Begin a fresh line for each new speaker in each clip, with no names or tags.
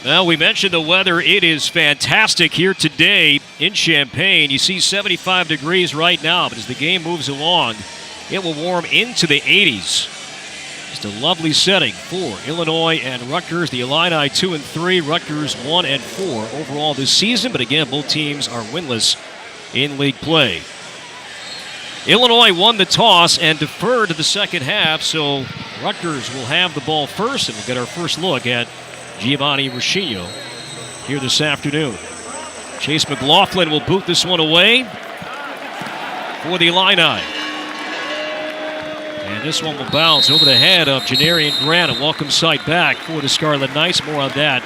Well, we mentioned the weather. It is fantastic here today in Champaign. You see 75 degrees right now, but as the game moves along, it will warm into the 80s. Just a lovely setting for Illinois and Rutgers. The Illini 2-3, Rutgers 1-4 overall this season. But again, both teams are winless in league play. Illinois won the toss and deferred to the second half, so Rutgers will have the ball first, and we'll get our first look at Giovanni Roshino here this afternoon. Chase McLaughlin will boot this one away for the Illini. And this one will bounce over the head of Janarian Grant, a welcome sight back for the Scarlet Knights. More on that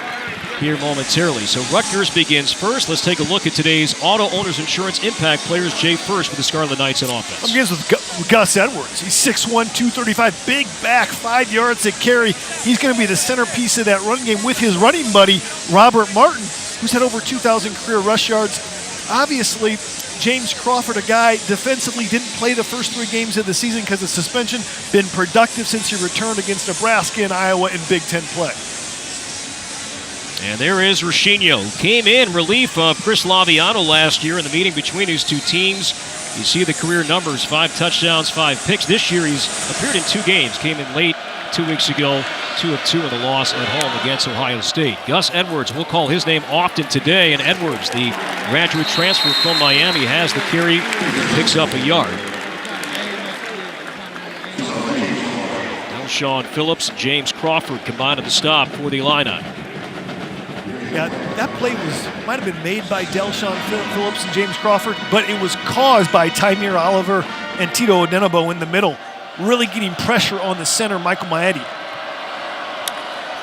here momentarily. So Rutgers begins first. Let's take a look at today's Auto Owners Insurance Impact players. Jay first with the Scarlet Knights in offense.
I'm begins with Gus Edwards. He's 6'1", 235, big back, 5 yards to carry. He's going to be the centerpiece of that run game with his running buddy, Robert Martin, who's had over 2,000 career rush yards. Obviously, James Crawford, a guy defensively didn't play the first 3 games of the season because of suspension, been productive since he returned against Nebraska and Iowa in Big Ten play.
And there is Roshino, who came in relief of Chris Laviano last year in the meeting between his two teams. You see the career numbers, 5 touchdowns, 5 picks. This year he's appeared in 2 games, came in late 2 weeks ago, 2 of 2 in the loss at home against Ohio State. Gus Edwards, we'll call his name often today, and Edwards, the graduate transfer from Miami, has the carry, picks up a yard. Sean Phillips and James Crawford combined at the stop for the Illini.
Yeah, that play might have been made by Delshawn Phillips and James Crawford, but it was caused by Tymir Oliver and Tito Odenabo in the middle, really getting pressure on the center, Michael Maedi.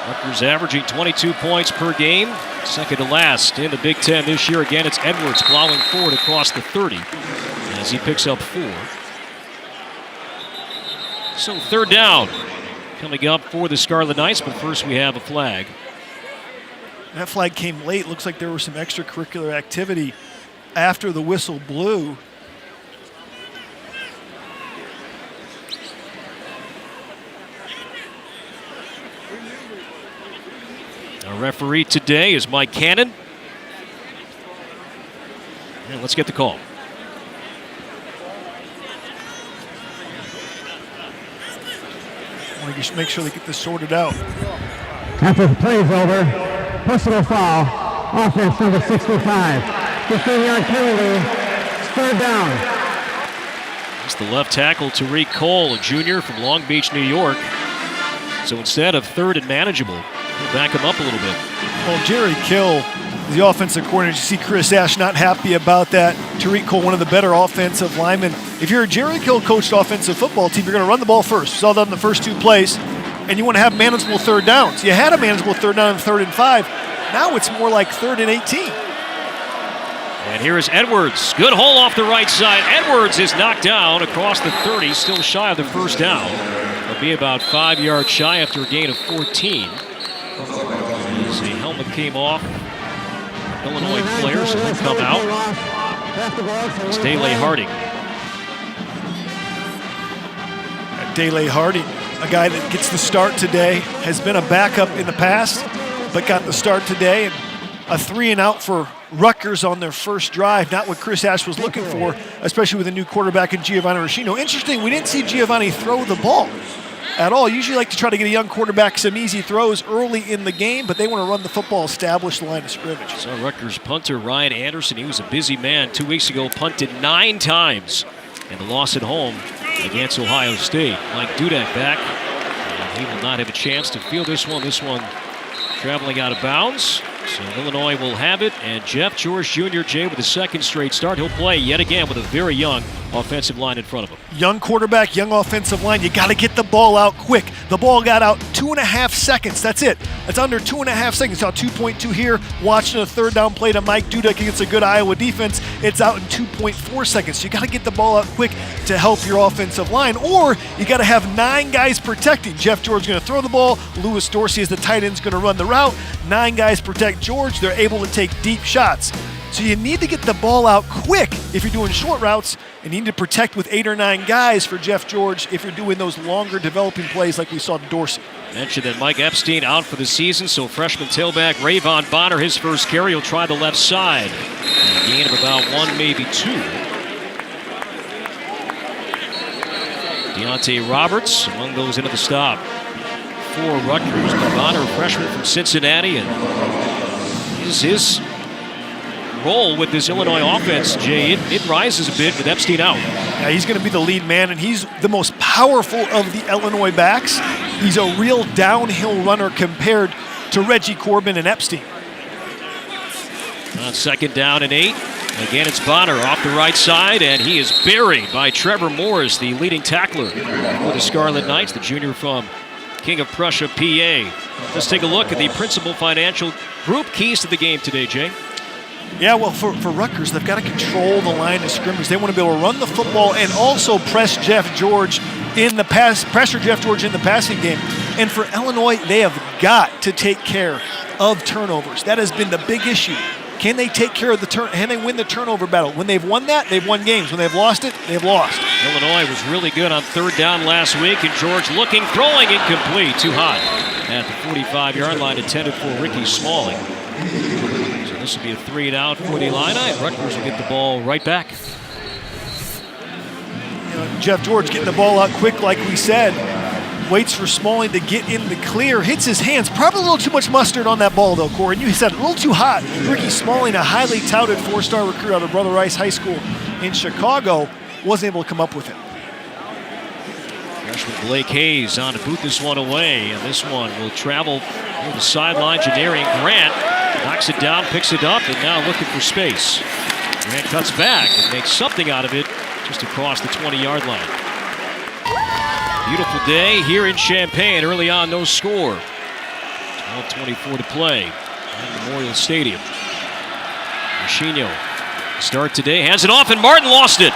Rutgers averaging 22 points per game, second to last in the Big Ten this year. Again, it's Edwards plowing forward across the 30 as he picks up 4. So third down coming up for the Scarlet Knights, but first we have a flag.
That flag came late. Looks like there was some extracurricular activity after the whistle blew.
Our referee today is Mike Cannon. And let's get the call.
I want to just make sure they get this sorted out.
After the play's over, personal foul, offense number 65. 15-yard penalty, third down.
It's the left tackle, Tariq Cole, a junior from Long Beach, New York. So instead of third and manageable, we'll back him up a little bit.
Well, Jerry Kill, the offensive coordinator, you see Chris Ash not happy about that. Tariq Cole, one of the better offensive linemen. If you're a Jerry Kill coached offensive football team, you're going to run the ball first. We saw that in the first 2 plays. And you want to have manageable third downs. You had a manageable third down in 3rd and 5. Now it's more like 3rd and 18.
And here is Edwards. Good hole off the right side. Edwards is knocked down across the 30, still shy of the first down. It'll be about 5 yards shy after a gain of 14. As the helmet came off. Illinois players will come out. It's Dele Harding.
Dele Harding, a guy that gets the start today, has been a backup in the past, but got the start today. And a 3-and-out for Rutgers on their first drive, not what Chris Ash was looking for, especially with a new quarterback in Giovanni Roshino. Interesting, we didn't see Giovanni throw the ball at all. Usually like to try to get a young quarterback some easy throws early in the game, but they want to run the football, establish the line of scrimmage.
So Rutgers punter Ryan Anderson, he was a busy man 2 weeks ago, punted 9 times in the loss at home against Ohio State. Mike Dudek back, and he will not have a chance to field this one. This one traveling out of bounds. So Illinois will have it, and Jeff George Jr., Jay, with a second straight start. He'll play yet again with a very young offensive line in front of him.
Young quarterback, young offensive line. You got to get the ball out quick. The ball got out 2.5 seconds. That's it. It's under 2.5 seconds. It's out 2.2 here. Watching a third down play to Mike Dudek against a good Iowa defense. It's out in 2.4 seconds. So you got to get the ball out quick to help your offensive line, or you got to have 9 guys protecting. Jeff George is going to throw the ball. Lewis Dorsey as the tight end is going to run the route. 9 guys protect George. They're able to take deep shots. So you need to get the ball out quick if you're doing short routes, and you need to protect with 8 or 9 guys for Jeff George if you're doing those longer developing plays like we saw to Dorsey.
Mentioned that Mike Epstein out for the season, so freshman tailback Rayvon Bonner, his first carry, will try the left side. And a gain of about 1, maybe 2. Deontay Roberts among those into the stop for Rutgers. But Bonner, a freshman from Cincinnati, and his role with this Illinois offense, Jay, it rises a bit with Epstein out.
Yeah, he's going to be the lead man, and he's the most powerful of the Illinois backs. He's a real downhill runner compared to Reggie Corbin and Epstein.
On 2nd down and 8. Again, it's Bonner off the right side, and he is buried by Trevor Morris, the leading tackler for the Scarlet Knights, the junior from King of Prussia, PA. Let's take a look at the principal financial group keys to the game today, Jay.
Yeah, well, for Rutgers, they've got to control the line of scrimmage. They want to be able to run the football and also pressure Jeff George in the passing game. And for Illinois, they have got to take care of turnovers. That has been the big issue. Can they take care of can they win the turnover battle? When they've won that, they've won games. When they've lost it, they've lost.
Illinois was really good on 3rd down last week, and George looking, throwing incomplete, too high at the 45-yard line, intended for Ricky Smalling. So this will be a 3 and out for the Illini, and Rutgers will get the ball right back.
Jeff George getting the ball out quick, like we said. Waits for Smalling to get in the clear. Hits his hands. Probably a little too much mustard on that ball, though, Corey. And you said a little too hot. Ricky Smalling, a highly touted 4-star recruit out of Brother Rice High School in Chicago, wasn't able to come up with it.
Freshman Blake Hayes on to boot this one away. And this one will travel near the sideline. Janarian Grant knocks it down, picks it up, and now looking for space. Grant cuts back and makes something out of it just across the 20-yard line. Beautiful day here in Champaign. Early on, no score. 12:24 to play at Memorial Stadium. Roshino start today, hands it off, and Martin lost it.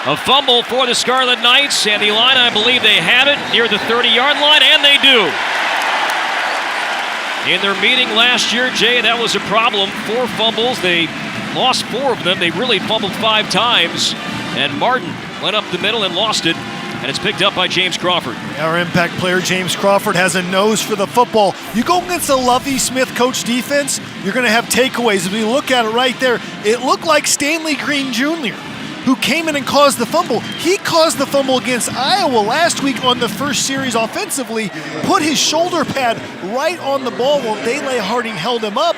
A fumble for the Scarlet Knights, and the Illini, I believe they have it near the 30-yard line, and they do. In their meeting last year, Jay, that was a problem. 4 fumbles. They lost 4 of them. They really fumbled 5 times, and Martin went up the middle and lost it. And it's picked up by James Crawford.
Our impact player, James Crawford, has a nose for the football. You go against a Lovie Smith coach defense, you're going to have takeaways. If we look at it right there, it looked like Stanley Green Jr., who came in and caused the fumble. He caused the fumble against Iowa last week on the first series offensively, put his shoulder pad right on the ball while Dele Harding held him up,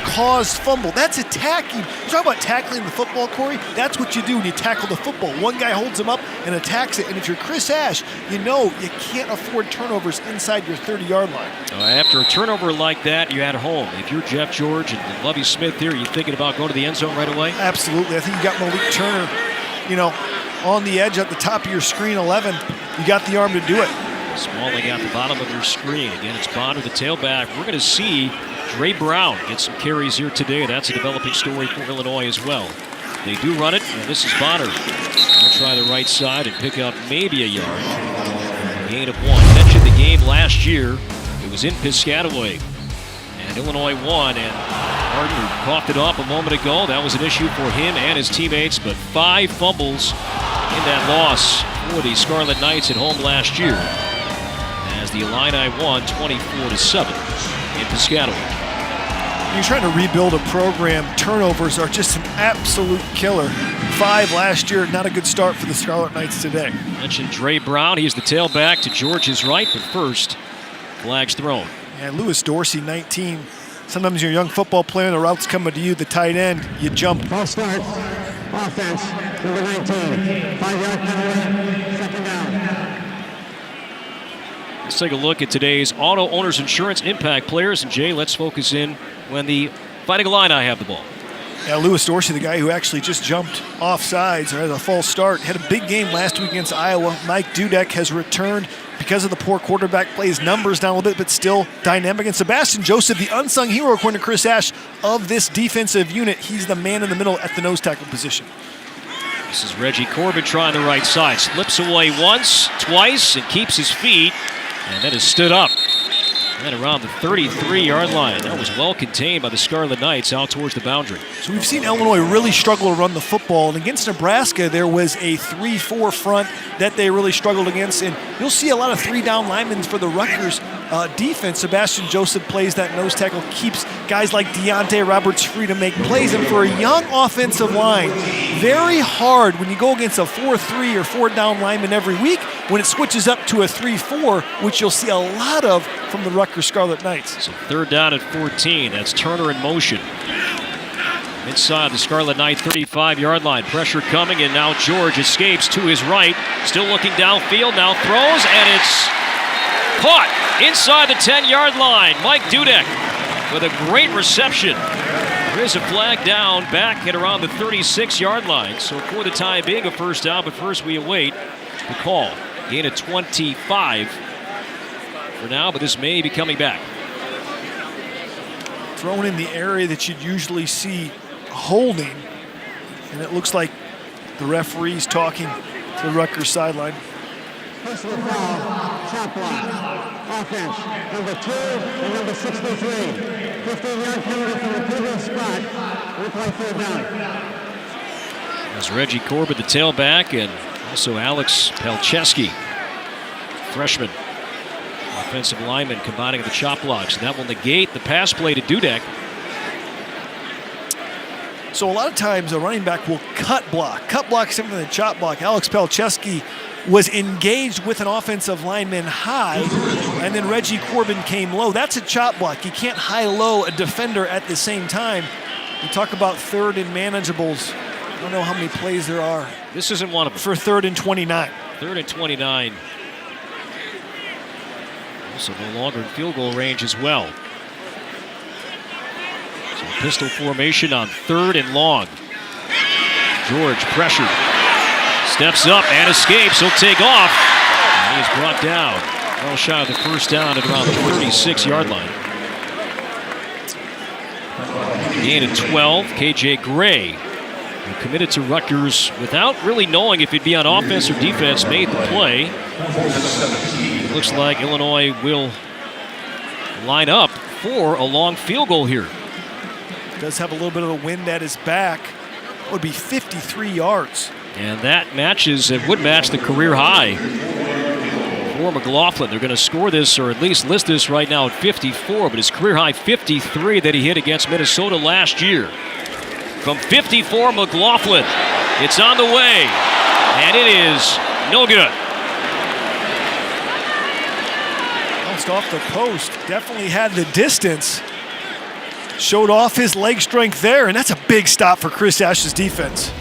caused fumble. That's attacking. You talk about tackling the football, Corey? That's what you do when you tackle the football. One guy holds him up and attacks it. And if you're Chris Ash, you know you can't afford turnovers inside your 30-yard line.
After a turnover like that, you're at home. If you're Jeff George and Lovie Smith here, are you thinking about going to the end zone right away?
Absolutely. I think you got Malik Turner, on the edge at the top of your screen 11. You got the arm to do it.
Smalling at the bottom of your screen. Again, it's Bonner, the tailback. We're going to see Dre Brown get some carries here today. That's a developing story for Illinois as well. They do run it, and this is Bonner. I'll try the right side and pick up maybe a yard. Gain of 1. Mentioned the game last year. It was in Piscataway. And Illinois won, and Gardner coughed it up a moment ago. That was an issue for him and his teammates, but 5 fumbles in that loss for the Scarlet Knights at home last year, as the Illini won 24-7 in Piscataway.
You're trying to rebuild a program. Turnovers are just an absolute killer. 5 last year, not a good start for the Scarlet Knights today.
Mentioned Dre Brown. He's the tailback to George's right, but first, flags thrown.
And Lewis Dorsey, 19. Sometimes you're a young football player and the route's coming to you, the tight end, you jump.
Ball start. Offense, number 19. 5-yard penalty, 2nd down.
Let's take a look at today's Auto Owners Insurance Impact players. And Jay, let's focus in when the Fighting Illini have the ball.
Yeah, Lewis Dorsey, the guy who actually just jumped off sides or had a false start, had a big game last week against Iowa. Mike Dudek has returned because of the poor quarterback play. His numbers down a little bit, but still dynamic. And Sebastian Joseph, the unsung hero, according to Chris Ash, of this defensive unit. He's the man in the middle at the nose tackle position.
This is Reggie Corbin trying the right side. Slips away once, twice, and keeps his feet. And then is stood up And around the 33-yard line. That was well contained by the Scarlet Knights out towards the boundary.
So we've seen Illinois really struggle to run the football. And against Nebraska, there was a 3-4 front that they really struggled against. And you'll see a lot of 3-down linemen for the Rutgers defense. Sebastian Joseph plays that nose tackle, keeps guys like Deontay Roberts free to make plays. And for a young offensive line, very hard when you go against a 4-3 or 4-down lineman every week when it switches up to a 3-4, which you'll see a lot of from the Rutgers Scarlet Knights.
So 3rd down at 14. That's Turner in motion. Inside the Scarlet Knight 35-yard line. Pressure coming, and now George escapes to his right. Still looking downfield, now throws, and it's caught inside the 10-yard line. Mike Dudek with a great reception. There is a flag down back at around the 36-yard line. So for the time being, a first down, but first we await the call. Gain of 25 for now, but this may be coming back.
Thrown in the area that you'd usually see holding, and it looks like the referee's talking to the Rutgers sideline.
Personal foul, chop block, offense, number 2 and number 63. 15-yard penalty from the previous spot. Replay 3rd down.
There's Reggie Corbett, the tailback, and also Alex Pelcheski, freshman offensive lineman, combining the chop blocks. And that will negate the pass play to Dudek.
So a lot of times a running back will cut block. Cut block is different than chop block. Alex Pelcheski was engaged with an offensive lineman high, and then Reggie Corbin came low. That's a chop block. You can't high-low a defender at the same time. You talk about 3rd and manageables. I don't know how many plays there are.
This isn't one of them.
For 3rd and 29.
3rd and 29. Also no longer in field goal range as well. So pistol formation on 3rd and long. George pressured. Steps up and escapes. He'll take off. And he's brought down. Well shy of the first down at around the 36-yard line. Gain of 12. KJ Gray, who committed to Rutgers without really knowing if he'd be on offense or defense, made the play. It looks like Illinois will line up for a long field goal here.
Does have a little bit of the wind at his back. That would be 53 yards.
And that matches, it would match the career high for McLaughlin. They're going to score this, or at least list this right now at 54, but his career high 53 that he hit against Minnesota last year. From 54, McLaughlin. It's on the way, and it is no good.
Bounced off the post. Definitely had the distance. Showed off his leg strength there, and that's a big stop for Chris Ash's defense.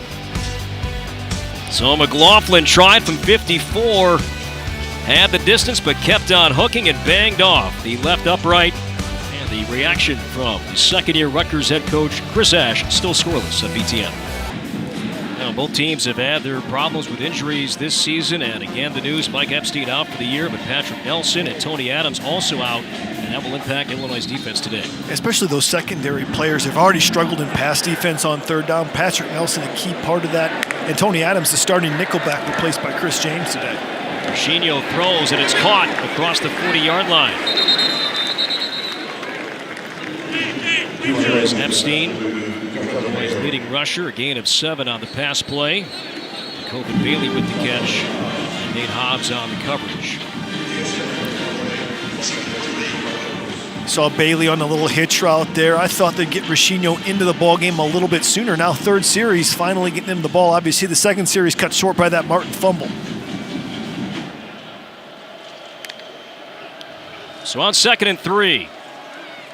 So McLaughlin tried from 54, had the distance, but kept on hooking and banged off the left upright. And the reaction from the second-year Rutgers head coach Chris Ash, still scoreless on BTN. Now, both teams have had their problems with injuries this season, and again the news, Mike Epstein out for the year, but Patrick Nelson and Tony Adams also out, and that will impact Illinois' defense today. Especially
those secondary players have already struggled in pass defense on 3rd down. Patrick Nelson, a key part of that, and Tony Adams, the starting nickelback, replaced by Chris James today.
Roshino throws, and it's caught across the 40-yard line. There's Epstein, his leading rusher, a gain of 7 on the pass play. Kobe Bailey with the catch, and Nate Hobbs on the coverage.
Saw Bailey on the little hitch route there. I thought they'd get Roshino into the ball game a little bit sooner. Now 3rd series, finally getting him the ball. Obviously the 2nd series cut short by that Martin fumble.
So on 2nd and 3,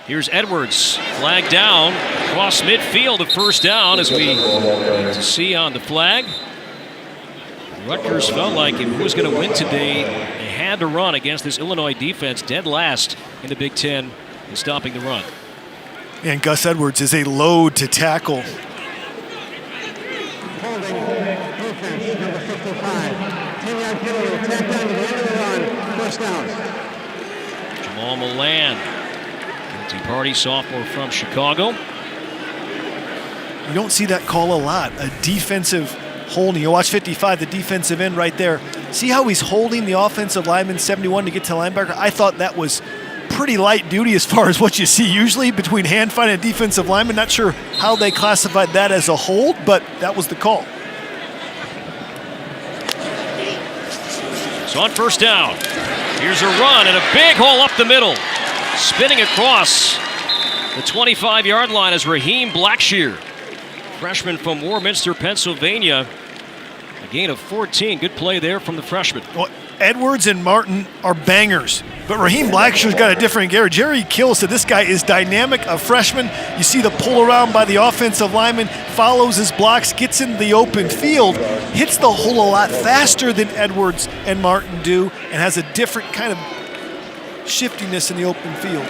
here's Edwards, flag down, across midfield, a first down as we see on the flag. Rutgers felt like if it was going to win today, they had to run against this Illinois defense, dead last in the Big Ten in stopping the run.
And Gus Edwards is a load to tackle.
Holding, defense, number 55. 10-yard penalty, attack down to the end of the run, first down.
Jamal Milan, guilty party sophomore from Chicago.
You don't see that call a lot, a defensive holding. You watch 55, the defensive end right there. See how he's holding the offensive lineman 71 to get to linebacker? I thought that was pretty light duty as far as what you see usually between hand fight and defensive lineman. Not sure how they classified that as a hold, but that was the call.
So on first down, here's a run and a big hole up the middle. Spinning across the 25-yard line is Raheem Blackshear, freshman from Warminster, Pennsylvania. A gain of 14. Good play there from the freshman.
Well, Edwards and Martin are bangers, but Raheem Blackshear's got a different gear. Jerry Kill said this guy is dynamic, a freshman. You see the pull around by the offensive lineman, follows his blocks, gets into the open field, hits the hole a lot faster than Edwards and Martin do, and has a different kind of shiftiness in the open field.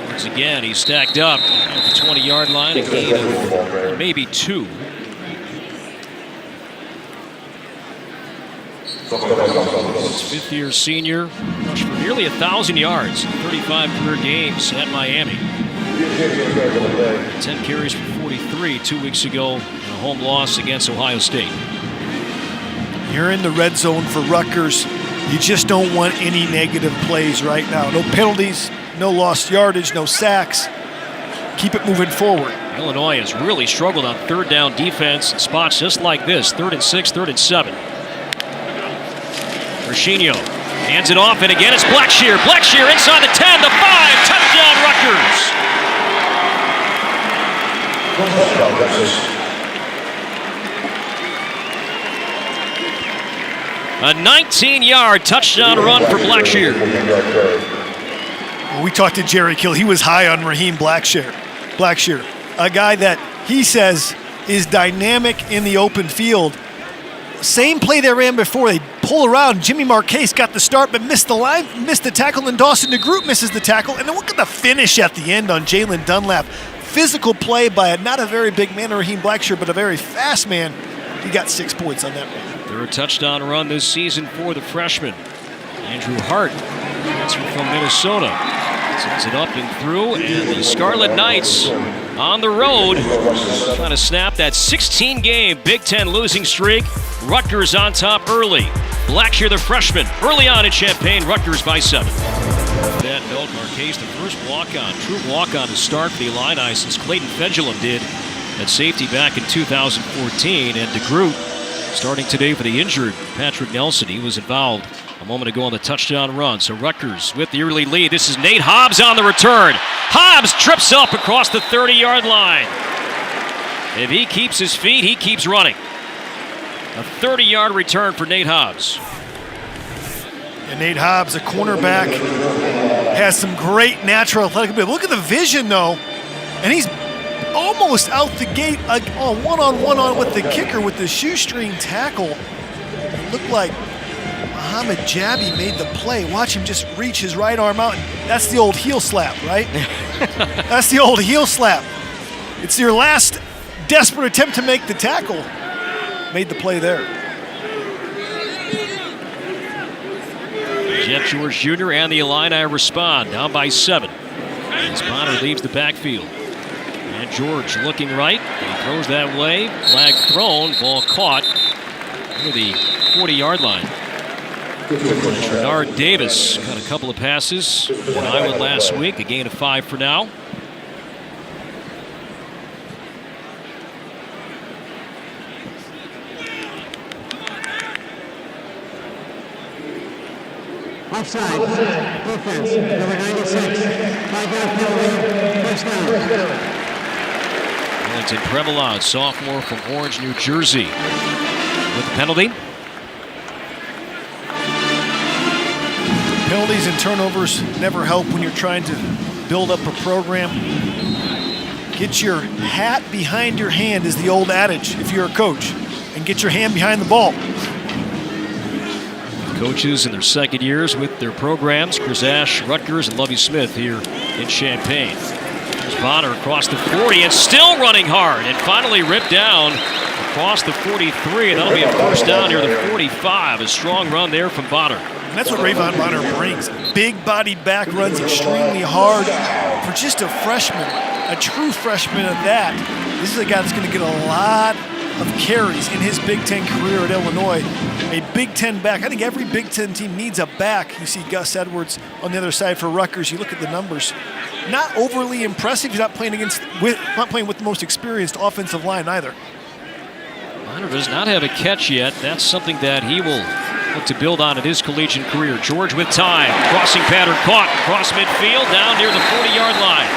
Once again, he's stacked up at the 20-yard line, a gain of maybe 2. His fifth-year senior rushed for nearly 1,000 yards, 35 career games at Miami. 10 carries for 43 2 weeks ago in a home loss against Ohio State.
You're in the red zone for Rutgers. You just don't want any negative plays right now. No penalties, no lost yardage, no sacks. Keep it moving forward.
Illinois has really struggled on third down defense in spots just like this, 3rd and 6, 3rd and 7. Roshino hands it off, and again it's Blackshear. Blackshear inside the 10, the 5, touchdown Rutgers. A 19-yard touchdown run for Blackshear.
When we talked to Jerry Kill, he was high on Raheem Blackshear, a guy that he says is dynamic in the open field. Same play they ran before. They pull around. Jimmy Marquez got the start, but missed the line, missed the tackle, and Dawson DeGroot misses the tackle. And then look at the finish at the end on Jalen Dunlap. Physical play by not a very big man, Raheem Blackshear, but a very fast man. He got 6 points on that one.
Third touchdown run this season for the freshman. Andrew Hart, transfer from Minnesota, sends it up and through, and the Scarlet Knights on the road trying to snap that 16-game Big Ten losing streak. Rutgers on top early. Blackshear, the freshman, early on in Champaign. Rutgers by 7. That note, Marquez, the first walk-on, true walk-on to start for the Illini since Clayton Fedulum did at safety back in 2014, and DeGroot starting today for the injured Patrick Nelson. He was involved a moment ago on the touchdown run. So Rutgers with the early lead. This is Nate Hobbs on the return. Hobbs trips up across the 30-yard line. If he keeps his feet, he keeps running. A 30-yard return for Nate Hobbs.
And Nate Hobbs, a cornerback, has some great natural athletic ability. Look at the vision, though. And he's almost out the gate, one-on-one with the kicker with the shoestring tackle. It looked like Muhammad Jabi made the play. Watch him just reach his right arm out. That's the old heel slap, right? That's the old heel slap. It's your last desperate attempt to make the tackle. Made the play there.
Jeff George Jr. and the Illini respond, down by 7. As Bonner leaves the backfield. And George looking right. He throws that way. Flag thrown. Ball caught near the 40-yard line. Bernard Davis got a couple of passes in Iowa last week. A gain of 5 for now.
Offside. Defense. Number 96. 5-yard penalty. First down.
Wellington Premalon, sophomore from Orange, New Jersey, with the penalty.
Penalties and turnovers never help when you're trying to build up a program. Get your hat behind your hand is the old adage if you're a coach, and get your hand behind the ball.
Coaches in their second years with their programs, Chris Ash, Rutgers, and Lovie Smith here in Champaign. There's Bonner across the 40 and still running hard, and finally ripped down across the 43, and that'll be a first down near the 45. A strong run there from Bonner.
And that's what Rayvon Bonner brings. Big-bodied back, runs extremely hard. For just a freshman, a true freshman of that, this is a guy that's going to get a lot of carries in his Big Ten career at Illinois. A Big Ten back. I think every Big Ten team needs a back. You see Gus Edwards on the other side for Rutgers. You look at the numbers. Not overly impressive. He's not playing with the most experienced offensive line either.
Bonner does not have a catch yet. That's something that he will look to build on in his collegiate career. George with time. Crossing pattern caught. Cross midfield down near the 40-yard line.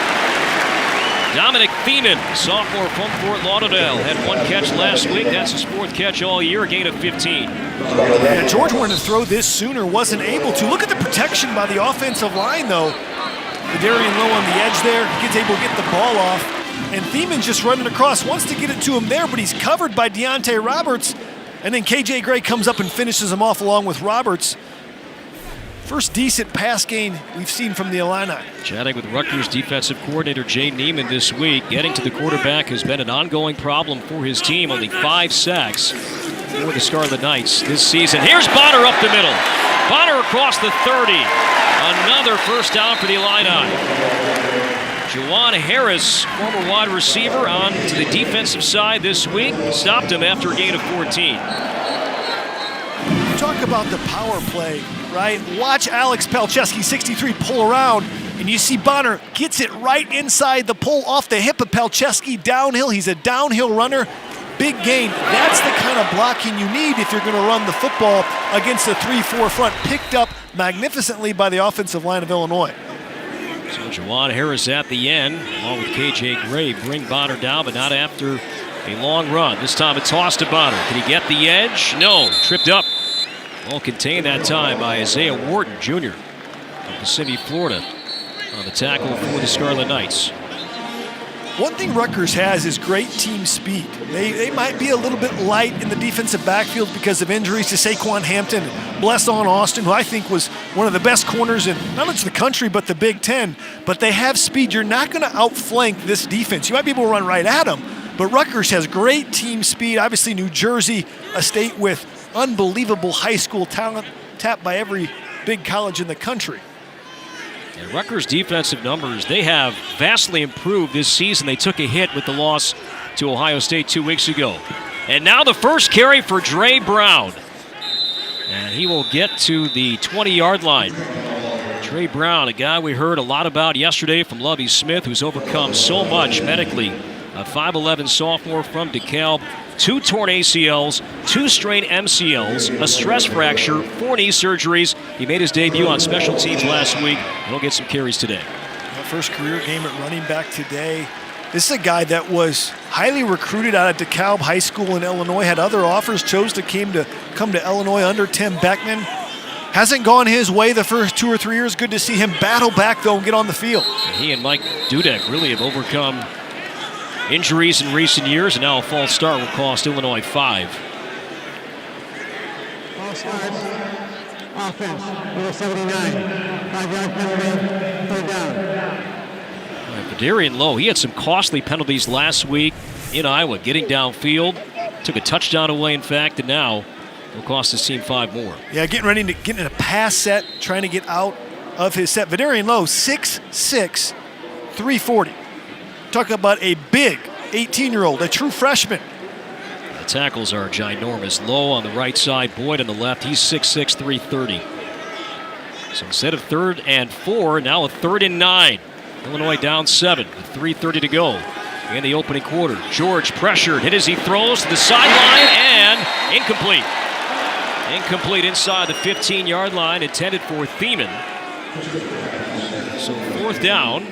Dominic Thiemann, sophomore from Fort Lauderdale, had one catch last week. That's his fourth catch all year, a gain of 15.
Yeah, George wanted to throw this sooner, wasn't able to. Look at the protection by the offensive line, though. Vidarian Lowe on the edge there, gets able to get the ball off. And Thiemann's just running across, wants to get it to him there, but he's covered by Deontay Roberts. And then KJ Gray comes up and finishes him off along with Roberts. First decent pass gain we've seen from the Illini.
Chatting with Rutgers defensive coordinator Jay Neiman this week. Getting to the quarterback has been an ongoing problem for his team. Only 5 sacks for the Scarlet Knights this season. Here's Bonner up the middle. Bonner across the 30. Another first down for the Illini. Juwan Harris, former wide receiver, on to the defensive side this week. Stopped him after a gain of 14.
Talk about the power play, right? Watch Alex Palczewski, 63, pull around, and you see Bonner gets it right inside the pull off the hip of Palczewski downhill. He's a downhill runner. Big gain. That's the kind of blocking you need if you're going to run the football against a 3-4 front. Picked up magnificently by the offensive line of Illinois.
So Juwan Harris at the end, along with KJ Gray, bring Bonner down, but not after a long run. This time a toss to Bonner. Can he get the edge? No. Tripped up. All contained that time by Isaiah Wharton, Jr. from Kissimmee, Florida, on the tackle for the Scarlet Knights.
One thing Rutgers has is great team speed. They might be a little bit light in the defensive backfield because of injuries to Saquon Hampton and Blesson Austin, who I think was one of the best corners in not much the country but the Big Ten. But they have speed. You're not going to outflank this defense. You might be able to run right at them, but Rutgers has great team speed. Obviously, New Jersey, a state with unbelievable high school talent, tapped by every big college in the country.
And Rutgers' defensive numbers, they have vastly improved this season. They took a hit with the loss to Ohio State 2 weeks ago. And now the first carry for Dre Brown. And he will get to the 20-yard line. Dre Brown, a guy we heard a lot about yesterday from Lovie Smith, who's overcome so much medically. A 5'11 sophomore from DeKalb. 2 torn ACLs, 2 strained MCLs, a stress fracture, 4 knee surgeries. He made his debut on special teams last week. He'll get some carries today.
First career game at running back today. This is a guy that was highly recruited out of DeKalb High School in Illinois, had other offers, chose to come to Illinois under Tim Beckman. Hasn't gone his way the first 2 or 3 years. Good to see him battle back, though, and get on the field.
And he and Mike Dudek really have overcome injuries in recent years, and now a false start will cost Illinois 5.
False start. Offense, number 79. 5-yard penalty, third down.
Vidarian Lowe, he had some costly penalties last week in Iowa, getting downfield. Took a touchdown away, in fact, and now will cost his team 5 more.
Yeah, getting ready to get in a pass set, trying to get out of his set. Vidarian Lowe, 6'6", 340. Talk about a big 18-year-old, a true freshman.
The tackles are ginormous. Lowe on the right side, Boyd on the left. He's 6'6", 330. So instead of 3rd and 4, now a 3rd and 9. Illinois down 7 with 3:30 to go in the opening quarter. George pressured, hit as he throws to the sideline, and incomplete. Incomplete inside the 15-yard line, intended for Thiemann. So 4th down.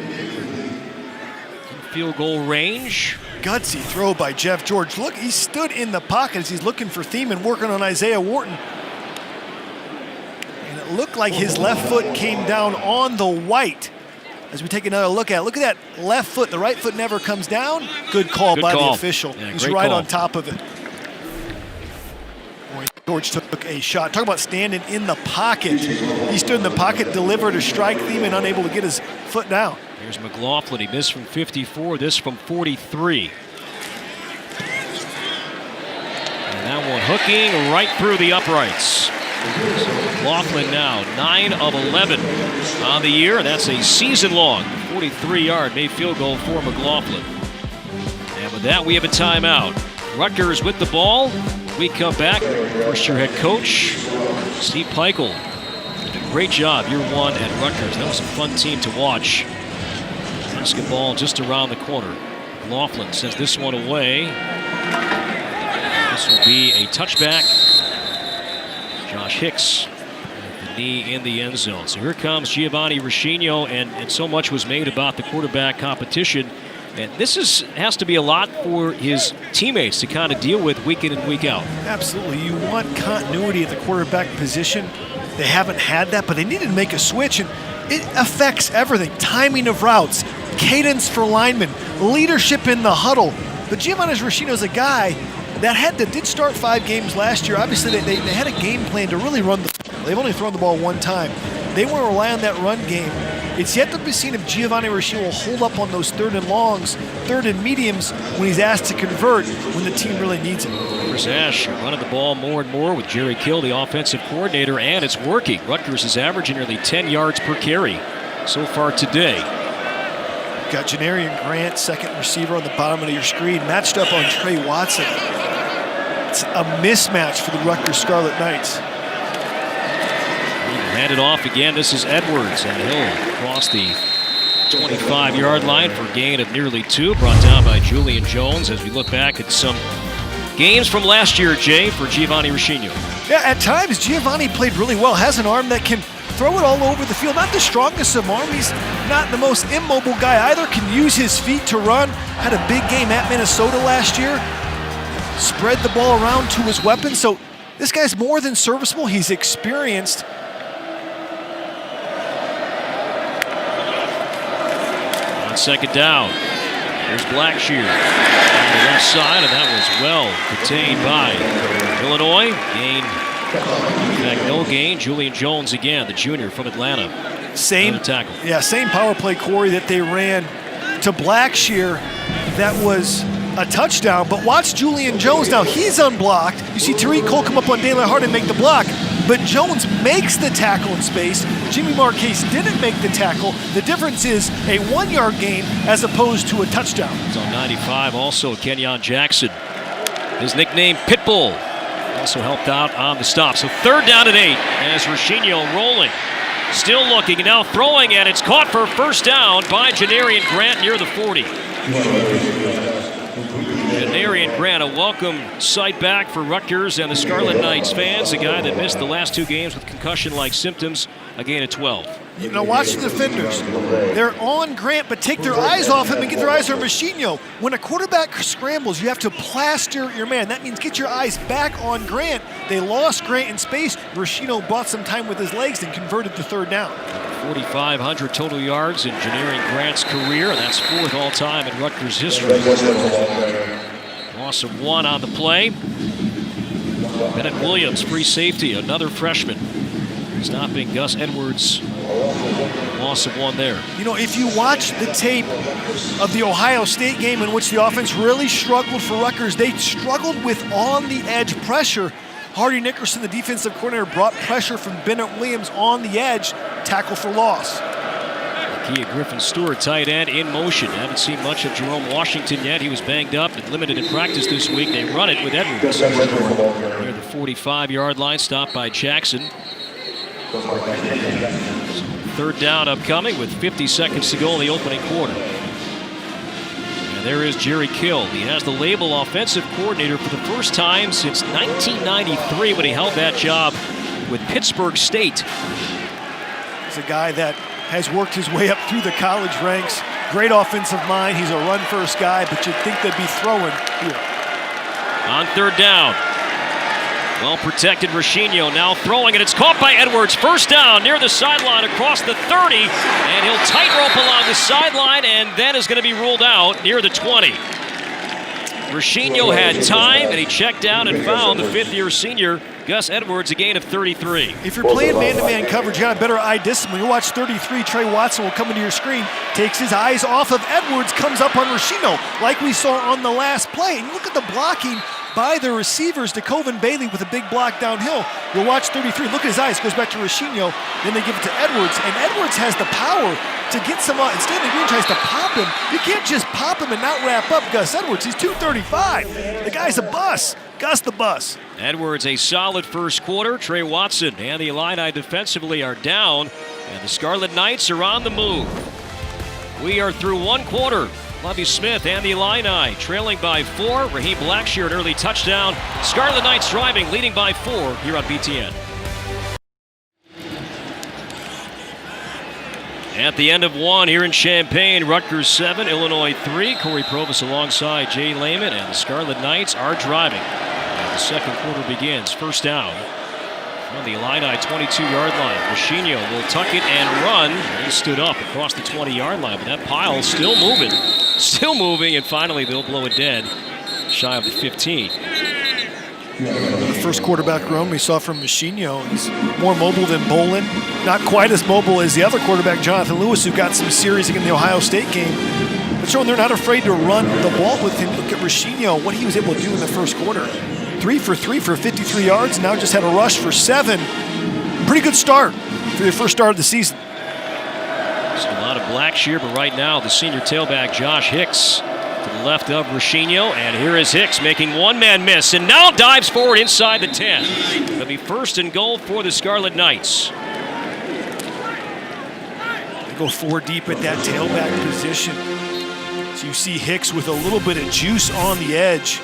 Field goal range.
Gutsy throw by Jeff George. Look, he stood in the pocket as he's looking for Thiemann, working on Isaiah Wharton. And it looked like his left foot came down on the white. As we take another look at it, look at that left foot. The right foot never comes down. Good call by the official.
Yeah,
he's right
call
on top of it. Boy, George took a shot. Talk about standing in the pocket. He stood in the pocket, delivered a strike. Thiemann unable to get his foot down.
Here's McLaughlin. He missed from 54, this from 43. And that one hooking right through the uprights. So McLaughlin now 9 of 11 on the year. That's a season-long 43-yard made field goal for McLaughlin. And with that, we have a timeout. Rutgers with the ball. We come back. First-year head coach, Steve Peichel, did a great job year one at Rutgers. That was a fun team to watch. Basketball just around the corner. Laughlin sends this one away. This will be a touchback. Josh Hicks with the knee in the end zone. So here comes Giovanni Roshino, and so much was made about the quarterback competition. And this has to be a lot for his teammates to kind of deal with week in and week out.
Absolutely. You want continuity at the quarterback position. They haven't had that, but they needed to make a switch, and it affects everything. Timing of routes, cadence for linemen, leadership in the huddle. But Giovanni Roshino is a guy that did start 5 games last year. Obviously, they had a game plan to really run the ball. They've only thrown the ball one time. They want to rely on that run game. It's yet to be seen if Giovanni Roshino will hold up on those 3rd and longs, 3rd and mediums when he's asked to convert when the team really needs it.
Chris Ash running the ball more and more with Jerry Kill, the offensive coordinator, and it's working. Rutgers is averaging nearly 10 yards per carry so far today.
Got Janarian Grant, second receiver on the bottom of your screen, matched up on Trey Watson. It's a mismatch for the Rutgers Scarlet Knights.
Hand it off again. This is Edwards, and he'll cross the 25-yard line for a gain of nearly 2. Brought down by Julian Jones as we look back at some games from last year, Jay, for Giovanni Roshino.
Yeah, at times Giovanni played really well. Has an arm that can throw it all over the field. Not the strongest of arm. He's not the most immobile guy either. Can use his feet to run. Had a big game at Minnesota last year. Spread the ball around to his weapons. So this guy's more than serviceable. He's experienced.
Second down. There's Blackshear on the left side, and that was well contained by Illinois. Gain, in fact, no gain. Julian Jones again, the junior from Atlanta.
Same
tackle.
Yeah, same power play, Corey, that they ran to Blackshear. That was a touchdown. But watch Julian Jones now. He's unblocked. You see Tariq Cole come up on Daylight Hard and make the block. But Jones makes the tackle in space. Jimmy Marquez didn't make the tackle. The difference is a 1-yard gain as opposed to a touchdown.
It's on 95 also, Kenyon Jackson. His nickname, Pitbull, also helped out on the stop. So 3rd down and 8 as Roshino rolling. Still looking and now throwing, and it's caught for first down by Janarian Grant near the 40. Janarian Grant, a welcome sight back for Rutgers and the Scarlet Knights fans. A guy that missed the last 2 games with concussion-like symptoms. A gain of 12.
You know, watch the defenders. They're on Grant, but take their eyes off him and get their eyes on Roshino. When a quarterback scrambles, you have to plaster your man. That means get your eyes back on Grant. They lost Grant in space. Roshino bought some time with his legs and converted to 3rd down. 4,500
total yards in Janarian Grant's career, and that's 4th all-time in Rutgers history. Loss of 1 on the play. Bennett Williams, free safety, another freshman. Stopping Gus Edwards. Loss of 1 there.
You know, if you watch the tape of the Ohio State game in which the offense really struggled for Rutgers, they struggled with on-the-edge pressure. Hardy Nickerson, the defensive coordinator, brought pressure from Bennett Williams on the edge, tackle for loss.
Kia Griffin-Stewart, tight end, in motion. Haven't seen much of Jerome Washington yet. He was banged up and limited in practice this week. They run it with Edwards. Near the 45-yard line, stopped by Jackson. 3rd down upcoming with 50 seconds to go in the opening quarter. And there is Jerry Kill. He has the label offensive coordinator for the first time since 1993 when he held that job with Pittsburgh State.
He's a guy that has worked his way up through the college ranks. Great offensive mind. He's a run-first guy, but you'd think they'd be throwing here.
On 3rd down. Well-protected Roshino now throwing, and it's caught by Edwards. First down near the sideline across the 30, and he'll tightrope along the sideline, and then is going to be ruled out near the 20. Roshino had time, and he checked down and found the 5th-year senior, Gus Edwards, a gain of 33.
If you're playing man-to-man coverage, you got a better eye discipline. You watch 33, Trey Watson will come into your screen, takes his eyes off of Edwards, comes up on Roshino, like we saw on the last play. And you look at the blocking by the receivers, DeCoven Bailey with a big block downhill. You'll watch 33, look at his eyes, goes back to Roshino, then they give it to Edwards, and Edwards has the power to get some, instead the Green tries to pop him. You can't just pop him and not wrap up Gus Edwards. He's 235. The guy's a bus. Gus the bus.
Edwards, a solid first quarter. Trey Watson and the Illini defensively are down, and the Scarlet Knights are on the move. We are through one quarter. Lovie Smith and the Illini trailing by 4. Raheem Blackshear, an early touchdown. Scarlet Knights driving, leading by 4 here on BTN. At the end of one here in Champaign, Rutgers 7, Illinois 3. Corey Provis alongside Jay Lehman, and the Scarlet Knights are driving. And the second quarter begins. First down on the Illini 22-yard line. Roshino will tuck it and run. He stood up across the 20-yard line, but that pile still moving. Still moving, and finally they'll blow it dead shy of the 15.
The first quarterback run we saw from Roshino. He's more mobile than Bolin. Not quite as mobile as the other quarterback, Jonathan Lewis, who got some series in the Ohio State game. But showing they're not afraid to run the ball with him. Look at Roshino, what he was able to do in the first quarter. 3 for 3 for 53 yards. Now just had a rush for 7. Pretty good start for the first start of the season.
There's a lot of Blackshear, but right now the senior tailback, Josh Hicks, to the left of Roshino, and here is Hicks making one-man miss, and now dives forward inside the 10. It'll be first and goal for the Scarlet Knights.
They go 4 deep at that tailback position. So you see Hicks with a little bit of juice on the edge.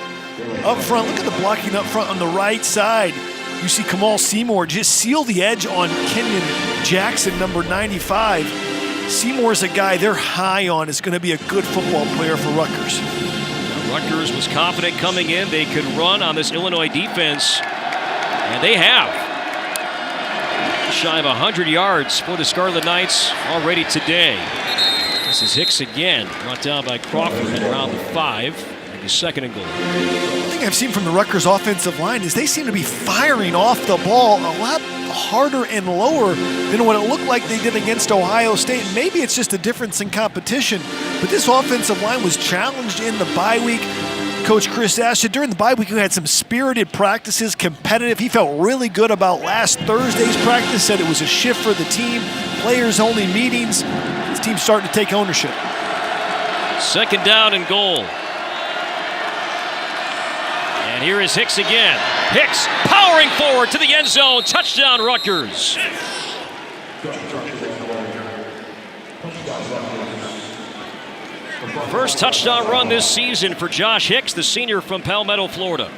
Up front, look at the blocking up front on the right side. You see Kamal Seymour just seal the edge on Kenyon Jackson, number 95. Seymour's a guy they're high on, is going to be a good football player for Rutgers.
Now, Rutgers was confident coming in they could run on this Illinois defense, and they have. Shy of 100 yards for the Scarlet Knights already today. This is Hicks again, brought down by Crawford at around the 5. And his second and goal.
One thing I've seen from the Rutgers offensive line is they seem to be firing off the ball a lot harder and lower than what it looked like they did against Ohio State. Maybe it's just a difference in competition, but this offensive line was challenged in the bye week. Coach Chris Asha, during the bye week, we had some spirited practices, competitive. He felt really good about last Thursday's practice, said it was a shift for the team, players-only meetings. This team's starting to take ownership.
Second down and goal. And here is Hicks again. Hicks powering forward to the end zone. Touchdown, Rutgers. First touchdown run this season for Josh Hicks, the senior from Palmetto, Florida.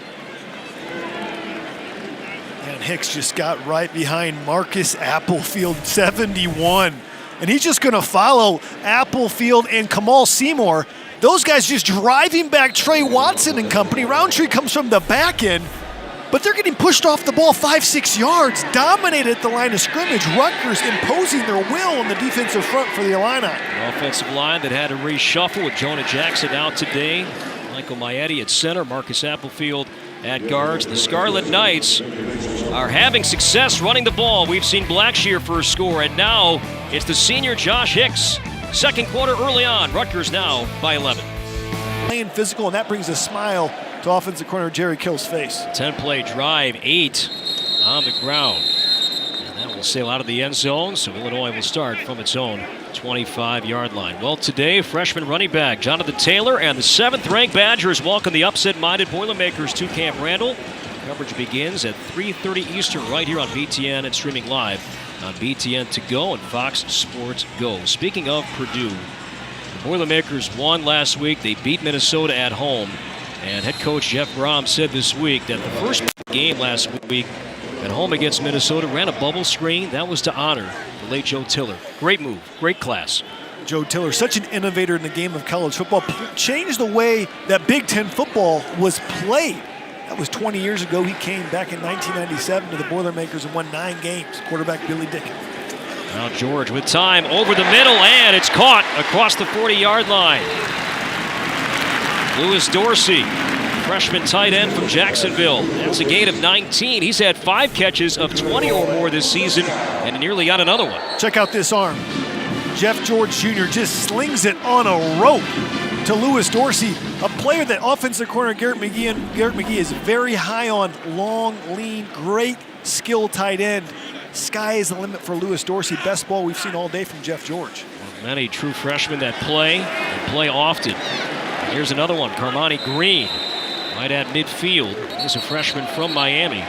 And Hicks just got right behind Marcus Applefield, 71. And he's just going to follow Applefield and Kamal Seymour. Those guys just driving back Trey Watson and company. Roundtree comes from the back end, but they're getting pushed off the ball 5-6 yards, dominated at the line of scrimmage. Rutgers imposing their will on the defensive front for the Illini.
An offensive line that had to reshuffle with Jonah Jackson out today. Michael Maietti at center, Marcus Applefield at guards. The Scarlet Knights are having success running the ball. We've seen Blackshear for a score, and now it's the senior Josh Hicks. Second quarter early on, Rutgers now by 11.
Playing physical, and that brings a smile to offensive corner Jerry Kill's face.
10-play drive, 8 on the ground. And that will sail out of the end zone, so Illinois will start from its own 25-yard line. Well, today, freshman running back Jonathan Taylor and the 7th-ranked Badgers welcome the upset-minded Boilermakers to Camp Randall. Coverage begins at 3:30 Eastern right here on BTN and streaming live on BTN To Go and Fox Sports Go. Speaking of Purdue, the Boilermakers won last week. They beat Minnesota at home. And head coach Jeff Brom said this week that the first game last week at home against Minnesota ran a bubble screen. That was to honor the late Joe Tiller. Great move, great class.
Joe Tiller, such an innovator in the game of college football, changed the way that Big Ten football was played. That was 20 years ago. He came back in 1997 to the Boilermakers and won 9 games. Quarterback Billy Dick.
Now George with time over the middle, and it's caught across the 40-yard line. Lewis Dorsey, freshman tight end from Jacksonville. That's a gain of 19. He's had 5 catches of 20 or more this season, and nearly got another one.
Check out this arm. Jeff George Jr. just slings it on a rope to Lewis Dorsey, a player that offensive corner Garrett McGee is very high on. Long, lean, great skill tight end. Sky is the limit for Lewis Dorsey. Best ball we've seen all day from Jeff George.
Many true freshmen that play and play often. Here's another one, Carmani Green, right at midfield. He's a freshman from Miami.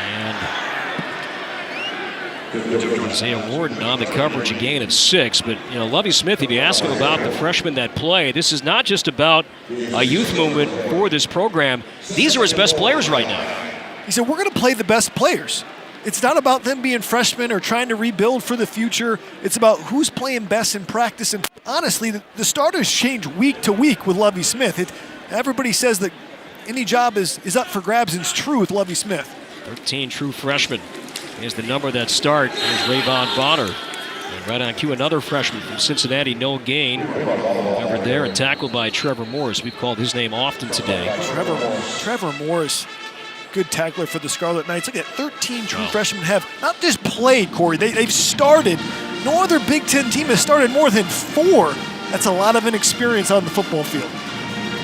And Isaiah Warden on the coverage, a gain of 6. But, you know, Lovie Smith, if you ask him about the freshmen that play, this is not just about a youth movement for this program. These are his best players right now.
He said, we're going to play the best players. It's not about them being freshmen or trying to rebuild for the future. It's about who's playing best in practice. And honestly, the starters change week to week with Lovie Smith. Everybody says that any job is up for grabs, and it's true with Lovie Smith.
13 true freshmen is the number that start. There's Rayvon Bonner. And right on cue, another freshman from Cincinnati, no gain. Covered there and tackled by Trevor Morris. We've called his name often today.
Trevor Morris. Good tackler for the Scarlet Knights. Look at 13 true freshmen have not just played, Corey. They've started. No other Big Ten team has started more than 4. That's a lot of inexperience on the football field.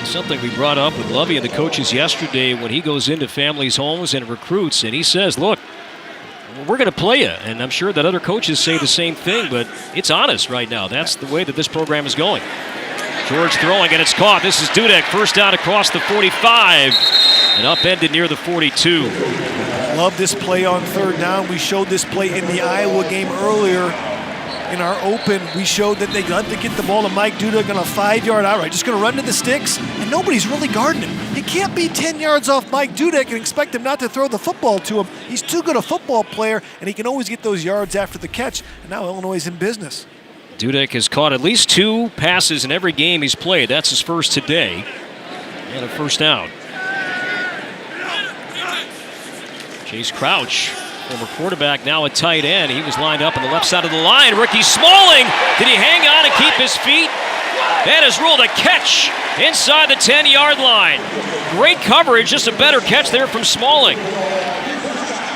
Something we brought up with Lovie and the coaches yesterday when he goes into families' homes and recruits, and he says, look, we're going to play you. And I'm sure that other coaches say the same thing, but it's honest right now. That's the way that this program is going. George throwing, and it's caught. This is Dudek, first down across the 45. And upended near the 42.
Love this play on third down. We showed this play in the Iowa game earlier. In our open, we showed that they got to get the ball to Mike Dudek on a 5-yard outright. Just going to run to the sticks, and nobody's really guarding him. You can't be 10 yards off Mike Dudek and expect him not to throw the football to him. He's too good a football player, and he can always get those yards after the catch. And now Illinois is in business.
Dudek has caught at least 2 passes in every game he's played. That's his first today. And a first down. Chase Crouch, former quarterback, now a tight end. He was lined up on the left side of the line. Ricky Smalling, did he hang on and keep his feet? That is ruled a catch inside the 10-yard line. Great coverage, just a better catch there from Smalling.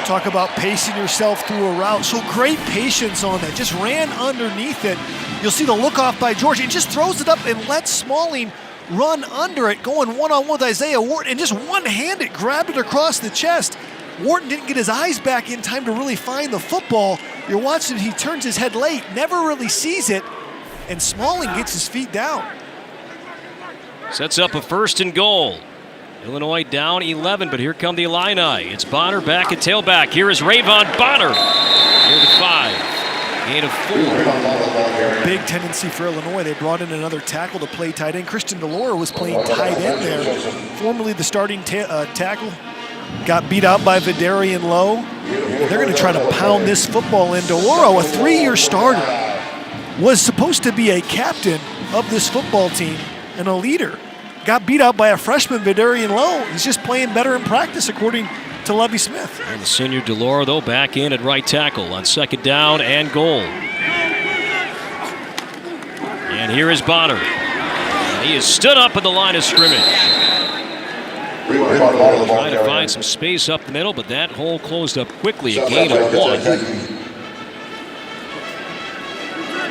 Talk about pacing yourself through a route. So great patience on that. Just ran underneath it. You'll see the look off by George. He just throws it up and lets Smalling run under it, going one-on-one with Isaiah Wharton, and just one-handed grabbed it across the chest. Wharton didn't get his eyes back in time to really find the football. You're watching, he turns his head late, never really sees it, and Smalling gets his feet down.
Sets up a 1st and goal. Illinois down 11, but here come the Illini. It's Bonner back at tailback. Here is Rayvon Bonner. Near the 5. Gain of 4.
Big tendency for Illinois. They brought in another tackle to play tight end. Christian DeLora was playing tight end there. Formerly the starting tackle. Got beat out by Vidarian Lowe. They're going to try to pound this football in. DeLora, a 3-year starter, was supposed to be a captain of this football team and a leader. Got beat out by a freshman, Vidarian Lowe. He's just playing better in practice, according to Lovie Smith.
And the senior DeLora, though, back in at right tackle on 2nd down and goal. And here is Bonner. And he is stood up at the line of scrimmage. Trying to find some space up the middle, but that hole closed up quickly. A gain of 1.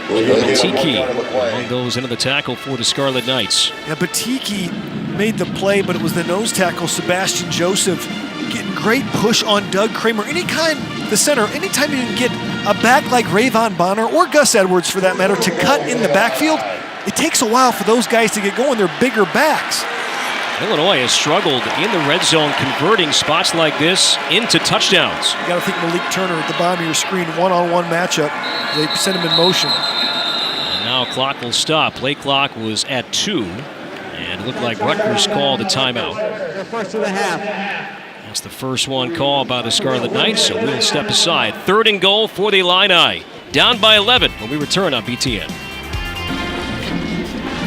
Batiki among those into the tackle for the Scarlet Knights.
Yeah, Batiki made the play, but it was the nose tackle, Sebastian Joseph, getting great push on Doug Kramer. Anytime you can get a back like Rayvon Bonner or Gus Edwards, for that matter, to cut in the backfield, it takes a while for those guys to get going. They're bigger backs.
Illinois has struggled in the red zone, converting spots like this into touchdowns.
You got to think Malik Turner at the bottom of your screen, one-on-one matchup. They sent him in motion.
And now clock will stop. Play clock was at 2, and it looked like Rutgers called a timeout.
First of the half.
That's the first one called by the Scarlet Knights, so we'll step aside. 3rd and goal for the Illini. Down by 11 when we return on BTN.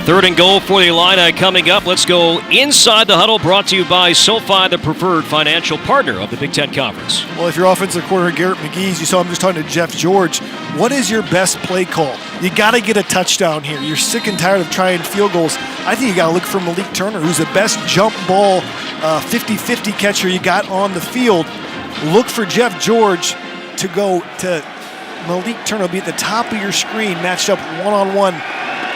3rd and goal for the Illini coming up. Let's go inside the huddle, brought to you by SoFi, the preferred financial partner of the Big Ten Conference.
Well, if you're offensive coordinator Garrett McGee, you saw him just talking to Jeff George, what is your best play call? You got to get a touchdown here. You're sick and tired of trying field goals. I think you got to look for Malik Turner, who's the best jump ball 50-50 catcher you got on the field. Look for Jeff George to go to Malik Turner. Will be at the top of your screen, matched up one-on-one.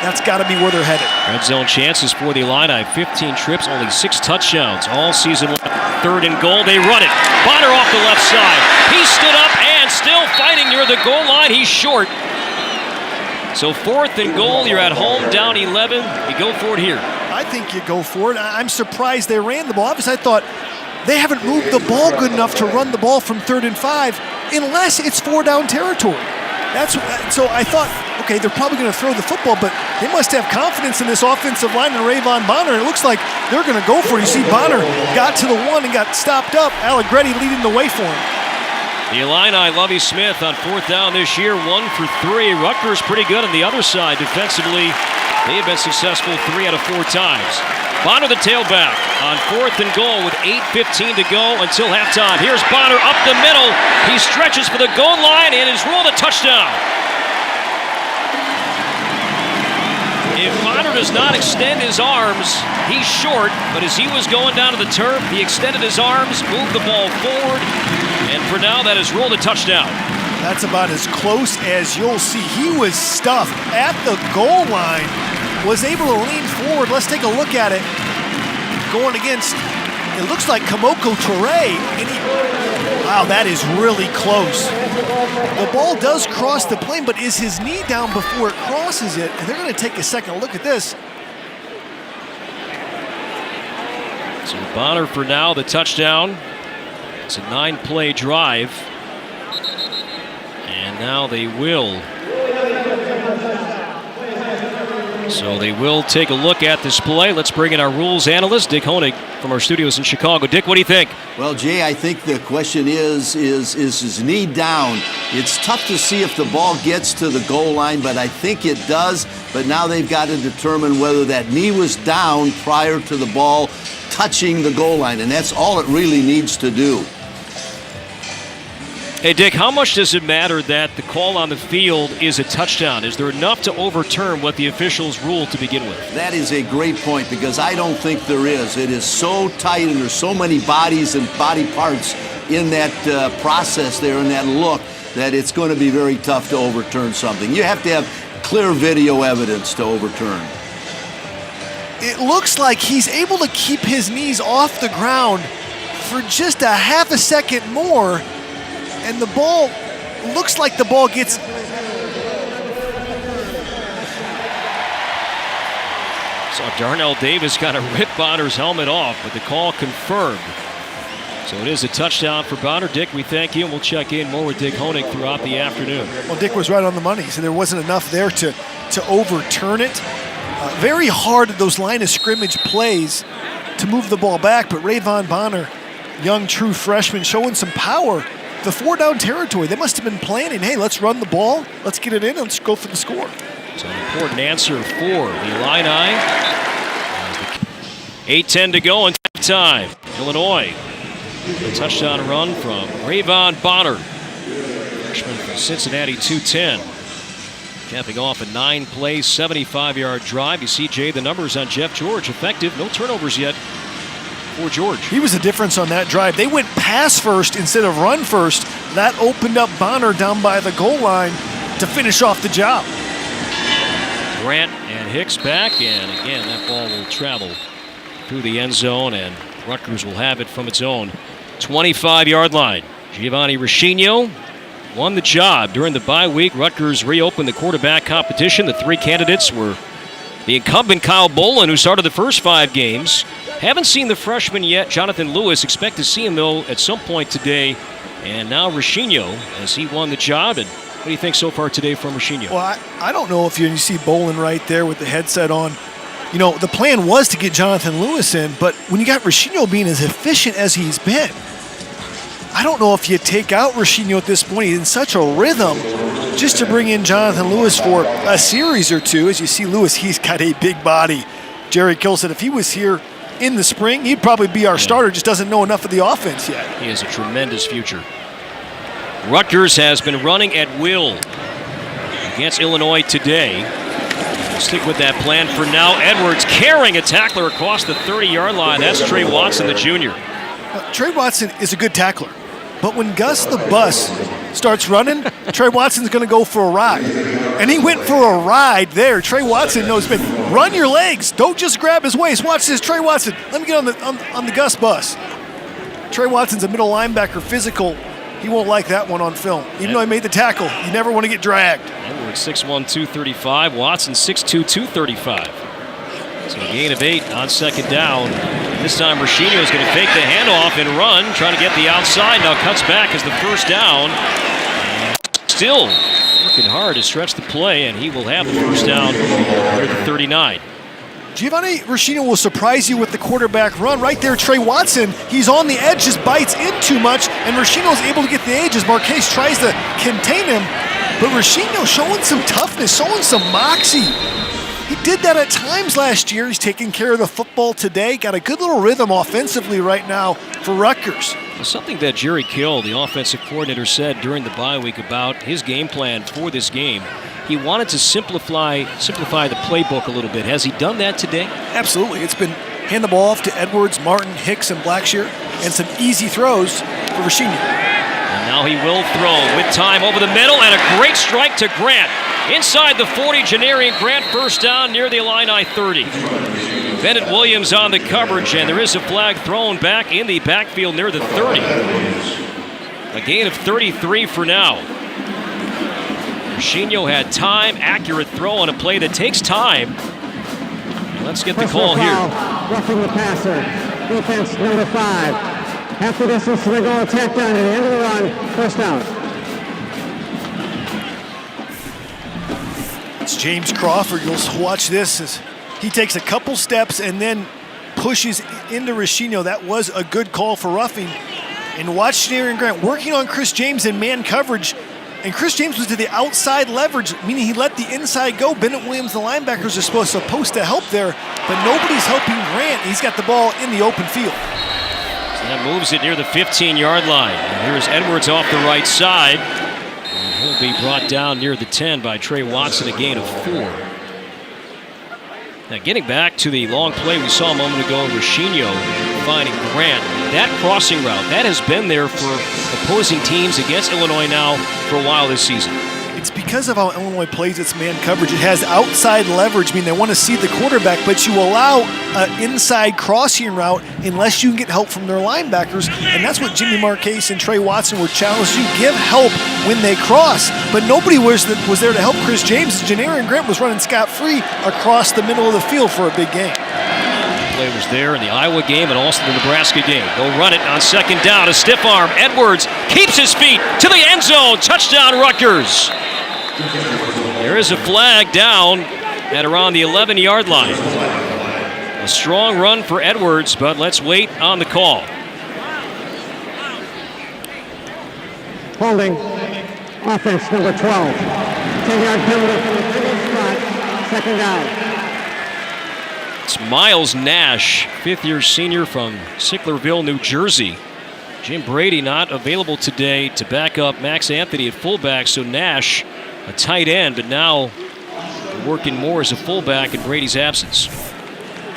That's got to be where they're headed.
Red zone chances for the Illini. 15 trips, only 6 touchdowns all season long. 3rd and goal, they run it. Bonner off the left side. He stood up and still fighting near the goal line. He's short. So 4th and goal, you're at home, down 11. You go for it here.
I think you go for it. I'm surprised they ran the ball. Obviously, I thought they haven't moved the ball good enough to run the ball from 3rd and 5 unless it's 4-down territory. So I thought, okay, they're probably going to throw the football, but they must have confidence in this offensive line and Raheem Bonner. And it looks like they're going to go for it. You see Bonner got to the 1 and got stopped up. Allegretti leading the way for him.
The Illini, Lovie Smith on 4th down this year, 1 for 3. Rutgers pretty good on the other side defensively. They have been successful 3 out of 4 times. Bonner the tailback on 4th and goal with 8:15 to go until halftime. Here's Bonner up the middle. He stretches for the goal line and is ruled a touchdown. If Bonner does not extend his arms, he's short, but as he was going down to the turf, he extended his arms, moved the ball forward, and for now that is ruled a touchdown.
That's about as close as you'll see. He was stuffed at the goal line, was able to lean forward. Let's take a look at it. Going against, it looks like Kamoko Toure. Wow, that is really close. The ball does cross the plane, but is his knee down before it crosses it? And they're going to take a second look at this.
So Bonner for now, the touchdown. It's a 9-play drive. And now they will. So they will take a look at this play. Let's bring in our rules analyst, Dick Honig, from our studios in Chicago. Dick, what do you think?
Well, Jay, I think the question is his knee down? It's tough to see if the ball gets to the goal line, but I think it does. But now they've got to determine whether that knee was down prior to the ball touching the goal line, and that's all it really needs to do.
Hey, Dick, how much does it matter that the call on the field is a touchdown? Is there enough to overturn what the officials ruled to begin with?
That is a great point because I don't think there is. It is so tight and there's so many bodies and body parts in that process there, in that look, that it's going to be very tough to overturn something. You have to have clear video evidence to overturn.
It looks like he's able to keep his knees off the ground for just a half a second more. And the ball looks like the ball gets.
So Darnell Davis kind of ripped Bonner's helmet off, but the call confirmed. So it is a touchdown for Bonner. Dick, we thank you, and we'll check in more with Dick Honig throughout the afternoon.
Well, Dick was right on the money, so there wasn't enough there to overturn it. Very hard at those line of scrimmage plays to move the ball back, but Raheem Bonner, young true freshman, showing some power. The 4-down territory, they must have been planning, hey, let's run the ball, let's get it in, let's go for the score.
So an important answer for the Illini. 8:10 to go in time. Illinois, a touchdown run from Raheem Bonner. Freshman from Cincinnati, 210. Capping off a 9-play, 75-yard drive. You see, Jay, the numbers on Jeff George, effective, no turnovers yet. For George.
He was the difference on that drive. They went pass first instead of run first. That opened up Bonner down by the goal line to finish off the job.
Grant and Hicks back, and again, that ball will travel through the end zone, and Rutgers will have it from its own 25-yard line. Giovanni Roshino won the job during the bye week. Rutgers reopened the quarterback competition. The 3 candidates were the incumbent Kyle Bolin, who started the first 5 games. Haven't seen the freshman yet, Jonathan Lewis. Expect to see him, though, at some point today. And now Roshino, as he won the job. And what do you think so far today from Roshino?
Well, I don't know if you see Bolin right there with the headset on. You know, the plan was to get Jonathan Lewis in, but when you got Roshino being as efficient as he's been, I don't know if you take out Roshino at this point. He's in such a rhythm just to bring in Jonathan Lewis for a series or two. As you see Lewis, he's got a big body. Jerry Kill said if he was here in the spring, he'd probably be our starter, just doesn't know enough of the offense yet.
He has a tremendous future. Rutgers has been running at will against Illinois today. We'll stick with that plan for now. Edwards carrying a tackler across the 30-yard line. That's Trey Watson, the junior.
Trey Watson is a good tackler, but when Gus the Bus starts running, Trey Watson's going to go for a ride. And he went for a ride there. Trey Watson knows, man, run your legs. Don't just grab his waist. Watch this, Trey Watson. Let me get on the Gus Bus. Trey Watson's a middle linebacker, physical. He won't like that one on film. Even though he made the tackle, you never want to get dragged.
Edwards 6'1", 235. Watson 6'2", 235. So a gain of 8 on second down. This time Roshino is going to fake the handoff and run, trying to get the outside. Now cuts back as the first down. Still working hard to stretch the play, and he will have the first down near the 39.
Giovanni Roshino will surprise you with the quarterback run. Right there, Trey Watson, he's on the edge, just bites in too much, and Roshino's able to get the edge as Marquez tries to contain him. But Roshino showing some toughness, showing some moxie. He did that at times last year. He's taking care of the football today. Got a good little rhythm offensively right now for Rutgers.
Something that Jerry Kill, the offensive coordinator, said during the bye week about his game plan for this game. He wanted to simplify the playbook a little bit. Has he done that today?
Absolutely. It's been hand the ball off to Edwards, Martin, Hicks, and Blackshear, and some easy throws for Roshino.
And now he will throw with time over the middle, and a great strike to Grant. Inside the 40, Janarian Grant, first down near the Illini 30. Bennett Williams on the coverage, and there is a flag thrown back in the backfield near the 30. A gain of 33 for now. Roshino had time, accurate throw on a play that takes time. Let's get the call here.
Roughing the passer. Defense number 5. Half the distance to the goal, attack down to the end of the run, first down.
It's James Crawford. You'll watch this as he takes a couple steps and then pushes into Roshino. That was a good call for roughing. And watch Janarian Grant working on Chris James in man coverage. And Chris James was to the outside leverage, meaning he let the inside go. Bennett Williams, the linebackers, are supposed to help there, but nobody's helping Grant. He's got the ball in the open field.
So that moves it near the 15-yard line. And here's Edwards off the right side. And he'll be brought down near the 10 by Trey Watson, a gain of 4. Now getting back to the long play we saw a moment ago, Roshino finding Grant. That crossing route, that has been there for opposing teams against Illinois now for a while this season.
It's because of how Illinois plays its man coverage. It has outside leverage, meaning they want to see the quarterback, but you allow an inside crossing route unless you can get help from their linebackers, and that's what Jimmy Marquez and Trey Watson were challenged to give help when they cross. But nobody was there to help Chris James. Janarian Grant was running scot-free across the middle of the field for a big game.
Play was there in the Iowa game and also the Nebraska game. They'll run it on second down. A stiff arm. Edwards keeps his feet to the end zone. Touchdown, Rutgers. There is a flag down at around the 11-yard line. A strong run for Edwards, but let's wait on the call.
Holding. Offense number 12. 10-yard penalty from the previous spot. Second down.
It's Miles Nash, fifth-year senior from Sicklerville, New Jersey. Jim Brady not available today to back up Max Anthony at fullback, so Nash, a tight end, but now working more as a fullback in Brady's absence.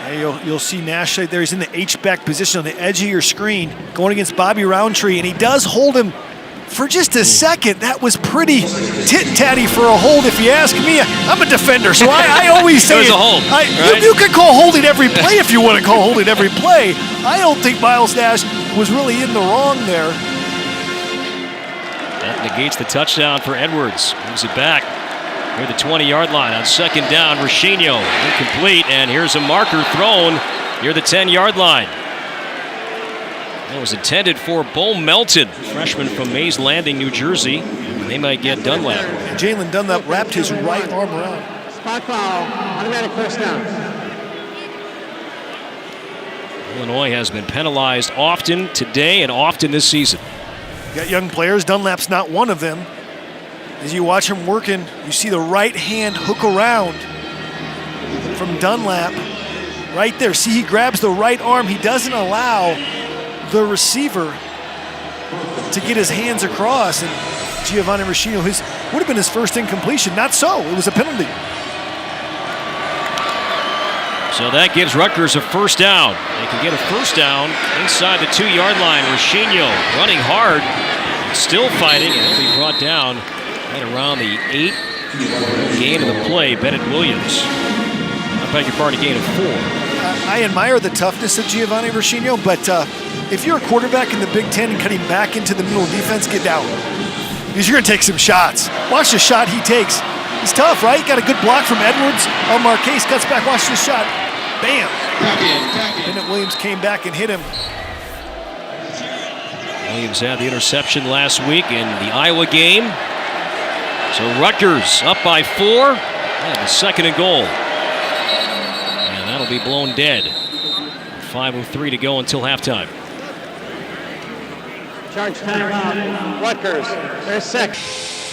Hey, you'll see Nash right there. He's in the H-back position on the edge of your screen, going against Bobby Roundtree, and he does hold him for just a second. That was pretty tit-tatty for a hold, if you ask me. I'm a defender, so I always say
it was a hold. Right?
You can call holding every play if you want to call holding every play. I don't think Miles Nash was really in the wrong there.
That negates the touchdown for Edwards. Moves it back near the 20-yard line on second down. Roshino incomplete, and here's a marker thrown near the 10-yard line. That was intended for Bo Melton, freshman from Mays Landing, New Jersey. They might get Dunlap.
Jalen Dunlap wrapped his right arm around.
Spot foul, automatic first down.
Illinois has been penalized often today and often this season.
You got young players. Dunlap's not one of them. As you watch him working, you see the right hand hook around from Dunlap. Right there. See, he grabs the right arm. He doesn't allow the receiver to get his hands across, and Giovanni Roshino would have been his first incompletion. Not so. It was a penalty.
So that gives Rutgers a first down. They can get a first down inside the 2-yard line. Roshino running hard, still fighting, and he'll be brought down right around the 8. Gain of the play, Bennett Williams. I beg your pardon, a gain of 4.
I admire the toughness of Giovanni Roshino, but if you're a quarterback in the Big Ten and cutting back into the middle of defense, get down. Because you're going to take some shots. Watch the shot he takes. He's tough, right? Got a good block from Edwards. Marquez cuts back. Watch this shot. Bam. Bennett Williams came back and hit him.
Williams had the interception last week in the Iowa game. So Rutgers up by 4. And the 2nd and goal. And that'll be blown dead. 5:03 to go until halftime.
Charge timeout. Rutgers, they're set.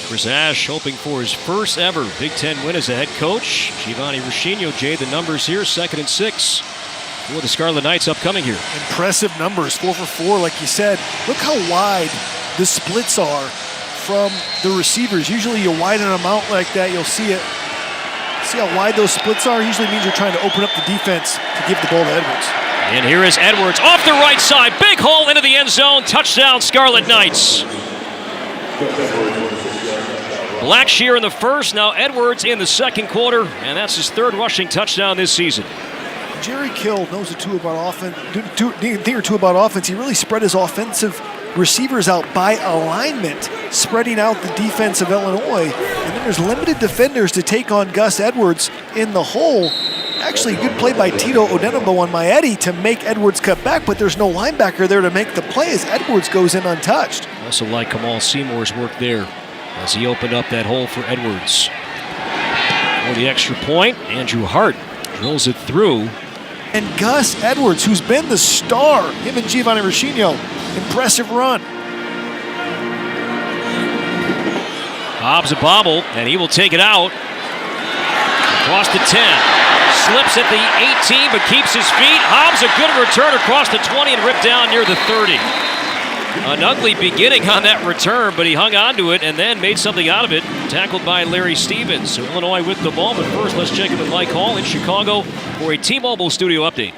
Chris Ash hoping for his first ever Big Ten win as a head coach. Giovanni Roshino, Jay, the numbers here, 2nd and 6 for the Scarlet Knights upcoming here.
Impressive numbers, 4 for 4, like you said. Look how wide the splits are from the receivers. Usually you widen them out like that, you'll see it. See how wide those splits are? Usually means you're trying to open up the defense to give the ball to Edwards.
And here is Edwards off the right side. Big hole into the end zone. Touchdown, Scarlet Knights. Blackshear in the first, now Edwards in the 2nd quarter, and that's his 3rd rushing touchdown this season.
Jerry Kill knows a thing or two about offense. He really spread his offensive receivers out by alignment, spreading out the defense of Illinois. And then there's limited defenders to take on Gus Edwards in the hole. Actually, good play by Tito Odenabo on Maietti to make Edwards cut back, but there's no linebacker there to make the play as Edwards goes in untouched.
Also like Kamal Seymour's work there as he opened up that hole for Edwards. For the extra point, Andrew Hart drills it through.
And Gus Edwards, who's been the star, him and Giovanni Roshino, impressive run.
Hobbs a bobble, and he will take it out. Across the 10. Slips at the 18, but keeps his feet. Hobbs a good return across the 20 and ripped down near the 30. An ugly beginning on that return, but he hung on to it and then made something out of it. Tackled by Larry Stevens. So Illinois with the ball, but first let's check in with Mike Hall in Chicago for a T-Mobile studio update.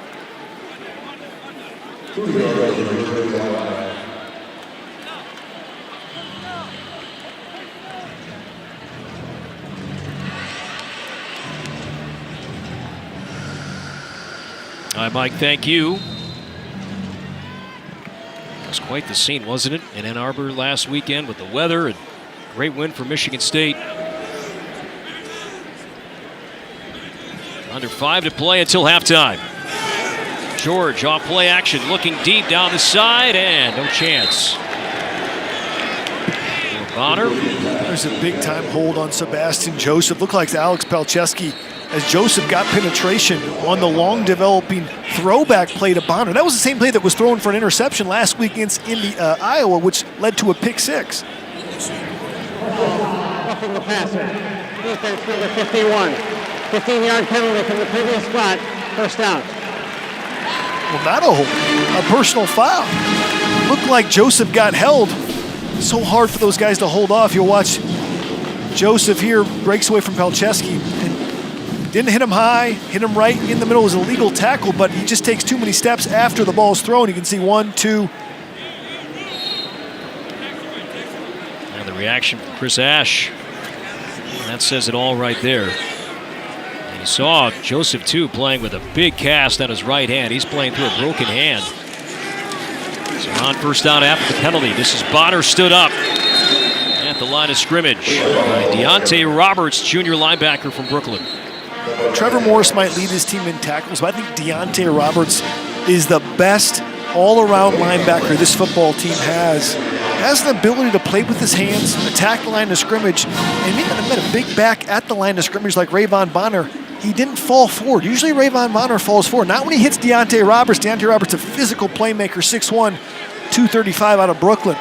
Hi, Mike, thank you. It was quite the scene, wasn't it, in Ann Arbor last weekend with the weather and great win for Michigan State. Under 5 to play until halftime. George off play action, looking deep down the side, and no chance. Bonner.
There's a big-time hold on Sebastian Joseph. Looked like Alex Palczewski as Joseph got penetration on the long-developing throwback play to Bonner. That was the same play that was thrown for an interception last week against Iowa, which led to a pick 6.
Roughing the passer. Defense number 51. 15-yard penalty from the previous spot. First down.
Well, not a hold. A personal foul. Looked like Joseph got held. So hard for those guys to hold off. You'll watch Joseph here breaks away from Palczewski and didn't hit him high, hit him right in the middle. It was a legal tackle, but he just takes too many steps after the ball is thrown. You can see 1, 2.
And the reaction from Chris Ash. And that says it all right there. And you saw Joseph, too, playing with a big cast on his right hand. He's playing through a broken hand. So on first down after the penalty. This is Bonner stood up at the line of scrimmage by Deontay Roberts, junior linebacker from Brooklyn.
Trevor Morris might lead his team in tackles, but I think Deontay Roberts is the best all-around linebacker this football team has. Has the ability to play with his hands, attack the line of scrimmage, and even met a big back at the line of scrimmage like Rayvon Bonner. He didn't fall forward. Usually Rayvon Bonner falls forward. Not when he hits Deontay Roberts. Deontay Roberts, a physical playmaker, 6'1", 235 out of Brooklyn.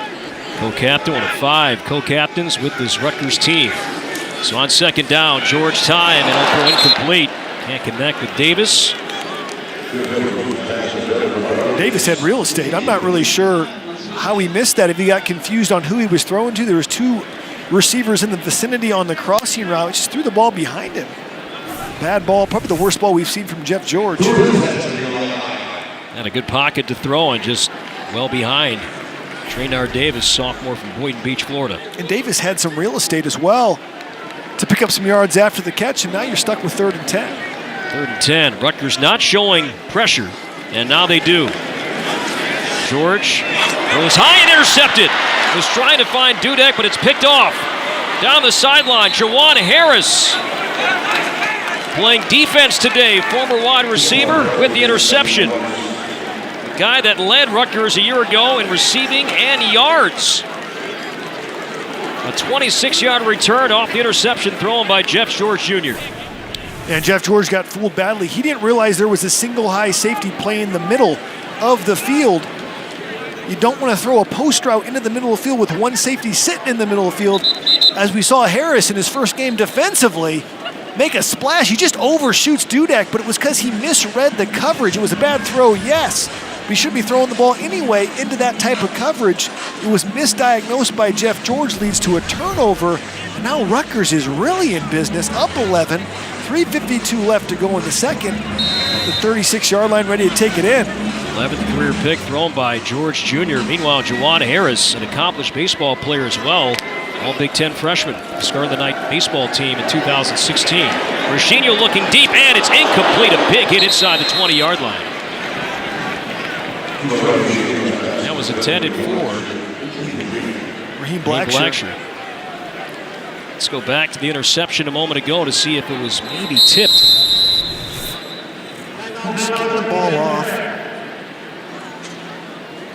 Co-captain, one of 5 co-captains with this Rutgers team. So on second down, George time, and I'll throw incomplete. Can't connect with Davis.
Davis had real estate. I'm not really sure how he missed that, if he got confused on who he was throwing to. There was 2 receivers in the vicinity on the crossing route. Just threw the ball behind him. Bad ball, probably the worst ball we've seen from Jeff George.
Had a good pocket to throw and just well behind. Traynard Davis, sophomore from Boynton Beach, Florida.
And Davis had some real estate as well to pick up some yards after the catch, and now you're stuck with 3rd and 10.
3rd and 10. Rutgers not showing pressure, and now they do. George goes high and intercepted. Was trying to find Dudek, but it's picked off. Down the sideline, Jawan Harris playing defense today. Former wide receiver with the interception. The guy that led Rutgers a year ago in receiving and yards. A 26-yard return off the interception thrown by Jeff George Jr.
And Jeff George got fooled badly. He didn't realize there was a single high safety play in the middle of the field. You don't want to throw a post route into the middle of the field with one safety sitting in the middle of the field. As we saw Harris in his first game defensively make a splash. He just overshoots Dudek, but it was because he misread the coverage. It was a bad throw, yes. But he should be throwing the ball anyway into that type of coverage. It was misdiagnosed by Jeff George, leads to a turnover. And now Rutgers is really in business, up 11. 3:52 left to go in the second. The 36-yard line ready to take it in.
11th career pick thrown by George Jr. Meanwhile, Jawan Harris, an accomplished baseball player as well, all Big Ten freshman, Scarlet night baseball team in 2016. Roshino looking deep, and it's incomplete. A big hit inside the 20-yard line. That was intended for
Raheem Blackshear.
Let's go back to the interception a moment ago to see if it was maybe tipped.
Just get the ball off.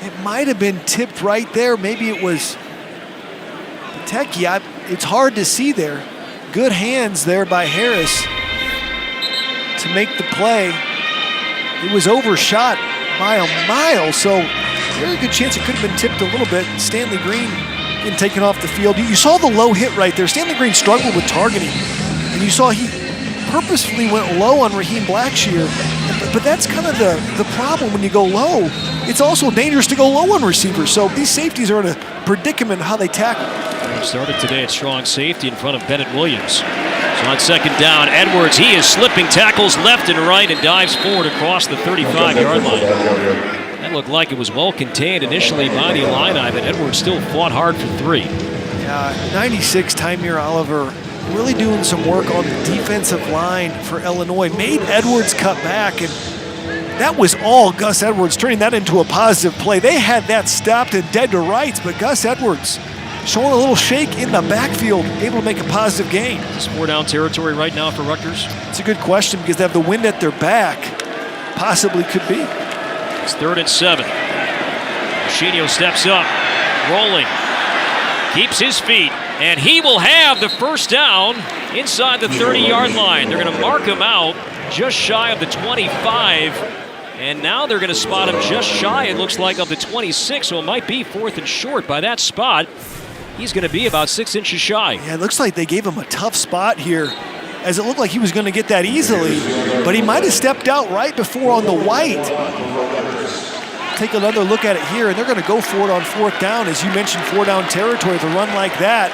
It might have been tipped right there. Maybe it was Pateki. It's hard to see there. Good hands there by Harris to make the play. It was overshot by a mile, so very good chance it could have been tipped a little bit. Stanley Green getting taken off the field. You saw the low hit right there. Stanley Green struggled with targeting, and you saw he purposefully went low on Raheem Blackshear, but that's kind of the problem when you go low. It's also dangerous to go low on receivers, so these safeties are in a predicament how they tackle.
Started today at strong safety in front of Bennett Williams. So on 2nd down, Edwards, he is slipping tackles left and right and dives forward across the 35-yard line. That looked like it was well contained initially by the Illini, but Edwards still fought hard for 3.
Yeah, 96, Tymir Oliver really doing some work on the defensive line for Illinois. Made Edwards cut back, and that was all Gus Edwards, turning that into a positive play. They had that stopped and dead to rights, but Gus Edwards showing a little shake in the backfield, able to make a positive gain.
Is 4-down territory right now for Rutgers?
It's a good question because they have the wind at their back. Possibly could be.
It's 3rd and 7. Roshino steps up, rolling, keeps his feet, and he will have the first down inside the 30-yard line. They're going to mark him out just shy of the 25, and now they're going to spot him just shy, it looks like, of the 26, so it might be 4th and short by that spot. He's going to be about 6 inches shy.
Yeah, it looks like they gave him a tough spot here, as it looked like he was going to get that easily, but he might have stepped out right before on the white. Take another look at it here, and they're going to go for it on 4th down. As you mentioned, 4-down territory with a run like that.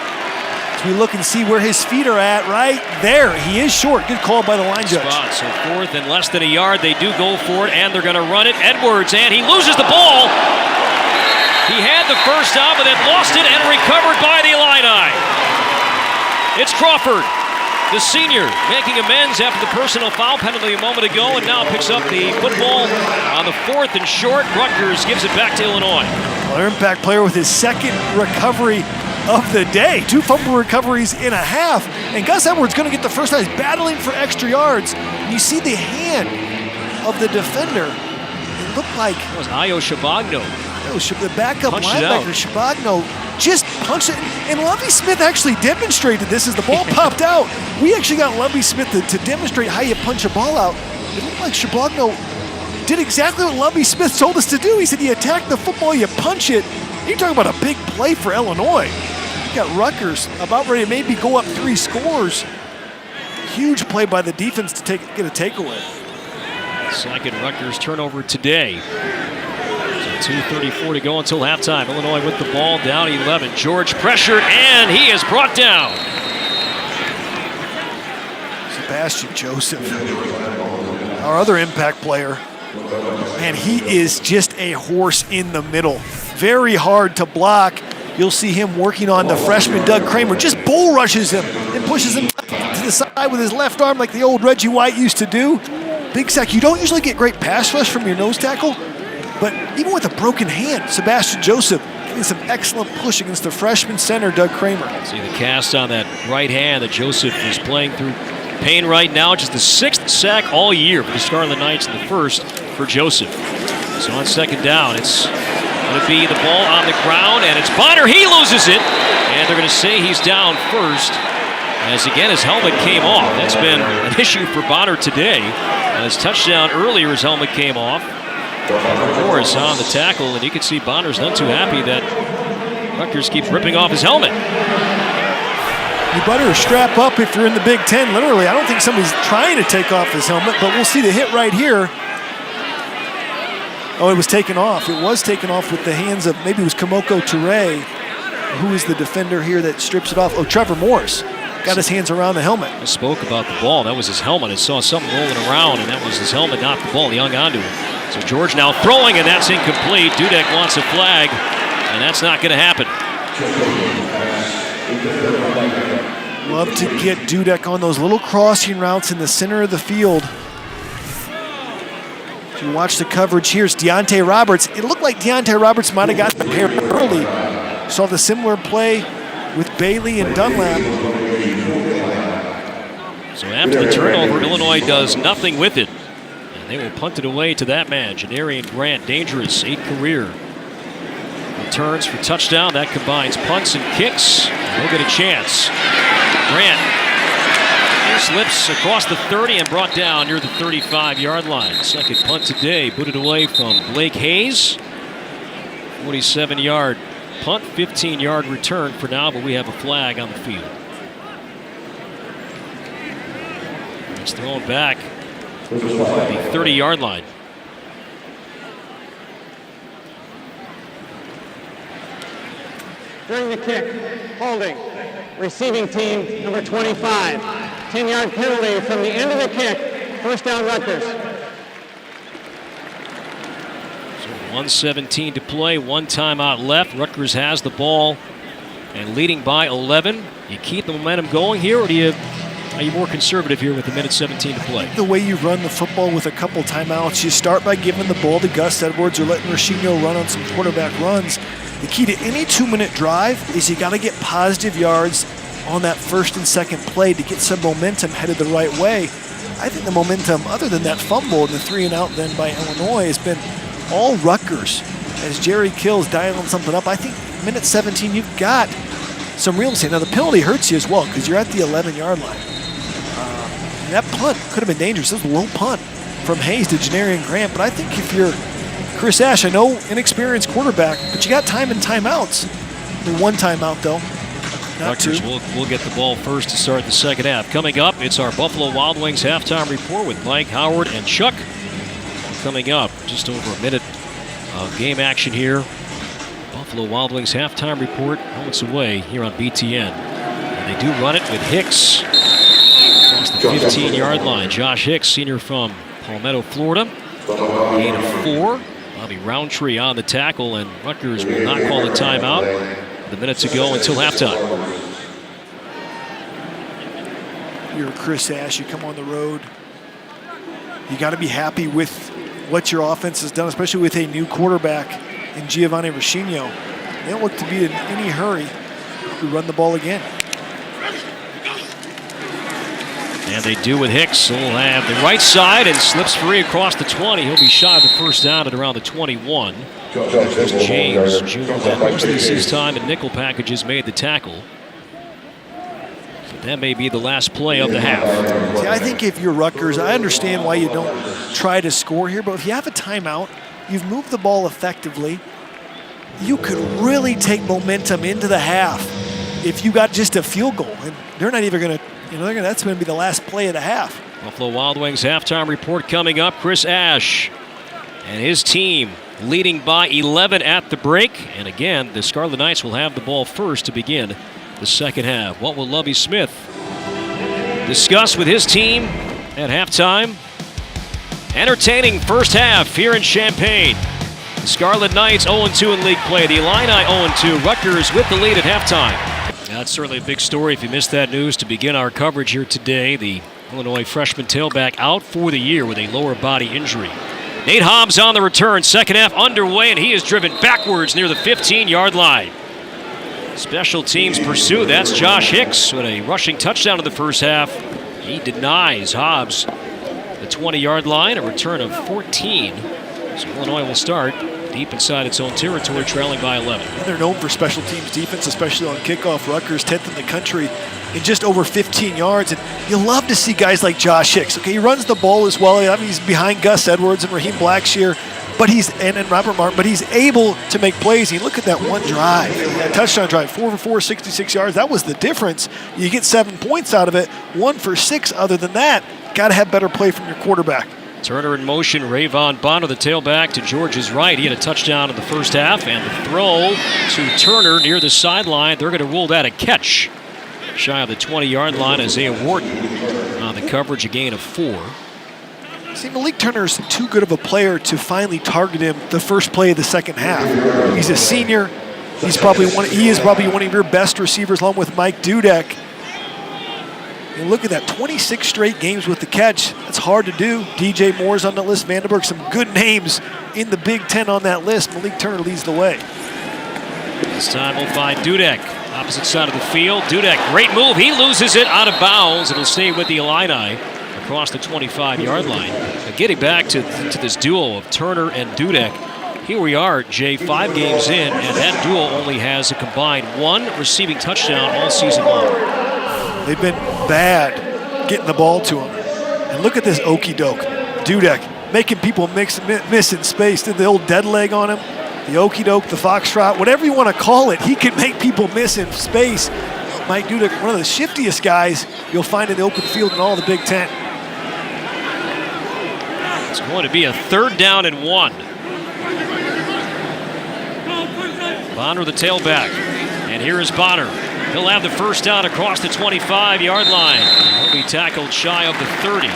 As we look and see where his feet are at, right there. He is short. Good call by the line judge.
So 4th and less than a yard. They do go for it, and they're going to run it. Edwards, and he loses the ball. He had the first down, but then lost it and recovered by the Illini. It's Crawford, the senior, making amends after the personal foul penalty a moment ago, and now picks up the football on the 4th and short. Rutgers gives it back to Illinois.
Well, their impact player with his second recovery of the day. 2 fumble recoveries in a half. And Gus Edwards going to get the first down. He's battling for extra yards. And you see the hand of the defender. It looked like
it was Ayo Shabagno.
The backup linebacker, Shabagno, just punched it. And Lovie Smith actually demonstrated this as the ball popped out. We actually got Lovie Smith to demonstrate how you punch a ball out. It looked like Shabagno did exactly what Lovie Smith told us to do. He said you attack the football, you punch it. You're talking about a big play for Illinois. You got Rutgers about ready to maybe go up 3 scores. Huge play by the defense to get a takeaway.
Second Rutgers turnover today. 2:34 to go until halftime. Illinois with the ball, down 11. George pressured, and he is brought down.
Sebastian Joseph, our other impact player. Man, he is just a horse in the middle. Very hard to block. You'll see him working on the freshman Doug Kramer. Just bull rushes him and pushes him to the side with his left arm like the old Reggie White used to do. Big sack. You don't usually get great pass rush from your nose tackle, but even with a broken hand, Sebastian Joseph getting some excellent push against the freshman center, Doug Kramer.
See the cast on that right hand that Joseph is playing through pain right now. Just the 6th sack all year for the Scarlet Knights and the 1st for Joseph. So on 2nd down, it's going to be the ball on the ground, and it's Bonner. He loses it, and they're going to say he's down first. As again, his helmet came off. That's been an issue for Bonner today. On his touchdown earlier, his helmet came off. Morris on the tackle, and you can see Bonner's not too happy that Rutgers keeps ripping off his helmet.
You better strap up if you're in the Big Ten, literally. I don't think somebody's trying to take off his helmet, but we'll see the hit right here. Oh, it was taken off. It was taken off with the hands of, maybe it was Kamoko Toure, who is the defender here that strips it off. Oh, Trevor Morris got his hands around the helmet.
I spoke about the ball. That was his helmet. I saw something rolling around, and that was his helmet, not the ball. He hung onto it. So George now throwing, and that's incomplete. Dudek wants a flag, and that's not going to happen.
Love to get Dudek on those little crossing routes in the center of the field. If you watch the coverage here, it's Deontay Roberts. It looked like Deontay Roberts might have got the pair early. Saw the similar play with Bailey and Dunlap.
So after the turnover, Illinois does nothing with it. And they will punt it away to that man, Janarian Grant, dangerous, 8 career. Returns for touchdown. That combines punts and kicks. He'll get a chance. Grant slips across the 30 and brought down near the 35-yard line. Second punt today, booted away from Blake Hayes. 47-yard punt, 15-yard return for now, but we have a flag on the field. It's thrown back the 30-yard line.
During the kick, holding, receiving team number 25. 10-yard penalty from the end of the kick. First down, Rutgers.
So 1:17 to play, 1 timeout left. Rutgers has the ball and leading by 11. You keep the momentum going here, or are you more conservative here with the minute 17 to play?
The way you run the football with a couple timeouts, you start by giving the ball to Gus Edwards or letting Roshino run on some quarterback runs. The key to any 2-minute drive is you got to get positive yards on that first and second play to get some momentum headed the right way. I think the momentum, other tand that fumble and the 3-and-out then by Illinois, has been all Rutgers. As Jerry Kill's dialing something up, I think minute 17, you've got some real estate. Now, the penalty hurts you as well because you're at the 11-yard line. And that punt could have been dangerous. This was a low punt from Hayes to Janarian Grant, but I think if you're Chris Ash, I know inexperienced quarterback, but you got time and timeouts. One timeout, though.
Rutgers will get the ball first to start the second half. Coming up, it's our Buffalo Wild Wings halftime report with Mike, Howard, and Chuck. Coming up, just over a minute of game action here. Buffalo Wild Wings halftime report moments away here on BTN. And they do run it with Hicks across the 15-yard line. Josh Hicks, senior from Palmetto, Florida. Gain of 4. Bobby Roundtree on the tackle, and Rutgers will not call a timeout. The minute to go until halftime.
You're Chris Ash, you come on the road. You got to be happy with what your offense has done, especially with a new quarterback in Giovanni Roshino. They don't look to be in any hurry to run the ball again.
And they do with Hicks. He'll have the right side and slips free across the 20. He'll be shy of the first down at around the 21. James Jr. that most of his time in nickel packages made the tackle. So that may be the last play of the half.
See, I think if you're Rutgers, I understand why you don't try to score here, but if you have a timeout, you've moved the ball effectively, you could really take momentum into the half if you got just a field goal. And they're not even going to, that's going to be the last play of the half.
Buffalo Wild Wings halftime report coming up. Chris Ash and his team leading by 11 at the break. And again, the Scarlet Knights will have the ball first to begin the second half. What will Lovie Smith discuss with his team at halftime? Entertaining first half here in Champaign. The Scarlet Knights 0-2 in league play. The Illini 0-2. Rutgers with the lead at halftime. That's certainly a big story if you missed that news to begin our coverage here today. The Illinois freshman tailback out for the year with a lower body injury. Nate Hobbs on the return. Second half underway, and he is driven backwards near the 15-yard line. Special teams pursuit. That's Josh Hicks with a rushing touchdown in the first half. He denies Hobbs the 20-yard line, a return of 14. So Illinois will start deep inside its own territory, trailing by 11.
And they're known for special teams defense, especially on kickoff. Rutgers 10th in the country in just over 15 yards. And you love to see guys like Josh Hicks. Okay, he runs the ball as well. I mean, he's behind Gus Edwards and Raheem Blackshear, but and Robert Martin, but he's able to make plays. You look at that one drive, that touchdown drive, 4 for 4, 66 yards. That was the difference. You get 7 points out of it, 1 for 6. Other than that, got to have better play from your quarterback.
Turner in motion, Rayvon Bonner, the tailback, to George's right. He had a touchdown in the first half, and the throw to Turner near the sideline. They're going to rule that a catch. Shy of the 20-yard line, Isaiah Wharton on the coverage, a gain of 4.
See, Malik Turner's too good of a player to finally target him the first play of the second half. He's a senior. He is probably one of your best receivers, along with Mike Dudek. And look at that, 26 straight games with the catch. That's hard to do. DJ Moore's on the list. Vandenberg, some good names in the Big Ten on that list. Malik Turner leads the way.
This time we'll find Dudek, opposite side of the field. Dudek, great move. He loses it out of bounds. It'll stay with the Illini across the 25-yard line. Now getting back to this duo of Turner and Dudek, here we are, Jay, 5 games in, and that duo only has a combined 1 receiving touchdown all season long.
They've been bad getting the ball to him. And look at this okey-doke. Dudek making people miss in space. Did the old dead leg on him, the okey-doke, the foxtrot, whatever you want to call it. He can make people miss in space. Mike Dudek, one of the shiftiest guys you'll find in the open field in all the Big Ten.
It's going to be a 3rd down and 1. Bonner, the tailback. And here is Bonner. He'll have the first down across the 25-yard line. He'll be tackled shy of the 30.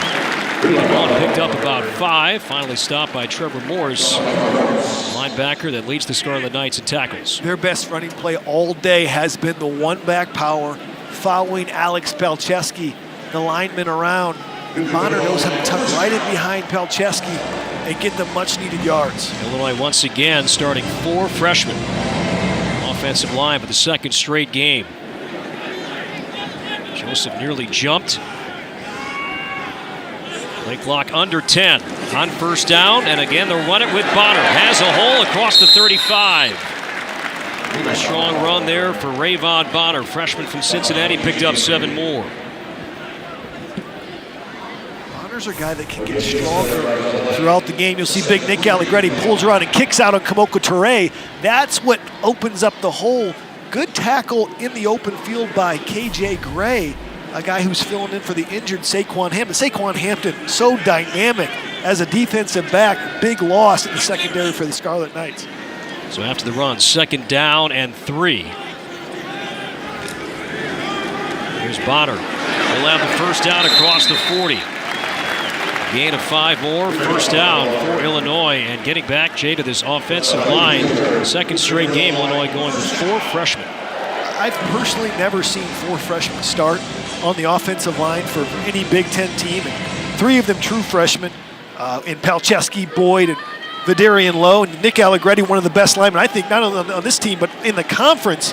The ball picked up about 5. Finally stopped by Trevor Morse, linebacker that leads the Scarlet Knights in tackles.
Their best running play all day has been the one-back power following Alex Palczewski, the lineman around. And Bonner knows how to tuck right in behind Palczewski and get the much-needed yards.
Illinois once again starting 4 freshmen. Offensive line for the 2nd straight game. Joseph nearly jumped. Play clock under 10. On first down, and again they'll run it with Bonner. Has a hole across the 35. A strong run there for Rayvon Bonner, freshman from Cincinnati, picked up 7 more.
Bonner's a guy that can get stronger throughout the game. You'll see big Nick Allegretti pulls around and kicks out on Kamoko Toure. That's what opens up the hole. Good tackle in the open field by KJ Gray, a guy who's filling in for the injured Saquon Hampton. Saquon Hampton, so dynamic as a defensive back. Big loss in the secondary for the Scarlet Knights.
So after the run, 2nd down and 3. Here's Bonner. He'll have the first down across the 40. Gain of 5 more, first down for Illinois, and getting back, Jay, to this offensive line. 2nd straight game, Illinois going with 4 freshmen.
I've personally never seen 4 freshmen start on the offensive line for any Big Ten team, and 3 of them true freshmen in Palczewski, Boyd, and Vidarian Lowe, and Nick Allegretti, one of the best linemen, I think, not only on this team, but in the conference.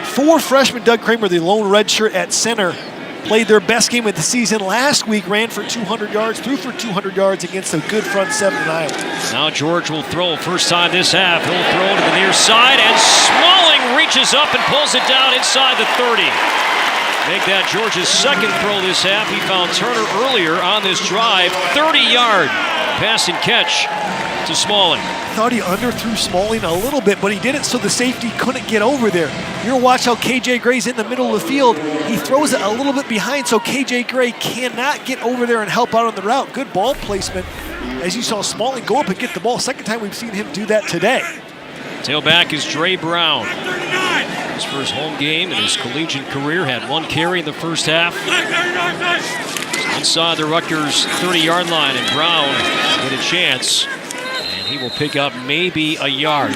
4 freshmen, Doug Kramer, the lone redshirt at center, played their best game of the season last week, ran for 200 yards, threw for 200 yards against a good front 7 in Iowa.
Now George will throw, first time this half. He'll throw to the near side, and Smalling reaches up and pulls it down inside the 30. Make that George's 2nd throw this half. He found Turner earlier on this drive. 30-yard pass and catch to Smalling.
Thought he underthrew Smalling a little bit, but he did it so the safety couldn't get over there. You're going to watch how KJ Gray's in the middle of the field. He throws it a little bit behind, so KJ Gray cannot get over there and help out on the route. Good ball placement. As you saw Smalling go up and get the ball. 2nd time we've seen him do that today.
Tailback is Dre Brown. His first home game in his collegiate career, had 1 carry in the first half. Inside the Rutgers 30-yard line, and Brown with a chance. And he will pick up maybe a yard.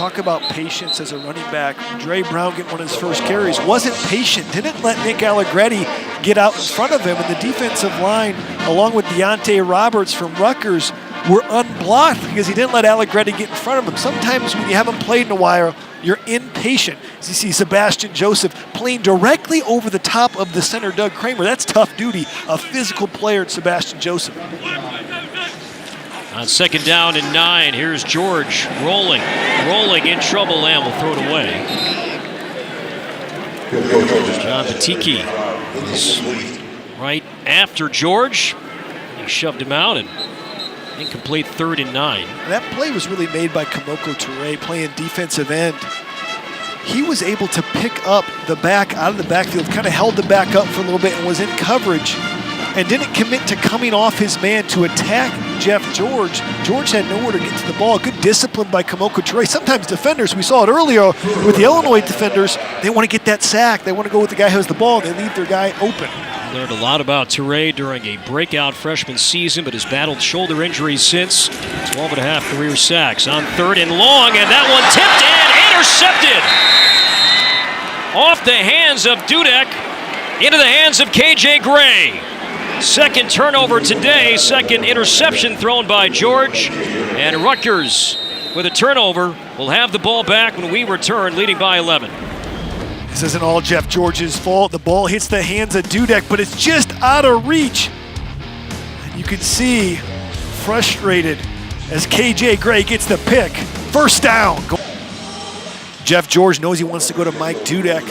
talk about patience as a running back. Dre Brown getting one of his first carries. Wasn't patient. Didn't let Nick Allegretti get out in front of him. And the defensive line, along with Deontay Roberts from Rutgers, were unblocked because he didn't let Allegretti get in front of him. Sometimes when you haven't played in a while, you're impatient. As you see Sebastian Joseph playing directly over the top of the center, Doug Kramer. That's tough duty. A physical player, Sebastian Joseph.
On 2nd down and 9, here's George rolling in trouble, and will throw it away. John Batiki is right after George. He shoved him out, and incomplete 3rd and 9.
That play was really made by Kamoko Toure playing defensive end. He was able to pick up the back out of the backfield, kind of held the back up for a little bit and was in coverage and didn't commit to coming off his man to attack Jeff George. George had nowhere to get to the ball. Good discipline by Kamoko Toure. Sometimes defenders, we saw it earlier with the Illinois defenders, they want to get that sack. They want to go with the guy who has the ball. They leave their guy open.
Learned a lot about Toure during a breakout freshman season, but has battled shoulder injuries since. 12.5 career sacks on 3rd and long, and that one tipped and intercepted. Off the hands of Dudek, into the hands of KJ Gray. 2nd turnover today, 2nd interception thrown by George, and Rutgers with a turnover will have the ball back when we return, leading by 11.
This isn't all Jeff George's fault. The ball hits the hands of Dudek, but it's just out of reach. And you can see frustrated as KJ Gray gets the pick. 1st down. Jeff George knows he wants to go to Mike Dudek,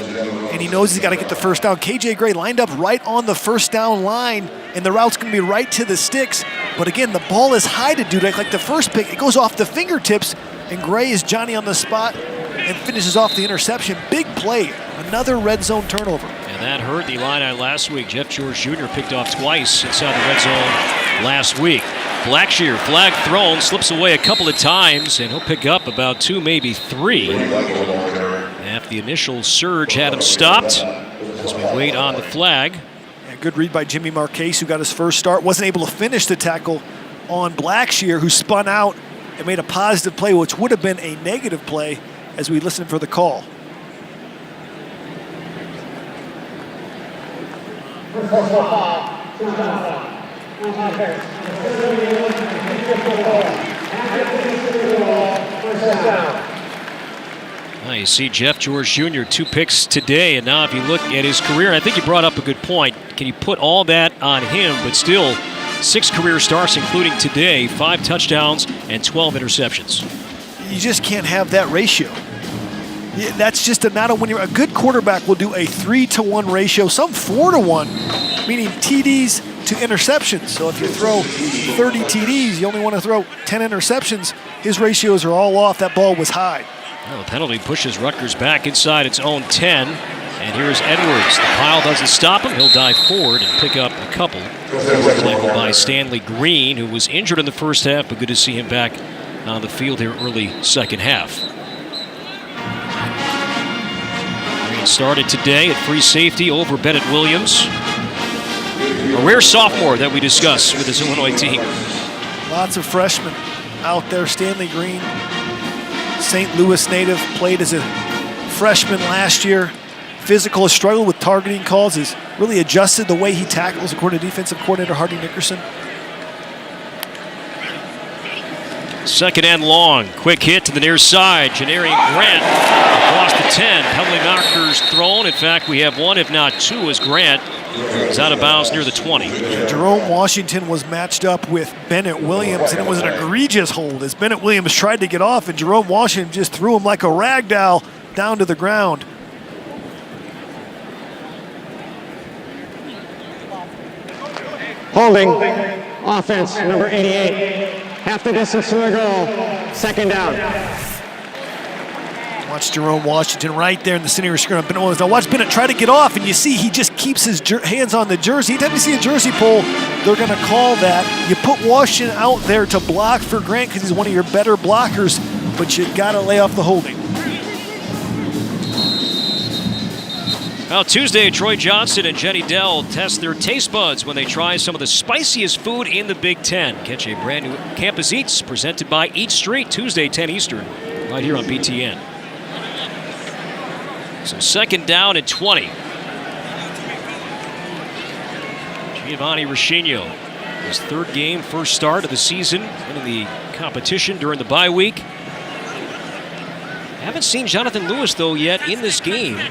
and he knows he's got to get the 1st down. KJ Gray lined up right on the 1st down line, and the route's going to be right to the sticks. But again, the ball is high to Dudek. Like the first pick, it goes off the fingertips, and Gray is Johnny on the spot and finishes off the interception. Big play. Another red zone turnover.
And that hurt the Illini last week. Jeff George Jr. picked off twice inside the red zone last week. Blackshear, flag thrown, slips away a couple of times, and he'll pick up about 2, maybe 3. After the initial surge had him stopped, as we wait on the flag.
Yeah, good read by Jimmy Marquez, who got his first start. Wasn't able to finish the tackle on Blackshear, who spun out and made a positive play, which would have been a negative play as we listen for the call.
Now you see Jeff George Jr., 2 picks today, and now if you look at his career, I think you brought up a good point. Can you put all that on him, but still 6 career starts, including today, 5 touchdowns and 12 interceptions.
You just can't have that ratio. That's just not a winning. A good quarterback will do a 3-to-1 ratio, some 4-to-1, meaning TDs to interceptions. So if you throw 30 TDs, you only want to throw 10 interceptions. His ratios are all off. That ball was high.
Well, the penalty pushes Rutgers back inside its own 10. And here's Edwards. The pile doesn't stop him. He'll dive forward and pick up a couple. Tackled by Stanley Green, who was injured in the first half, but good to see him back on the field here early 2nd half. Green started today at free safety over Bennett Williams. A rare sophomore that we discuss with this Illinois team.
Lots of freshmen out there. Stanley Green, St. Louis native, played as a freshman last year. Physical, has struggled with targeting calls, has really adjusted the way he tackles, according to defensive coordinator Hardy Nickerson.
2nd and long. Quick hit to the near side. Janarian Grant across the 10. Penalty markers thrown. In fact, we have 1, if not 2, as Grant is out of bounds near the 20.
Jerome Washington was matched up with Bennett Williams, and it was an egregious hold as Bennett Williams tried to get off, and Jerome Washington just threw him like a rag doll down to the ground.
Holding, offense, number 88. Half the distance to the goal, 2nd down.
Watch Jerome Washington right there in the center of your screen. Bennett Williams. Now watch Bennett try to get off, and you see he just keeps his hands on the jersey. Anytime you see a jersey pull, they're going to call that. You put Washington out there to block for Grant because he's one of your better blockers, but you got to lay off the holding.
Well, Tuesday, Troy Johnson and Jenny Dell test their taste buds when they try some of the spiciest food in the Big Ten. Catch a brand new Campus Eats presented by Eat Street, Tuesday, 10 Eastern. right here on BTN. So 2nd down and 20. Giovanni Roshino, his 3rd game, 1st start of the season, winning the competition during the bye week. Haven't seen Jonathan Lewis, though, yet in this game.
We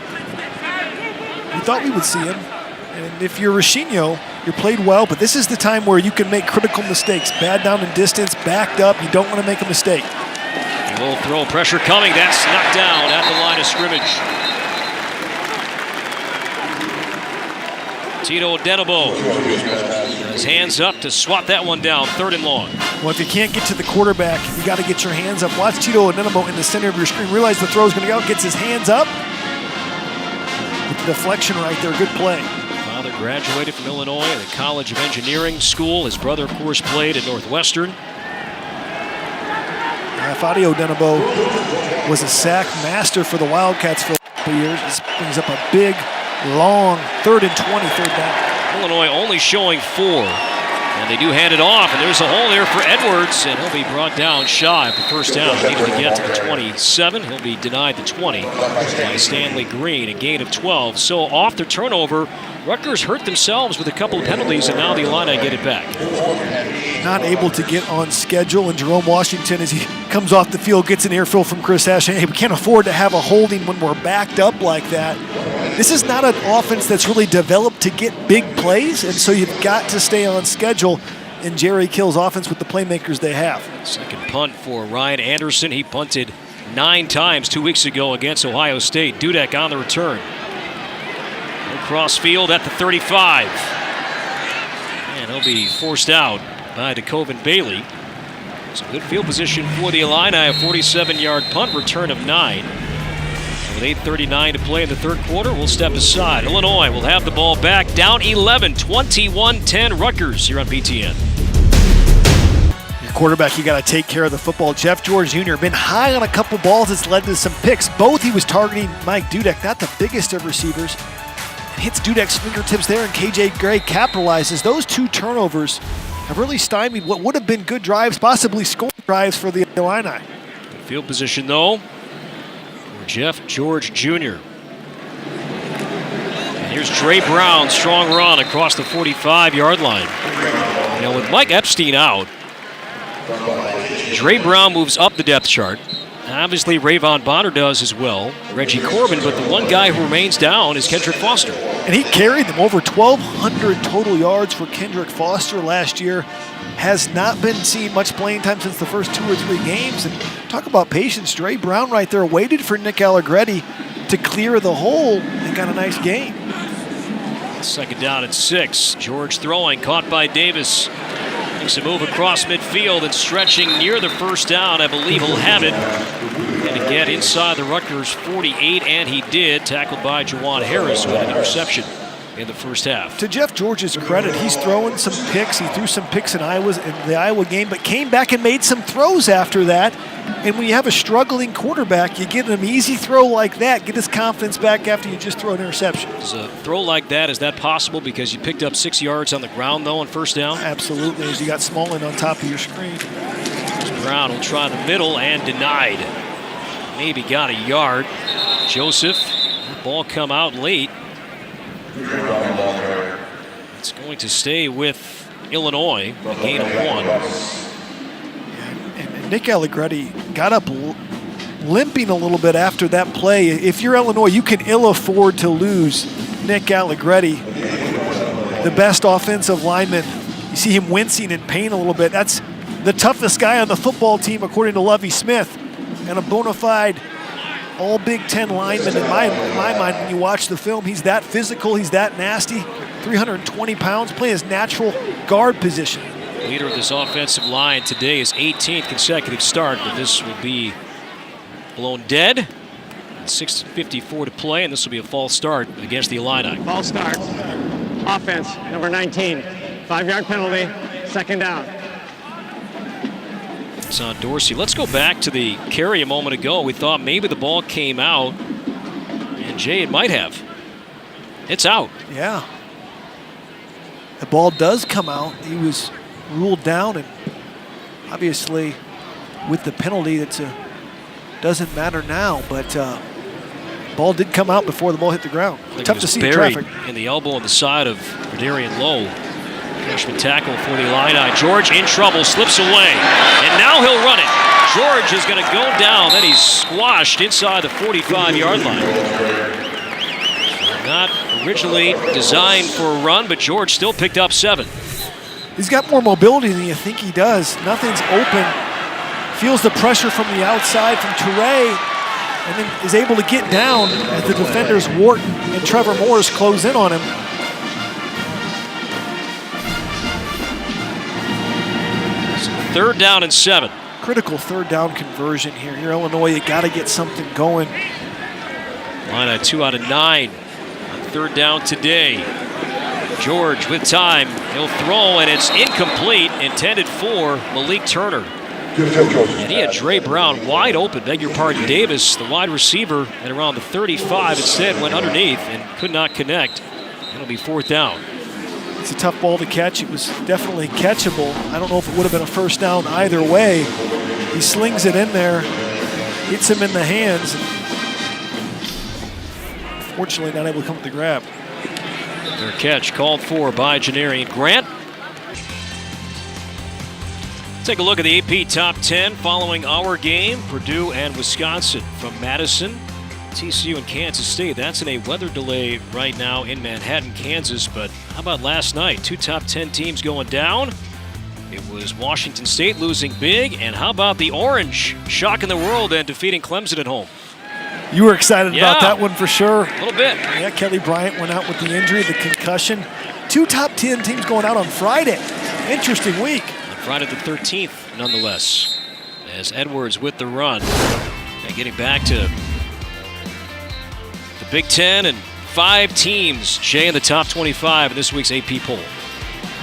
thought we would see him. And if you're Roshino, you played well, but this is the time where you can make critical mistakes. Bad down and distance, backed up. You don't want to make a mistake.
A little throw, pressure coming. That's knocked down at the line of scrimmage. Tito Denebo, his hands up to swat that one down, 3rd and long.
Well, if you can't get to the quarterback, you got to get your hands up. Watch Tito Denebo in the center of your screen. Realize the throw's going to go. Gets his hands up. With the deflection right there, good play.
Father graduated from Illinois at the College of Engineering School. His brother, of course, played at Northwestern.
Fadio Denebo was a sack master for the Wildcats for a couple years. This brings up a big, long 3rd and 20, 3rd down.
Illinois only showing 4. And they do hand it off, and there's a hole there for Edwards, and he'll be brought down shy of the 1st down. Needed to get to the 27. He'll be denied the 20 by Stanley Green, a gain of 12. So off the turnover, Rutgers hurt themselves with a couple of penalties, and now the Illini get it back.
Not able to get on schedule, and Jerome Washington, as he comes off the field, gets an earful from Chris Ash. Hey, we can't afford to have a holding when we're backed up like that. This is not an offense that's really developed to get big plays, and so you've got to stay on schedule in Jerry Kill's offense with the playmakers they have. 2nd
punt for Ryan Anderson. He punted 9 times 2 weeks ago against Ohio State. Dudek on the return. Cross field at the 35. And he'll be forced out by DeKoven Bailey. It's a good field position for the Illini. A 47-yard punt return of 9. With 8:39 to play in the 3rd quarter, we'll step aside. Illinois will have the ball back, down 11, 21-10 Rutgers here on BTN.
Your quarterback, you got to take care of the football. Jeff George Jr. been high on a couple balls. It's led to some picks. Both he was targeting Mike Dudek, not the biggest of receivers. Hits Dudek's fingertips there, and KJ Gray capitalizes. Those 2 turnovers have really stymied what would have been good drives, possibly scoring drives for the Illini.
Good field position, though, for Jeff George Jr. And here's Dre Brown, strong run across the 45-yard line. You know, with Mike Epstein out, Dre Brown moves up the depth chart. Obviously, Rayvon Bonner does as well, Reggie Corbin, but the one guy who remains down is Kendrick Foster.
And he carried them over 1,200 total yards for Kendrick Foster last year. Has not been seeing much playing time since the first 2 or 3 games. And talk about patience. Dre Brown right there waited for Nick Allegretti to clear the hole and got a nice gain.
2nd down and 6. George throwing, caught by Davis. Makes a move across midfield and stretching near the 1st down. I believe he'll have it. And to get inside the Rutgers 48, and he did. Tackled by Juwan Harris with an interception in the 1st half.
To Jeff George's credit, he's throwing some picks. He threw some picks in the Iowa game, but came back and made some throws after that. And when you have a struggling quarterback, you get an easy throw like that, get his confidence back after you just throw an interception.
Is a throw like that, is that possible because you picked up 6 yards on the ground, though, on 1st down?
Absolutely, as you got Smallin on top of your screen.
Brown will try the middle and denied. Maybe got a yard. Joseph, that ball come out late. It's going to stay with Illinois, a gain of 1.
And Nick Allegretti got up limping a little bit after that play. If you're Illinois, you can ill afford to lose Nick Allegretti, the best offensive lineman. You see him wincing in pain a little bit. That's the toughest guy on the football team, according to Lovie Smith, and a bona fide all Big Ten lineman in my mind. When you watch the film, he's that physical, he's that nasty, 320 pounds, playing his natural guard position.
Leader of this offensive line today is 18th consecutive start, but this will be blown dead. 6:54 to play, and this will be a false start against the Illini.
False start. Offense, number 19. 5-yard penalty, 2nd down.
It's on Dorsey. Let's go back to the carry a moment ago. We thought maybe the ball came out, and Jay, it might have. It's out.
Yeah. The ball does come out. He was ruled down, and obviously with the penalty, it's a doesn't matter now, but ball did come out before the ball hit the ground. Tough to see in traffic.
In the elbow on the side of Verdarian Lowe. Freshman tackle for the Illini. George in trouble, slips away, and now he'll run it. George is going to go down, then he's squashed inside the 45-yard line. Not originally designed for a run, but George still picked up 7.
He's got more mobility than you think he does. Nothing's open. Feels the pressure from the outside from Toure, and then is able to get down as the defenders Wharton and Trevor Morris close in on him.
Third down and 7.
Critical third down conversion here. You're Illinois, you got to get something going.
Illini 2 out of 9 on third down today. George with time. He'll throw, and it's incomplete, intended for Malik Turner. And he had Dre Brown wide open, beg your pardon, Davis, the wide receiver, at around the 35. Instead went underneath and could not connect. It'll be fourth down.
It's a tough ball to catch. It was definitely catchable. I don't know if it would have been a first down either way. He slings it in there, hits him in the hands. Fortunately, not able to come with the grab.
Their catch called for by Janarian Grant. Take a look at the AP Top 10 following our game. Purdue and Wisconsin from Madison. TCU and Kansas State. That's in a weather delay right now in Manhattan, Kansas. But how about last night? 2 top 10 teams going down. It was Washington State losing big. And how about the Orange shocking the world and defeating Clemson at home?
You were excited about that one for sure.
A little bit.
Yeah, Kelly Bryant went out with the injury, the concussion. 2 top 10 teams going out on Friday. Interesting week.
On Friday the 13th, nonetheless. As Edwards with the run. And getting back to the Big Ten and 5 teams, Jay, in the top 25 in this week's AP poll.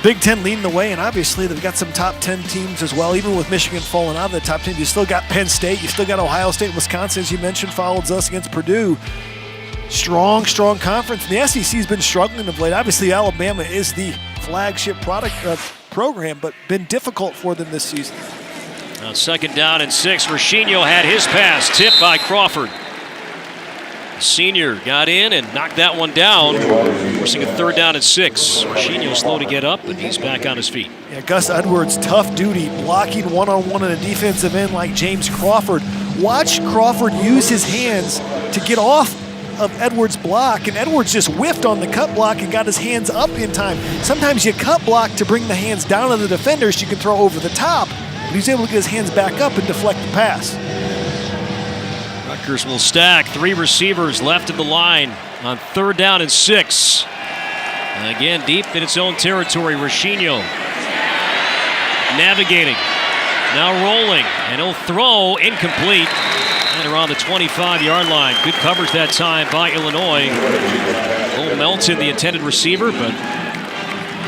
Big Ten leading the way, and obviously they've got some top 10 teams as well. Even with Michigan falling out of the top 10, you still got Penn State, you still got Ohio State, Wisconsin, as you mentioned, follows us against Purdue. Strong conference. And the SEC's been struggling of late. Obviously, Alabama is the flagship program, but been difficult for them this season.
On second down and 6, Roshino had his pass tipped by Crawford. The senior got in and knocked that one down, forcing a third down and 6. Roshino slow to get up, but he's back on his feet.
Yeah, Gus Edwards, tough duty, blocking one-on-one in a defensive end like James Crawford. Watch Crawford use his hands to get off of Edwards' block, and Edwards just whiffed on the cut block and got his hands up in time. Sometimes you cut block to bring the hands down on the defenders you can throw over the top, but he's able to get his hands back up and deflect the pass.
Rutgers will stack. 3 receivers left of the line on third down and 6. And again, deep in its own territory, Roshino navigating, now rolling, and he'll throw incomplete and around the 25-yard line. Good coverage that time by Illinois. Will Melton, the intended receiver, but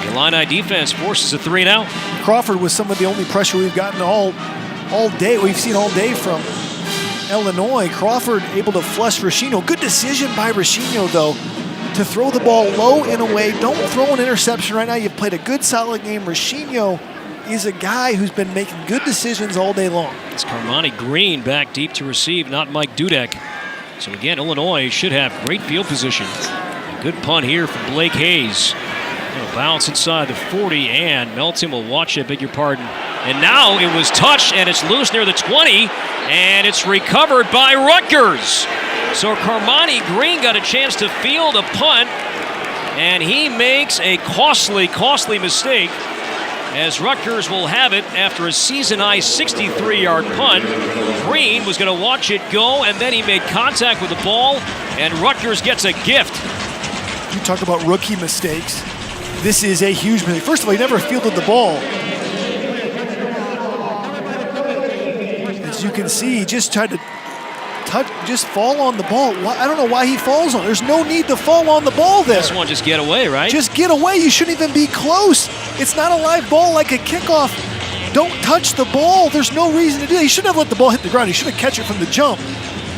the Illini defense forces a 3-and-out.
Crawford was some of the only pressure we've gotten all day. We've seen all day from Illinois. Crawford able to flush Roshino. Good decision by Roshino, though, to throw the ball low and away. Don't throw an interception right now. You've played a good, solid game. Roshino is a guy who's been making good decisions all day long. It's
Carmani Green back deep to receive, not Mike Dudek. So again, Illinois should have great field position. A good punt here from Blake Hayes. It'll bounce inside the 40, and Melton will watch it, beg your pardon. And now it was touched, and it's loose near the 20, and it's recovered by Rutgers. So Carmani Green got a chance to field a punt, and he makes a costly mistake, as Rutgers will have it after a season-high 63-yard punt. Green was going to watch it go, and then he made contact with the ball, and Rutgers gets a gift.
You talk about rookie mistakes. This is a huge mistake. First of all, he never fielded the ball. As you can see, he just tried to just fall on the ball. I don't know why he falls on it. There's no need to fall on the ball there.
This one just get away, right?
Just get away. You shouldn't even be close. It's not a live ball like a kickoff. Don't touch the ball. There's no reason to do that. He shouldn't have let the ball hit the ground. He should have catch it from the jump.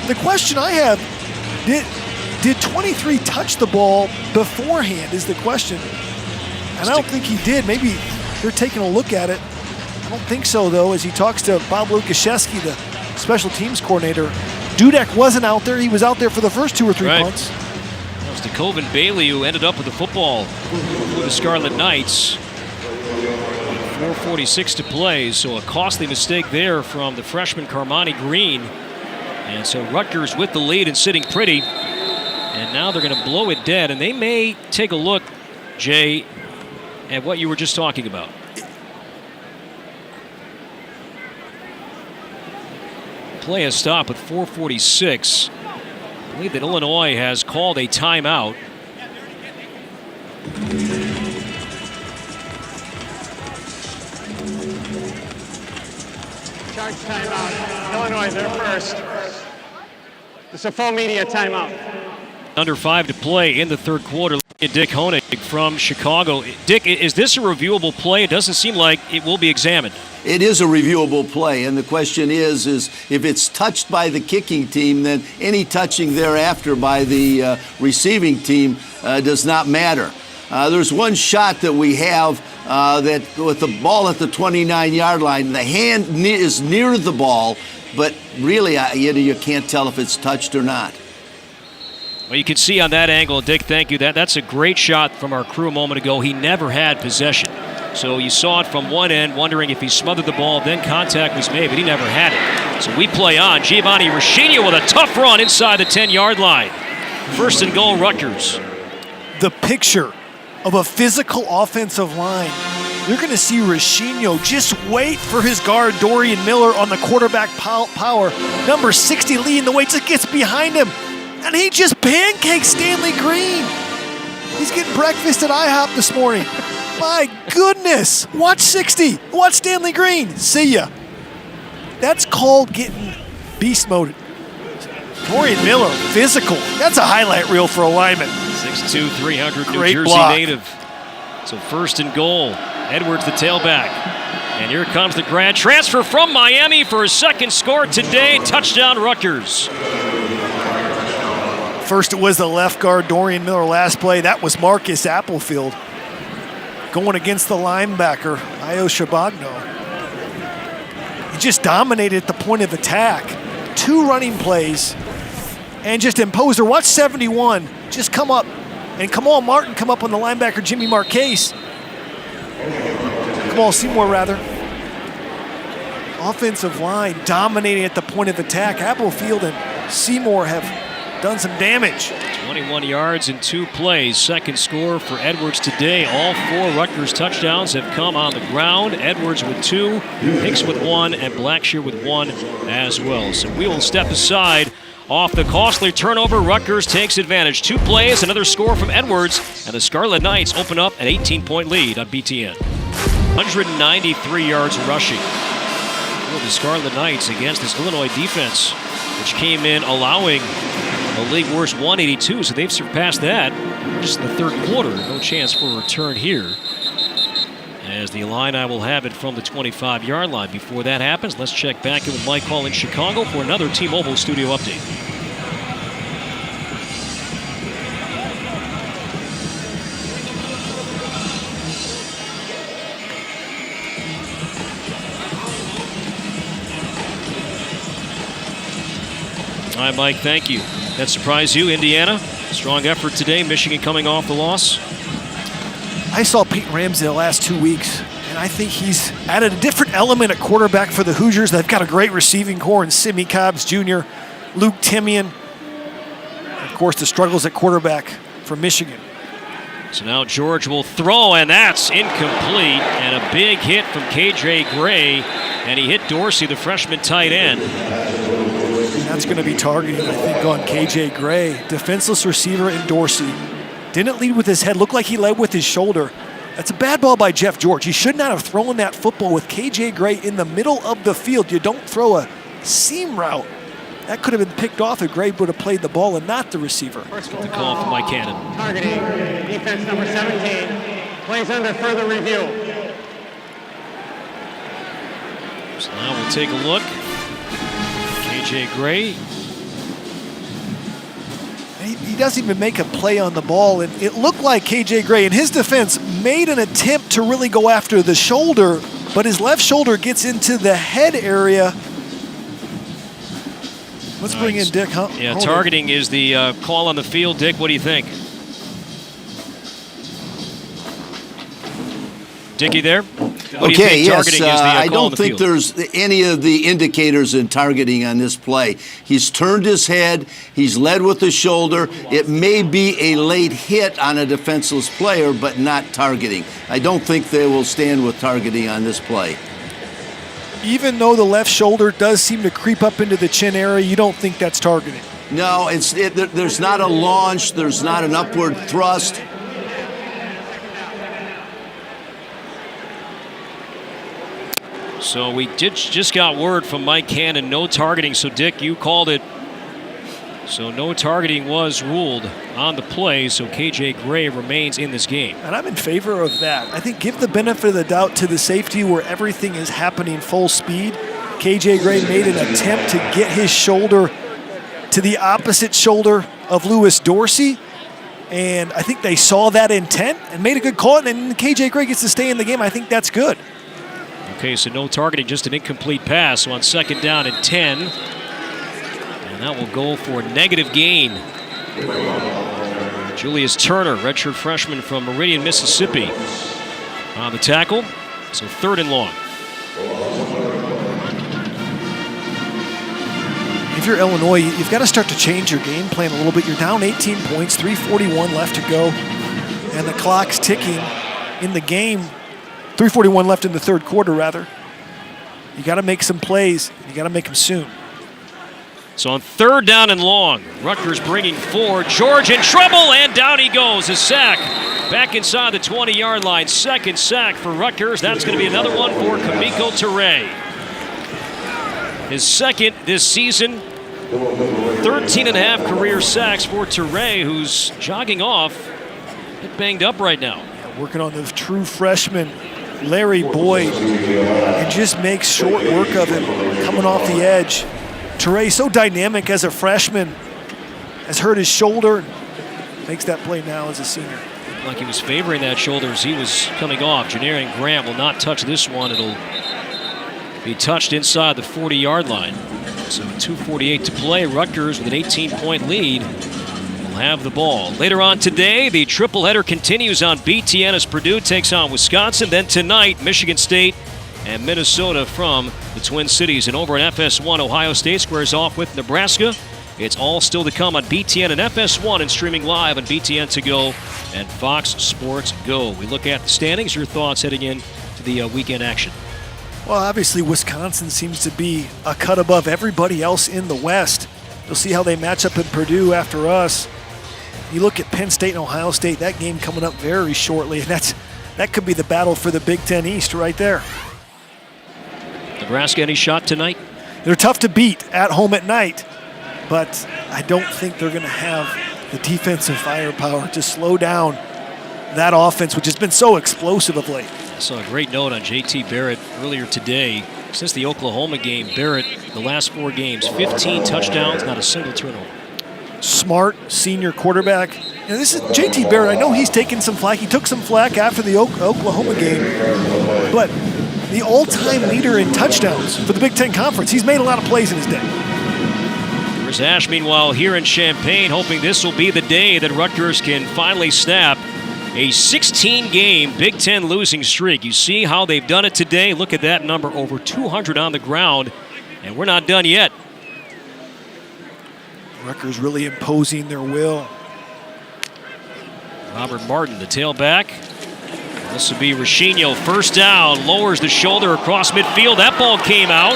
The question I have, did 23 touch the ball beforehand is the question. And I don't think he did. Maybe they're taking a look at it. I don't think so, though, as he talks to Bob Lukaszewski, the special teams coordinator. Dudek wasn't out there. He was out there for the first 2 or 3 punts.
That was DeCoven Bailey who ended up with the football for the Scarlet Knights. 4:46 to play, so a costly mistake there from the freshman Carmani Green. And so Rutgers with the lead and sitting pretty. And now they're going to blow it dead, and they may take a look, Jay, at what you were just talking about. Play has stopped with 4:46. I believe that Illinois has called a timeout.
Charge timeout. Illinois, they're first. It's a full media timeout.
Under 5 to play in the third quarter. Dick Honig from Chicago. Dick, is this a reviewable play? It doesn't seem like it will be examined.
It is a reviewable play, and the question is if it's touched by the kicking team, then any touching thereafter by the receiving team does not matter. There's one shot that we have that with the ball at the 29-yard line, the hand is near the ball, but really you can't tell if it's touched or not.
Well, you can see on that angle, Dick, thank you. That's a great shot from our crew a moment ago. He never had possession. So you saw it from one end, wondering if he smothered the ball, then contact was made, but he never had it. So we play on. Giovanni Roshino with a tough run inside the 10-yard line. First and goal, Rutgers.
The picture of a physical offensive line. You're going to see Roshino just wait for his guard, Dorian Miller, on the quarterback power. Number 60 leading the way, just gets behind him. And he just pancakes Stanley Green. He's getting breakfast at IHOP this morning. My goodness. Watch 60. Watch Stanley Green. See ya. That's called getting beast moded. Dorian Miller, physical. That's a highlight reel for a lineman.
6'2", 300 New
Great
Jersey
block.
native. So first and goal. Edwards the tailback. And here comes the grad transfer from Miami for his second score today. Touchdown Rutgers.
First it was the left guard, Dorian Miller. Last play, that was Marcus Applefield going against the linebacker, Io Shabagno. He just dominated at the point of attack. 2 running plays and just imposed her. Watch 71 just come up, and Kamal Martin come up on the linebacker, Jimmy Marquez. Kamal Seymour, rather. Offensive line dominating at the point of attack. Applefield and Seymour have done some damage.
21 yards in 2 plays. Second score for Edwards today. All 4 Rutgers touchdowns have come on the ground. Edwards with 2, Hicks with 1, and Blackshear with 1 as well. So we will step aside off the costly turnover. Rutgers takes advantage. 2 plays, another score from Edwards, and the Scarlet Knights open up an 18-point lead on BTN. 193 yards rushing for the Scarlet Knights against this Illinois defense, which came in allowing a league worst 182, so they've surpassed that just in the third quarter. No chance for a return here, as the Illini will have it from the 25-yard line. Before that happens, let's check back in with Mike Hall in Chicago for another T-Mobile studio update. All right, Mike, thank you. That surprised you, Indiana? Strong effort today, Michigan coming off the loss.
I saw Peyton Ramsey the last 2 weeks, and I think he's added a different element at quarterback for the Hoosiers. They've got a great receiving core in Sidney Cobbs Jr., Luke Timian. Of course, the struggles at quarterback for Michigan.
So now George will throw, and that's incomplete. And a big hit from KJ Gray, and he hit Dorsey, the freshman tight end.
That's going to be targeting, I think, on KJ Gray. Defenseless receiver in Dorsey. Didn't lead with his head. Looked like he led with his shoulder. That's a bad ball by Jeff George. He should not have thrown that football with KJ Gray in the middle of the field. You don't throw a seam route. That could have been picked off if Gray would have played the ball and not the receiver.
Let's get the call from Mike Cannon.
Targeting defense number 17. Plays under further review.
So now we'll take a look. KJ Gray.
He doesn't even make a play on the ball. And it looked like KJ Gray, in his defense, made an attempt to really go after the shoulder, but his left shoulder gets into the head area. Let's bring in Dick.
Yeah, targeting is the call on the field. Dick, what do you think? Dickie there?
Okay, yes. I don't think there's any of the indicators in targeting on this play. He's turned his head. He's led with the shoulder. It may be a late hit on a defenseless player, but not targeting. I don't think they will stand with targeting on this play.
Even though the left shoulder does seem to creep up into the chin area, you don't think that's targeting?
No, there's not a launch. There's not an upward thrust.
So we just got word from Mike Cannon, no targeting. So, Dick, you called it. So no targeting was ruled on the play, so KJ Gray remains in this game.
And I'm in favor of that. I think give the benefit of the doubt to the safety where everything is happening full speed. KJ Gray made an attempt to get his shoulder to the opposite shoulder of Lewis Dorsey, and I think they saw that intent and made a good call, and KJ Gray gets to stay in the game. I think that's good.
Okay, so no targeting, just an incomplete pass. So on 2nd down and 10. And that will go for a negative gain. Julius Turner, redshirt freshman from Meridian, Mississippi, on the tackle. So 3rd and long.
If you're Illinois, you've got to start to change your game plan a little bit. You're down 18 points, 3:41 left to go, and the clock's ticking in the game. 3:41 left in the 3rd quarter, rather. You got to make some plays. You got to make them soon.
So on 3rd down and long, Rutgers bringing 4. George in trouble, and down he goes. A sack back inside the 20-yard line. 2nd sack for Rutgers. That's going to be another one for Kamiko Ture. His 2nd this season. 13.5 career sacks for Ture, who's jogging off. A bit banged up right now.
Yeah, working on the true freshman, Larry Boyd, and just makes short work of him coming off the edge. Ture, so dynamic as a freshman, has hurt his shoulder, makes that play now as a senior.
Like he was favoring that shoulder as he was coming off. Janarian Grant will not touch this one. It'll be touched inside the 40-yard line. So 2:48 to play. Rutgers with an 18-point lead will have the ball. Later on today, the triple header continues on BTN as Purdue takes on Wisconsin. Then tonight, Michigan State and Minnesota from the Twin Cities. And over at FS1, Ohio State squares off with Nebraska. It's all still to come on BTN and FS1 and streaming live on BTN To Go and Fox Sports Go. We look at the standings. Your thoughts heading in to the weekend action?
Well, obviously, Wisconsin seems to be a cut above everybody else in the West. You'll see how they match up in Purdue after us. You look at Penn State and Ohio State, that game coming up very shortly, and that could be the battle for the Big Ten East right there.
Nebraska, any shot tonight?
They're tough to beat at home at night, but I don't think they're going to have the defensive firepower to slow down that offense, which has been so explosive of late.
I saw a great note on JT Barrett earlier today. Since the Oklahoma game, Barrett, the last 4 games, 15 touchdowns, not a single turnover.
Smart senior quarterback. And this is JT Barrett. I know he's taken some flack. He took some flack after the Oklahoma game, but the all-time leader in touchdowns for the Big Ten Conference. He's made a lot of plays in his day.
Chris Ash, meanwhile, here in Champaign, hoping this will be the day that Rutgers can finally snap a 16-game Big Ten losing streak. You see how they've done it today. Look at that number, over 200 on the ground, and we're not done yet.
Rutgers really imposing their will.
Robert Martin, the tailback. This will be Roshino, 1st down, lowers the shoulder across midfield. That ball came out.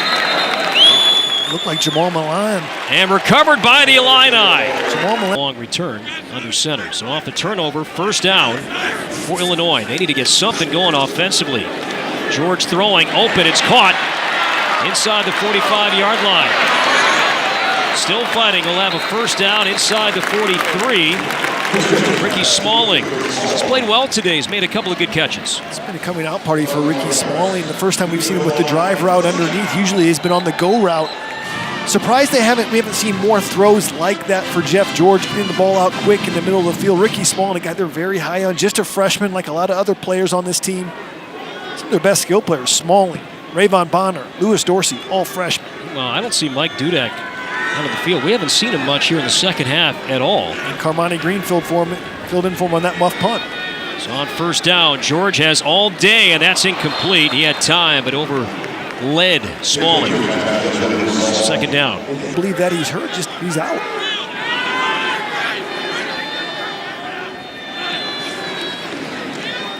Looked like Jamal Milan.
And recovered by the Illini.
Jamal Milan.
Long return under center. So off the turnover, 1st down for Illinois. They need to get something going offensively. George throwing, open, it's caught inside the 45-yard line. Still fighting, he'll have a 1st down inside the 43. Ricky Smalling. He's played well today. He's made a couple of good catches.
It's been a coming out party for Ricky Smalling. The first time we've seen him with the drive route underneath. Usually he's been on the go route. Surprised we haven't seen more throws like that for Jeff George, getting the ball out quick in the middle of the field. Ricky Smalling, a guy they're very high on, just a freshman like a lot of other players on this team. Some of their best skill players, Smalling, Rayvon Bonner, Lewis Dorsey, all freshmen.
Well, I don't see Mike Dudek out of the field. We haven't seen him much here in the second half at all.
And Carmani Green filled in for him on that muff punt.
So on first down, George has all day, and that's incomplete. He had time, but overled Smalling. Second down.
I believe that he's hurt, he's out.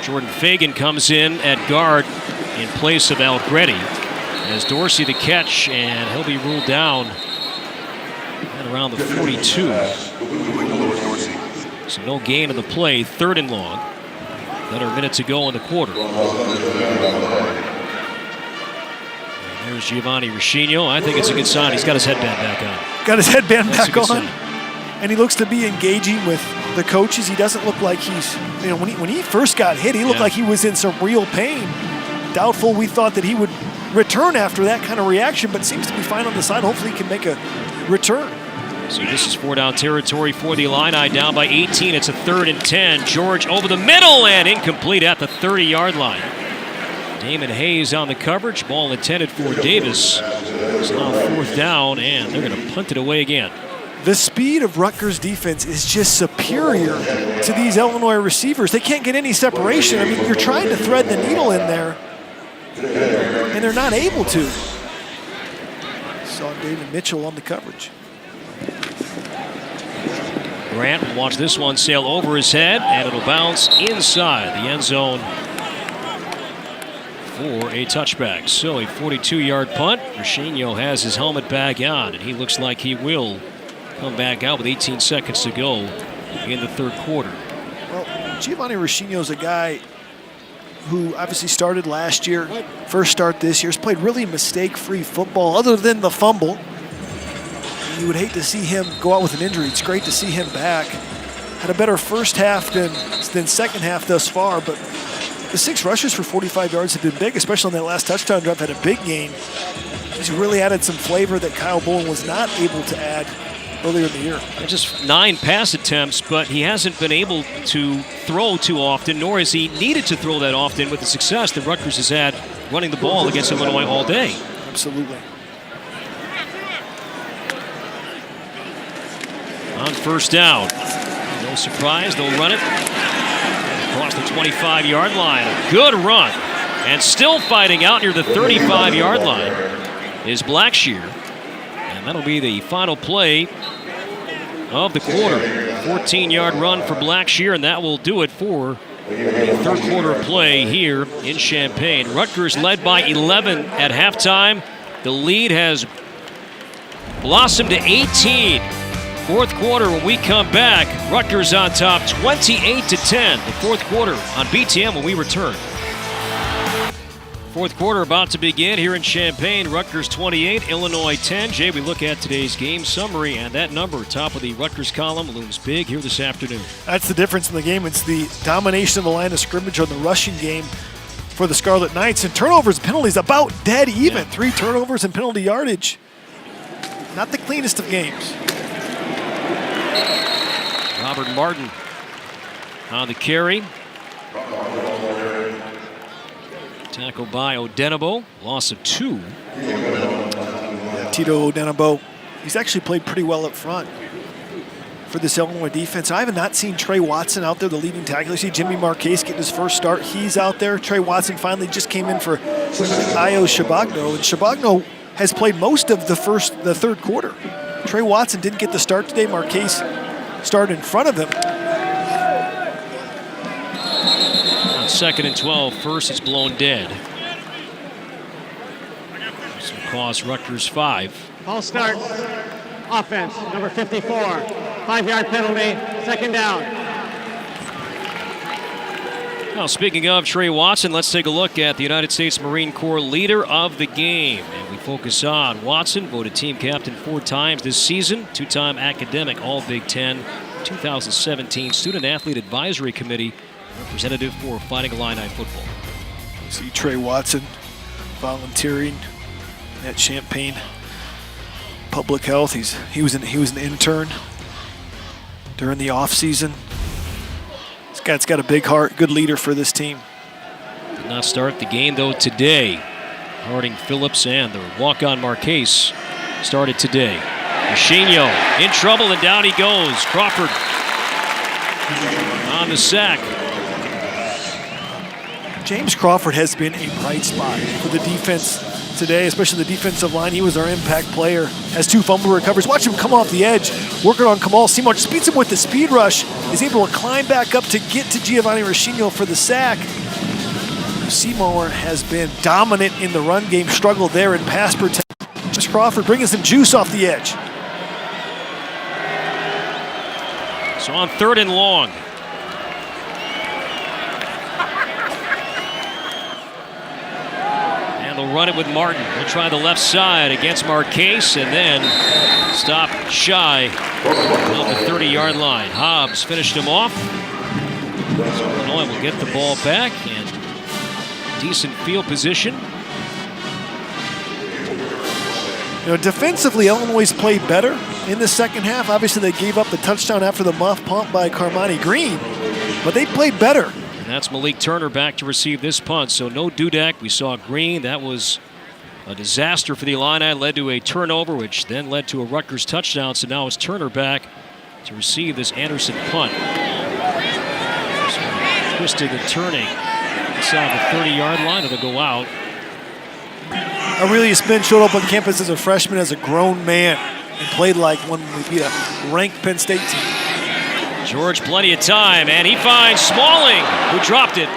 Jordan Fagan comes in at guard in place of Algretti. As Dorsey the catch, and he'll be ruled down at around the 42. So no gain on the play, 3rd and long. Another minute to go in the quarter. And there's Giovanni Roshino. I think it's a good sign. He's got his headband back on.
Got his headband back on.
Sign.
And he looks to be engaging with the coaches. He doesn't look like he's, when he first got hit, he looked like he was in some real pain. Doubtful. We thought that he would return after that kind of reaction, but seems to be fine on the side. Hopefully he can make a return.
So this is 4-down territory for the Illini, down by 18. It's a 3rd and 10. George over the middle and incomplete at the 30-yard line. Damon Hayes on the coverage. Ball intended for Davis. It's now 4th down, and they're going to punt it away again.
The speed of Rutgers' defense is just superior to these Illinois receivers. They can't get any separation. I mean, you're trying to thread the needle in there, and they're not able to. Saw David Mitchell on the coverage.
Grant will watch this one sail over his head, and it'll bounce inside the end zone for a touchback. So a 42-yard punt. Roshino has his helmet back on, and he looks like he will come back out with 18 seconds to go in the 3rd quarter.
Well, Giovanni Roshino's a guy who obviously started last year, first start this year, has played really mistake-free football other than the fumble. You would hate to see him go out with an injury. It's great to see him back. Had a better first half than second half thus far, but the 6 rushes for 45 yards have been big, especially on that last touchdown drive. Had a big gain. He's really added some flavor that Kyle Bowen was not able to add earlier in the year.
And just 9 pass attempts, but he hasn't been able to throw too often, nor has he needed to throw that often with the success that Rutgers has had running the ball against Illinois all day.
Absolutely.
On first down, no surprise, they'll run it across the 25-yard line. A good run, and still fighting out near the 35-yard line is Blackshear. And that'll be the final play of the quarter. 14-yard run for Blackshear, and that will do it for the 3rd quarter play here in Champaign. Rutgers led by 11 at halftime. The lead has blossomed to 18. 4th quarter, when we come back, Rutgers on top 28-10. The 4th quarter on BTM when we return. 4th quarter about to begin here in Champaign. Rutgers 28, Illinois 10. Jay, we look at today's game summary, and that number, top of the Rutgers column, looms big here this afternoon.
That's the difference in the game. It's the domination of the line of scrimmage on the rushing game for the Scarlet Knights. And turnovers and penalties about dead even. 3 turnovers and penalty yardage. Not the cleanest of games.
Robert Martin on the carry. Tackled by Odenabo. Loss of 2.
Tito Odenabo, he's actually played pretty well up front for this Illinois defense. I have not seen Trey Watson out there, the leading tackler. You see Jimmy Marquez getting his first start. He's out there. Trey Watson finally just came in for Io Shabagno, and Shabagno has played most of the 3rd quarter. Trey Watson didn't get the start today. Marquez started in front of him.
On 2nd and 12, first it's blown dead. This will cost Rutgers 5.
Ball start. Offense, number 54. 5-yard penalty, 2nd down.
Now, speaking of Trey Watson, let's take a look at the United States Marine Corps leader of the game. And we focus on Watson, voted team captain 4 times this season, 2-time academic All-Big Ten, 2017 Student Athlete Advisory Committee, representative for Fighting Illini football.
See Trey Watson volunteering at Champaign Public Health. He was an intern during the off season. This guy's got a big heart, good leader for this team.
Did not start the game though today. Harding Phillips and the walk-on Marquez started today. Roshino in trouble, and down he goes. Crawford on the sack.
James Crawford has been a bright spot for the defense today, especially the defensive line. He was our impact player. Has 2 fumble recoveries. Watch him come off the edge, working on Kamal Seymour. Just beats him with the speed rush. He's able to climb back up to get to Giovanni Roshino for the sack. Seymour has been dominant in the run game, struggled there in pass protection. Just Crawford bringing some juice off the edge.
So on 3rd and long. And they'll run it with Martin. He'll try the left side against Marquez and then stop shy of the 30-yard line. Hobbs finished him off. So Illinois will get the ball back and decent field position.
You know, defensively, Illinois played better in the second half. Obviously, they gave up the touchdown after the muff punt by Carmani Green, but they played better.
And that's Malik Turner back to receive this punt. So no Dudek. We saw Green. That was a disaster for the Illini. Led to a turnover, which then led to a Rutgers touchdown. So now it's Turner back to receive this Anderson punt. So twisting and turning inside the 30-yard line. It'll go out.
Aurelius Spin showed up on campus as a freshman, as a grown man, and played like when we beat a ranked Penn State team.
George, plenty of time, and he finds Smalling, who dropped it.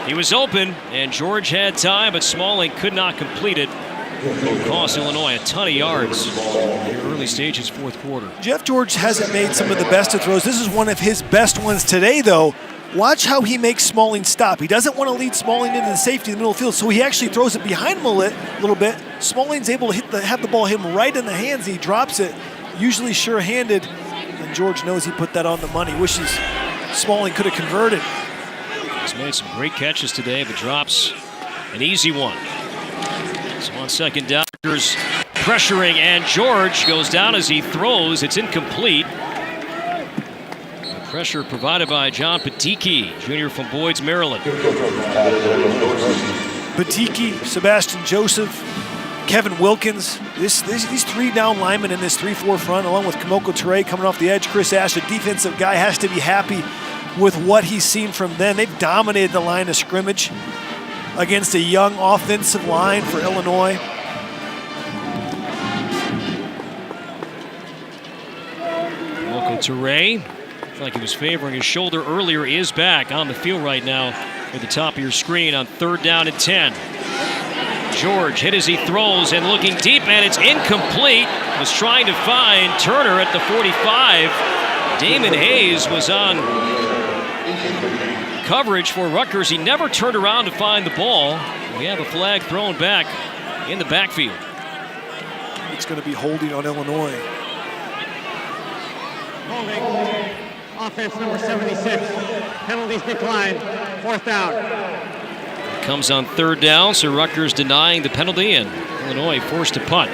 He was open, and George had time, but Smalling could not complete it. It cost Illinois a ton of yards in the early stages, 4th quarter.
Jeff George hasn't made some of the best of throws. This is one of his best ones today, though. Watch how he makes Smalling stop. He doesn't want to lead Smalling into the safety in the middle of the field, so he actually throws it behind him a little bit. Smalling's able to have the ball hit him right in the hands. He drops it, usually sure-handed, and George knows he put that on the money. Wishes Smalling could have converted.
He's made some great catches today, but drops an easy one. So on 2nd down, Rutgers pressuring, and George goes down as he throws. It's incomplete. Pressure provided by John Patiki, junior from Boyd's, Maryland.
Patiki, Sebastian Joseph, Kevin Wilkins. These 3 down linemen in this 3-4 front, along with Kamoko Ture coming off the edge. Chris Ash, a defensive guy, has to be happy with what he's seen from them. They've dominated the line of scrimmage against a young offensive line for Illinois.
Kamoko Ture, like he was favoring his shoulder earlier, is back on the field right now at the top of your screen on 3rd down and 10. George hit as he throws and looking deep, and it's incomplete. Was trying to find Turner at the 45. Damon Hayes was on coverage for Rutgers. He never turned around to find the ball. We have a flag thrown back in the backfield.
It's going to be holding on Illinois.
Holding. Offense number 76. Penalties declined. 4th down.
It comes on 3rd down, so Rutgers denying the penalty, and Illinois forced to punt.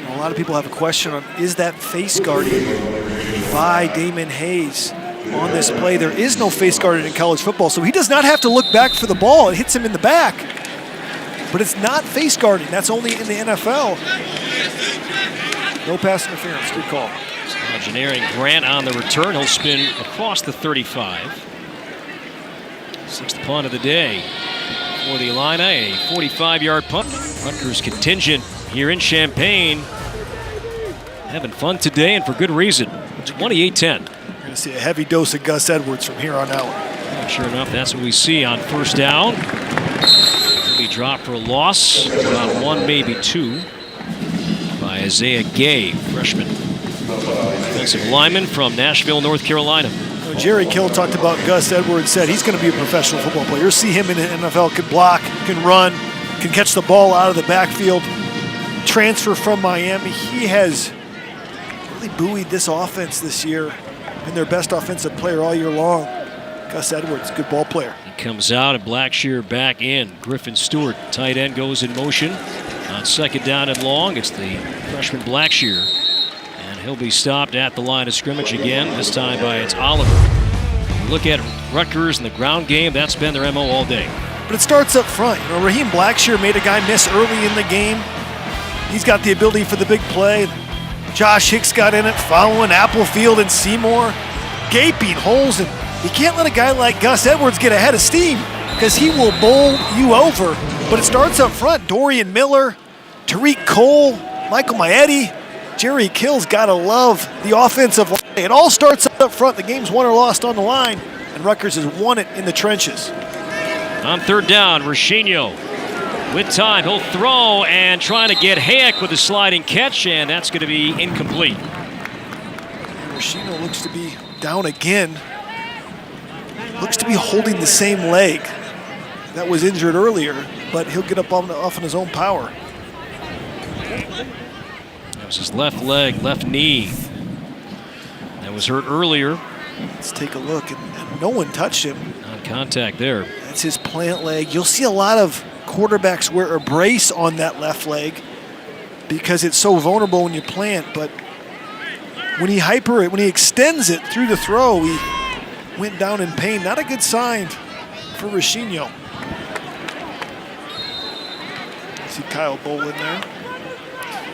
A lot of people have a question on, is that face guarding by Damon Hayes on this play? There is no face guarding in college football, so he does not have to look back for the ball. It hits him in the back. But it's not face guarding. That's only in the NFL. No pass interference. Good call.
Generic Grant on the return. He'll spin across the 35. 6th punt of the day for the Illini. A 45-yard punt. Rutgers contingent here in Champaign. Having fun today, and for good reason. 28-10.
You're going to see a heavy dose of Gus Edwards from here on out.
And sure enough, that's what we see on 1st down. He'll be dropped for a loss. About 1, maybe 2. By Isaiah Gay, freshman. Defensive lineman from Nashville, North Carolina.
You know, Jerry Kill talked about Gus Edwards, said he's going to be a professional football player. You'll see him in the NFL, can block, can run, can catch the ball out of the backfield. Transfer from Miami. He has really buoyed this offense this year, and their best offensive player all year long. Gus Edwards, good ball player.
He comes out, and Blackshear back in. Griffin Stewart, tight end, goes in motion. On 2nd down and long, it's the freshman Blackshear. And he'll be stopped at the line of scrimmage again, this time by it's Oliver. Look at Rutgers in the ground game. That's been their MO all day.
But it starts up front. You know, Raheem Blackshear made a guy miss early in the game. He's got the ability for the big play. Josh Hicks got in it, following Applefield and Seymour. Gaping holes, and you can't let a guy like Gus Edwards get ahead of steam because he will bowl you over. But it starts up front. Dorian Miller, Tariq Cole, Michael Maetti, Jerry Kill's gotta love the offensive line. It all starts up front. The game's won or lost on the line, and Rutgers has won it in the trenches.
On third down, Roshino with time. He'll throw and trying to get Hayek with a sliding catch, and that's going to be incomplete.
Roshino looks to be down again. Looks to be holding the same leg that was injured earlier, but he'll get up off on his own power.
That was his left leg, left knee. That was hurt earlier.
Let's take a look, and no one touched him.
Non-contact there.
That's his plant leg. You'll see a lot of quarterbacks wear a brace on that left leg because it's so vulnerable when you plant, but when he extends it through the throw, he went down in pain. Not a good sign for Roshino. See Kyle Bolin there.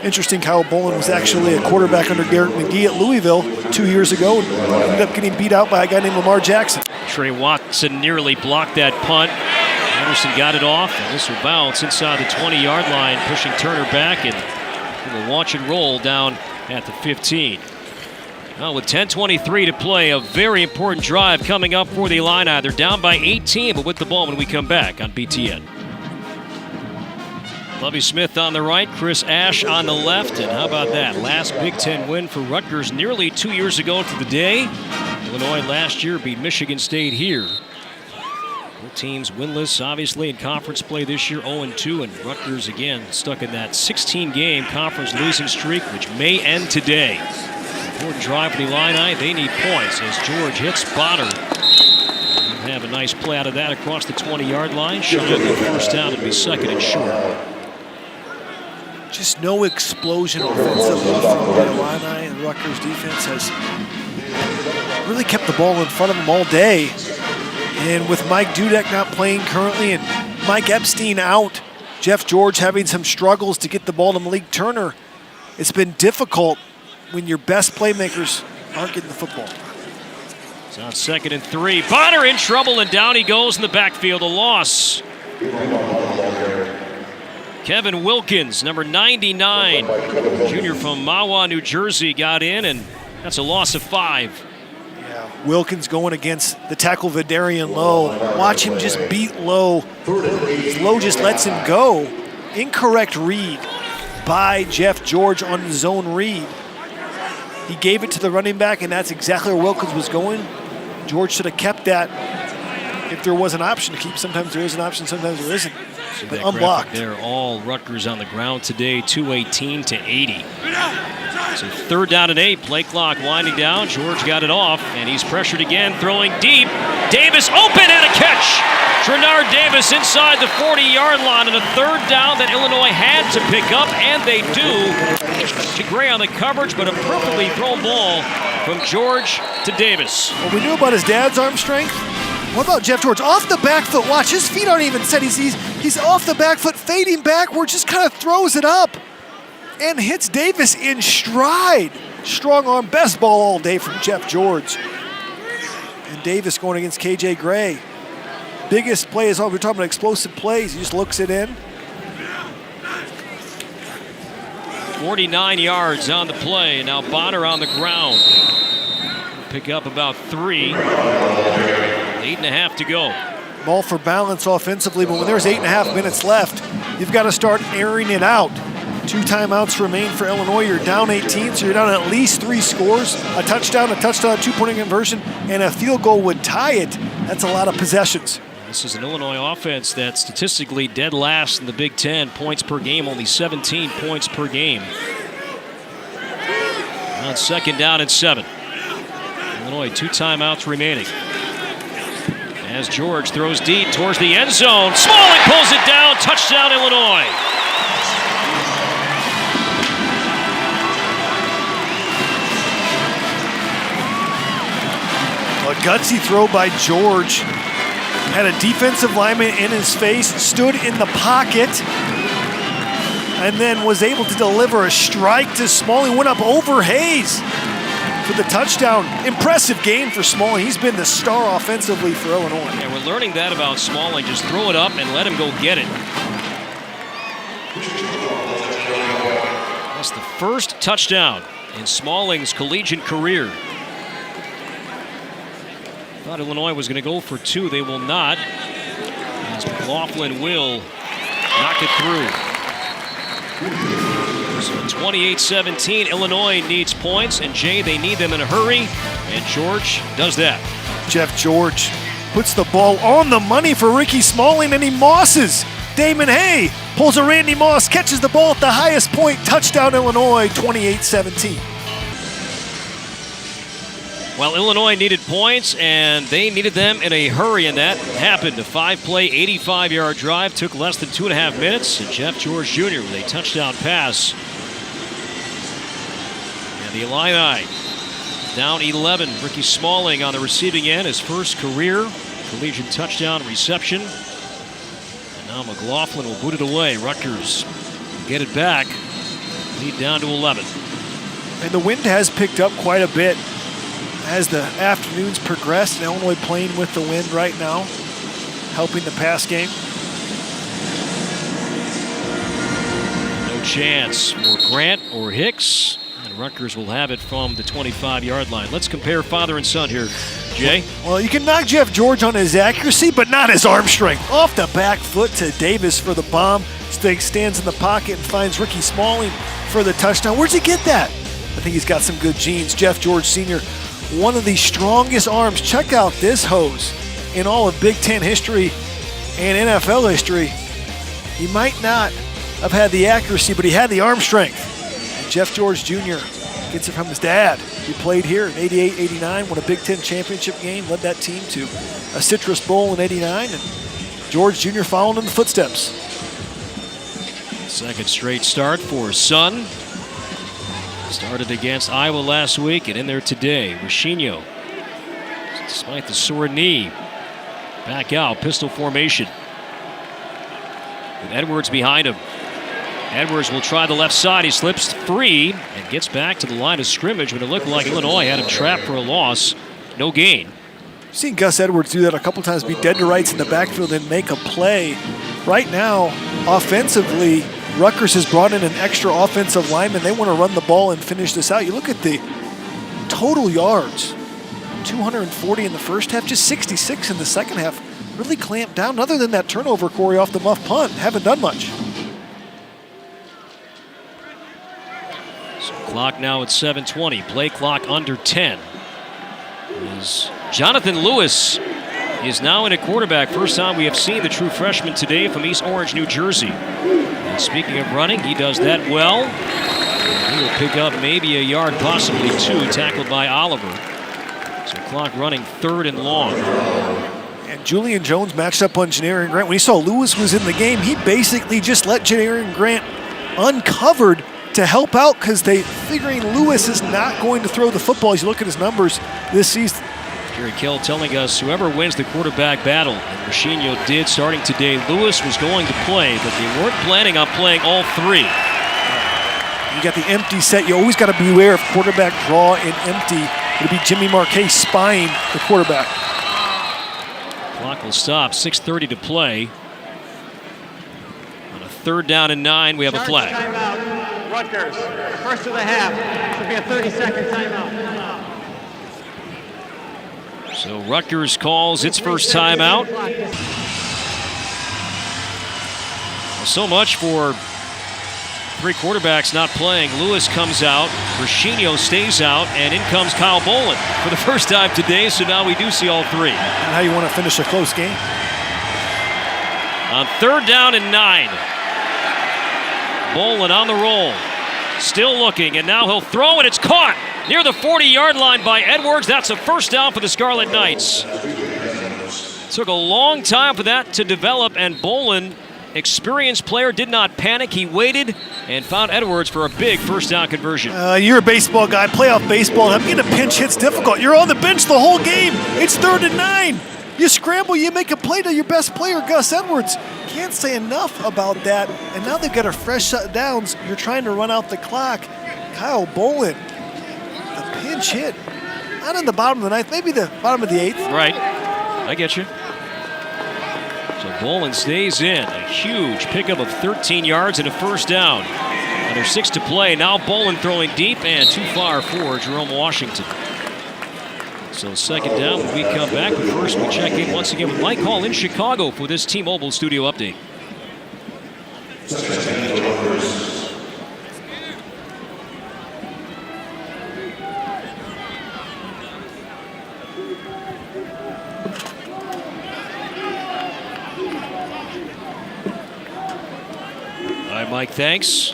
Interesting, Kyle Bolin was actually a quarterback under Garrett McGee at Louisville 2 years ago and ended up getting beat out by a guy named Lamar Jackson.
Trey Watson nearly blocked that punt. Anderson got it off, and this will bounce inside the 20-yard line, pushing Turner back, and we'll watch and roll down at the 15. Well, with 10:23 to play, a very important drive coming up for the Illini. They're down by 18, but with the ball when we come back on BTN. Lovie Smith on the right, Chris Ash on the left, and how about that? Last Big Ten win for Rutgers nearly 2 years ago to the day. Illinois last year beat Michigan State here. Both teams winless, obviously, in conference play this year, 0-2, and Rutgers again stuck in that 16-game conference losing streak, which may end today. Important drive for the Illini. They need points as George hits Bonner. Have a nice play out of that across the 20-yard line. Shy of the first down and be second and short.
Just no explosion offensively from the Illini, and the Rutgers defense has really kept the ball in front of them all day. And with Mike Dudek not playing currently and Mike Epstein out, Jeff George having some struggles to get the ball to Malik Turner, it's been difficult when your best playmakers aren't getting the football.
It's on 2nd and 3. Bonner in trouble, and down he goes in the backfield. A loss. Kevin Wilkins, number 99, junior from Mahwah, New Jersey, got in, and that's a loss of 5.
Yeah, Wilkins going against the tackle Vidarian Lowe. Watch him just beat Lowe. Lowe just lets him go. Incorrect read by Jeff George on his own read. He gave it to the running back, and that's exactly where Wilkins was going. George should have kept that if there was an option to keep. Sometimes there is an option, sometimes there isn't. But unblocked.
They're all Rutgers on the ground today, 2:18 to 80. So 3rd down and 8, play clock winding down. George got it off, and he's pressured again, throwing deep. Davis open and a catch. Trenard Davis inside the 40-yard line, and a 3rd down that Illinois had to pick up, and they do. To Gray on the coverage, but a perfectly thrown ball from George to Davis.
Well, we knew about his dad's arm strength. What about Jeff George? Off the back foot. Watch, his feet aren't even set. He's off the back foot, fading backward, just kind of throws it up and hits Davis in stride. Strong arm, best ball all day from Jeff George. And Davis going against KJ Gray. Biggest play is all we're talking about, explosive plays. He just looks it in.
49 yards on the play. Now Bonner on the ground. Pick up about 3. 8.5 to go.
Ball for balance offensively, but when there's 8.5 minutes left, you've got to start airing it out. 2 timeouts remain for Illinois. You're down 18, so you're down at least 3 scores. A touchdown, 2-point conversion, and a field goal would tie it. That's a lot of possessions.
This is an Illinois offense that's statistically dead last in the Big Ten. Points per game, only 17 points per game. On 2nd down and 7. Illinois, 2 timeouts remaining. As George throws deep towards the end zone. Smalling pulls it down. Touchdown, Illinois.
A gutsy throw by George. Had a defensive lineman in his face, stood in the pocket, and then was able to deliver a strike to Smalling, went up over Hayes for the touchdown. Impressive game for Smalling. He's been the star offensively for Illinois.
And we're learning that about Smalling. Just throw it up and let him go get it. That's the first touchdown in Smalling's collegiate career. Thought Illinois was going to go for 2. They will not. As McLaughlin will knock it through. So 28-17, Illinois needs points, and Jay, they need them in a hurry, and George does that.
Jeff George puts the ball on the money for Ricky Smalling, and he mosses Damon Hay. Pulls a Randy Moss, catches the ball at the highest point. Touchdown, Illinois, 28-17.
Well, Illinois needed points, and they needed them in a hurry, and that happened. A 5-play, 85-yard drive took less than 2.5 minutes, and Jeff George Jr. with a touchdown pass. And the Illini down 11. Ricky Smalling on the receiving end, his first career collegiate touchdown reception. And now McLaughlin will boot it away. Rutgers get it back. Lead down to 11.
And the wind has picked up quite a bit as the afternoons progress. Illinois playing with the wind right now, helping the pass game.
No chance for Grant or Hicks. And Rutgers will have it from the 25-yard line. Let's compare father and son here, Jay.
Well, you can knock Jeff George on his accuracy, but not his arm strength. Off the back foot to Davis for the bomb. Stands in the pocket and finds Ricky Smalling for the touchdown. Where'd he get that? I think he's got some good genes. Jeff George Sr., one of the strongest arms. Check out this hose in all of Big Ten history and NFL history. He might not have had the accuracy, but he had the arm strength. And Jeff George Jr. gets it from his dad. He played here in 88, 89, won a Big Ten championship game, led that team to a Citrus Bowl in 89, and George Jr. followed in the footsteps.
Second straight start for son. Started against Iowa last week and in there today. Roshino, despite the sore knee, back out, pistol formation. With Edwards behind him. Edwards will try the left side. He slips free and gets back to the line of scrimmage when it looked like Illinois had him trapped for a loss. No gain.
I've seen Gus Edwards do that a couple times, be dead to rights in the backfield and make a play. Right now, offensively, Rutgers has brought in an extra offensive lineman. They want to run the ball and finish this out. You look at the total yards, 240 in the first half, just 66 in the second half. Really clamped down. Other than that turnover, Corey, off the muff punt, haven't done much.
So clock now at 7:20. Play clock under 10. As Jonathan Lewis is now in a quarterback. First time we have seen the true freshman today from East Orange, New Jersey. And speaking of running, he does that well. He will pick up maybe a yard, possibly 2, tackled by Oliver. So clock running 3rd and long.
And Julian Jones matched up on Janarian Grant. When he saw Lewis was in the game, he basically just let Janarian Grant uncovered to help out because they figuring Lewis is not going to throw the football. As you look at his numbers this season.
Jerry Kill telling us whoever wins the quarterback battle, and Roshino did starting today, Lewis was going to play, but they weren't planning on playing all 3.
You got the empty set. You always got to beware of quarterback draw and empty. It'll be Jimmy Marquez spying the quarterback.
Clock will stop. 6:30 to play. On a 3rd down and 9, we have a flag.
Timeout, Rutgers. First of the half. Should be a 30-second timeout.
So Rutgers calls its first timeout. So much for 3 quarterbacks not playing. Lewis comes out, Roshino stays out, and in comes Kyle Bolin for the first time today, so now we do see all 3.
And how you want to finish a close game.
On 3rd down and 9. Bolin on the roll. Still looking, and now he'll throw, and it's caught near the 40-yard line by Edwards. That's a first down for the Scarlet Knights. Took a long time for that to develop, and Bolin, experienced player, did not panic. He waited and found Edwards for a big first down conversion.
You're a baseball guy, playoff baseball. Being a pinch hit's difficult. You're on the bench the whole game. It's 3rd and 9. You scramble, you make a play to your best player, Gus Edwards. can't say enough about that. And now they've got a fresh set of downs. You're trying to run out the clock. Kyle Bolin, the pinch hit. Not in the bottom of the ninth, maybe the bottom of the eighth.
Right, I get you. So Bolin stays in. A huge pickup of 13 yards and a first down. Under 6 to play. Now Bolin throwing deep and too far for Jerome Washington. So second down when we come back. But first we check in once again with Mike Hall in Chicago for this T-Mobile studio update. All right, Mike, thanks.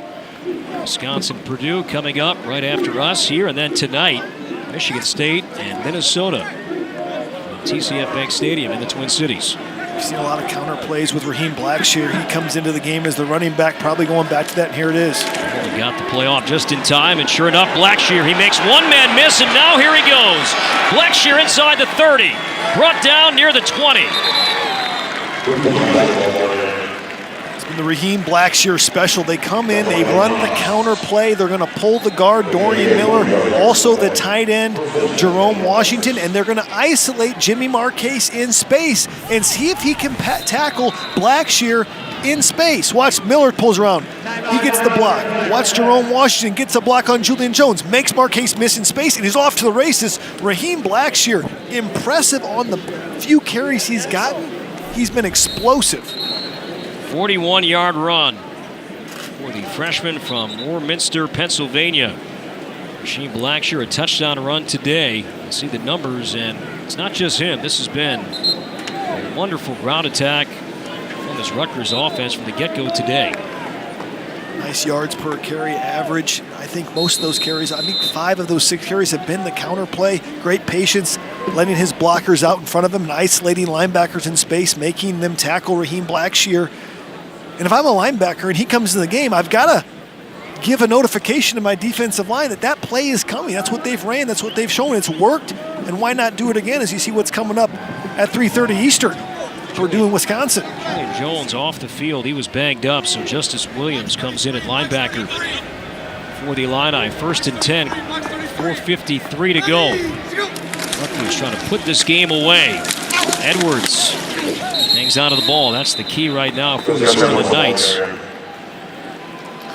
Wisconsin-Purdue coming up right after us here. And then tonight, Michigan State and Minnesota at TCF Bank Stadium in the Twin Cities.
We've seen a lot of counter plays with Raheem Blackshear. He comes into the game as the running back, probably going back to that, and here it is.
Well, he got the play off just in time, and sure enough, Blackshear, he makes one man miss, and now here he goes. Blackshear inside the 30, brought down near the 20.
The Raheem Blackshear special. They come in, they run the counter play. They're going to pull the guard, Dorian Miller, also the tight end, Jerome Washington, and they're going to isolate Jimmy Marquez in space and see if he can tackle Blackshear in space. Watch, Miller pulls around. He gets the block. Watch, Jerome Washington gets a block on Julian Jones, makes Marquez miss in space, and he's off to the races. Raheem Blackshear, impressive on the few carries he's gotten. He's been explosive.
41-yard run for the freshman from Warminster, Pennsylvania. Raheem Blackshear, a touchdown run today. You see the numbers, and it's not just him. This has been a wonderful ground attack from this Rutgers offense from the get-go today.
Nice yards per carry average. I think most of those carries, 5 of those 6 carries have been the counter play. Great patience, letting his blockers out in front of him and isolating linebackers in space, making them tackle Raheem Blackshear. And if I'm a linebacker and he comes in the game, I've got to give a notification to my defensive line that that play is coming. That's what they've ran. That's what they've shown. It's worked. And why not do it again as you see what's coming up at 3:30 Eastern for Purdue and Wisconsin.
Jones off the field. He was banged up, so Justice Williams comes in at linebacker for the Illini. 1st and 10, 4:53 to go. Rutgers trying to put this game away. Edwards hangs out of the ball. That's the key right now for the Scarlet Knights.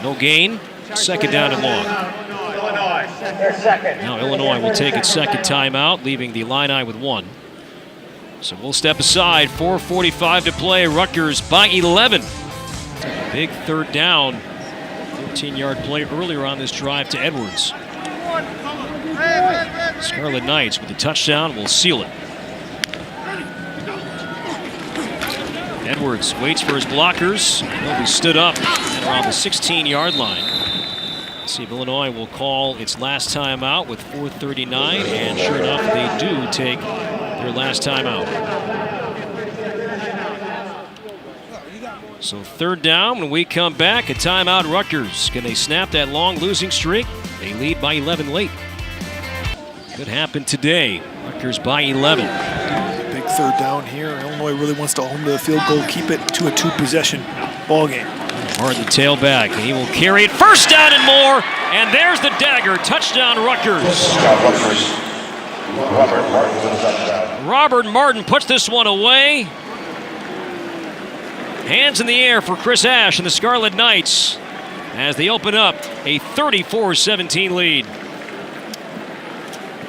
No gain. 2nd down and long. Now Illinois will take its 2nd timeout, leaving the Illini with 1. So we'll step aside. 4:45 to play. Rutgers by 11. Big 3rd down. 13-yard play earlier on this drive to Edwards. Scarlet Knights with the touchdown will seal it. Edwards waits for his blockers. He'll be stood up at around the 16-yard line. Let's see if Illinois will call its last timeout with 4:39, and sure enough, they do take their last timeout. So 3rd down when we come back. A timeout, Rutgers. Can they snap that long losing streak? They lead by 11 late. Could happen today. Rutgers by 11.
Big 3rd down here. Illinois really wants to hold the field goal, keep it to a 2-possession ball game.
Martin the tailback, and he will carry it. 1st down and more, and there's the dagger. Touchdown, Rutgers. Robert Martin puts this one away. Hands in the air for Chris Ash and the Scarlet Knights as they open up a 34-17 lead.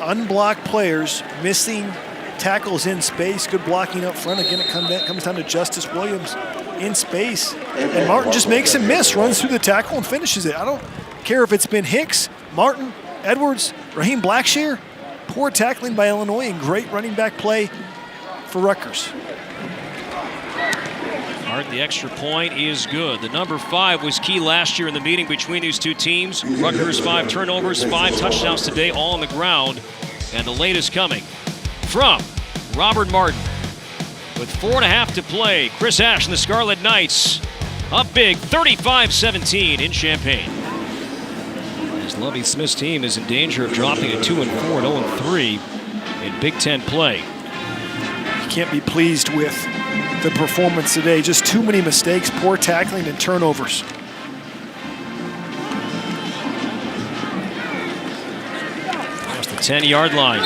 Unblocked players missing tackles in space. Good blocking up front. Again, it comes down to Justice Williams in space. And Martin just makes him miss, runs through the tackle and finishes it. I don't care if it's been Hicks, Martin, Edwards, Raheem Blackshear. Poor tackling by Illinois and great running back play for Rutgers.
Martin, the extra point is good. The number 5 was key last year in the meeting between these two teams. Rutgers 5 turnovers, 5 touchdowns today, all on the ground. And the latest coming from Robert Martin. With 4.5 to play, Chris Ash and the Scarlet Knights up big, 35-17 in Champaign. As Lovie Smith's team is in danger of dropping at 2-4 and 0-3 in Big Ten play.
You can't be pleased with the performance today. Just too many mistakes, poor tackling, and turnovers.
Across the 10-yard line.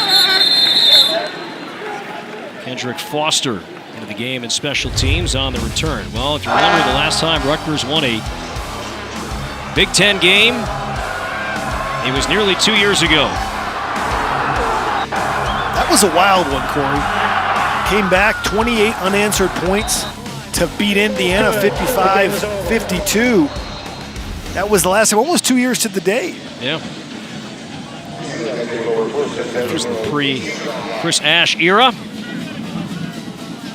Kendrick Foster into the game in special teams on the return. Well, if you remember the last time Rutgers won a Big Ten game, it was nearly 2 years ago.
That was a wild one, Corey. Came back 28 unanswered points to beat Indiana 55-52. That was the last time, almost 2 years to the day.
Yeah. That was the pre-Chris Ash era.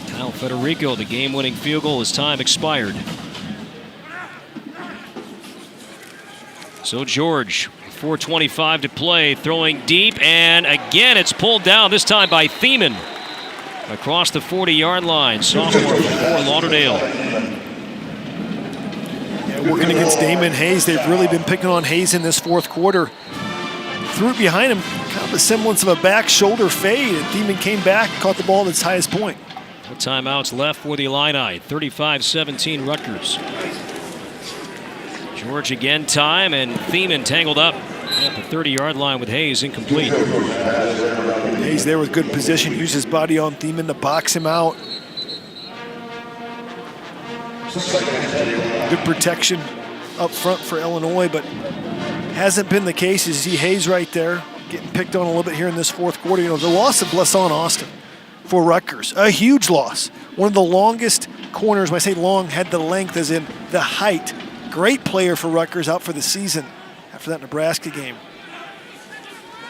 Kyle Federico, the game-winning field goal as time expired. So George, 4:25 to play, throwing deep, and again it's pulled down, this time by Thiemann. Across the 40-yard line, sophomore from Fort Lauderdale.
Yeah, working against Damon Hayes. They've really been picking on Hayes in this fourth quarter. Threw it behind him, kind of a semblance of a back shoulder fade, and Thiemann came back, caught the ball at its highest point.
No timeouts left for the Illini. 35-17 Rutgers. George again time, and Thiemann tangled up at the 30-yard line with Hayes, incomplete.
Hayes there with good position, used his body on Thiemann to box him out. Good protection up front for Illinois, but hasn't been the case. You see Hayes right there getting picked on a little bit here in this fourth quarter. You know, the loss of Blesson Austin for Rutgers, a huge loss. One of the longest corners, when I say long, had the length as in the height. Great player for Rutgers, out for the season after that Nebraska game.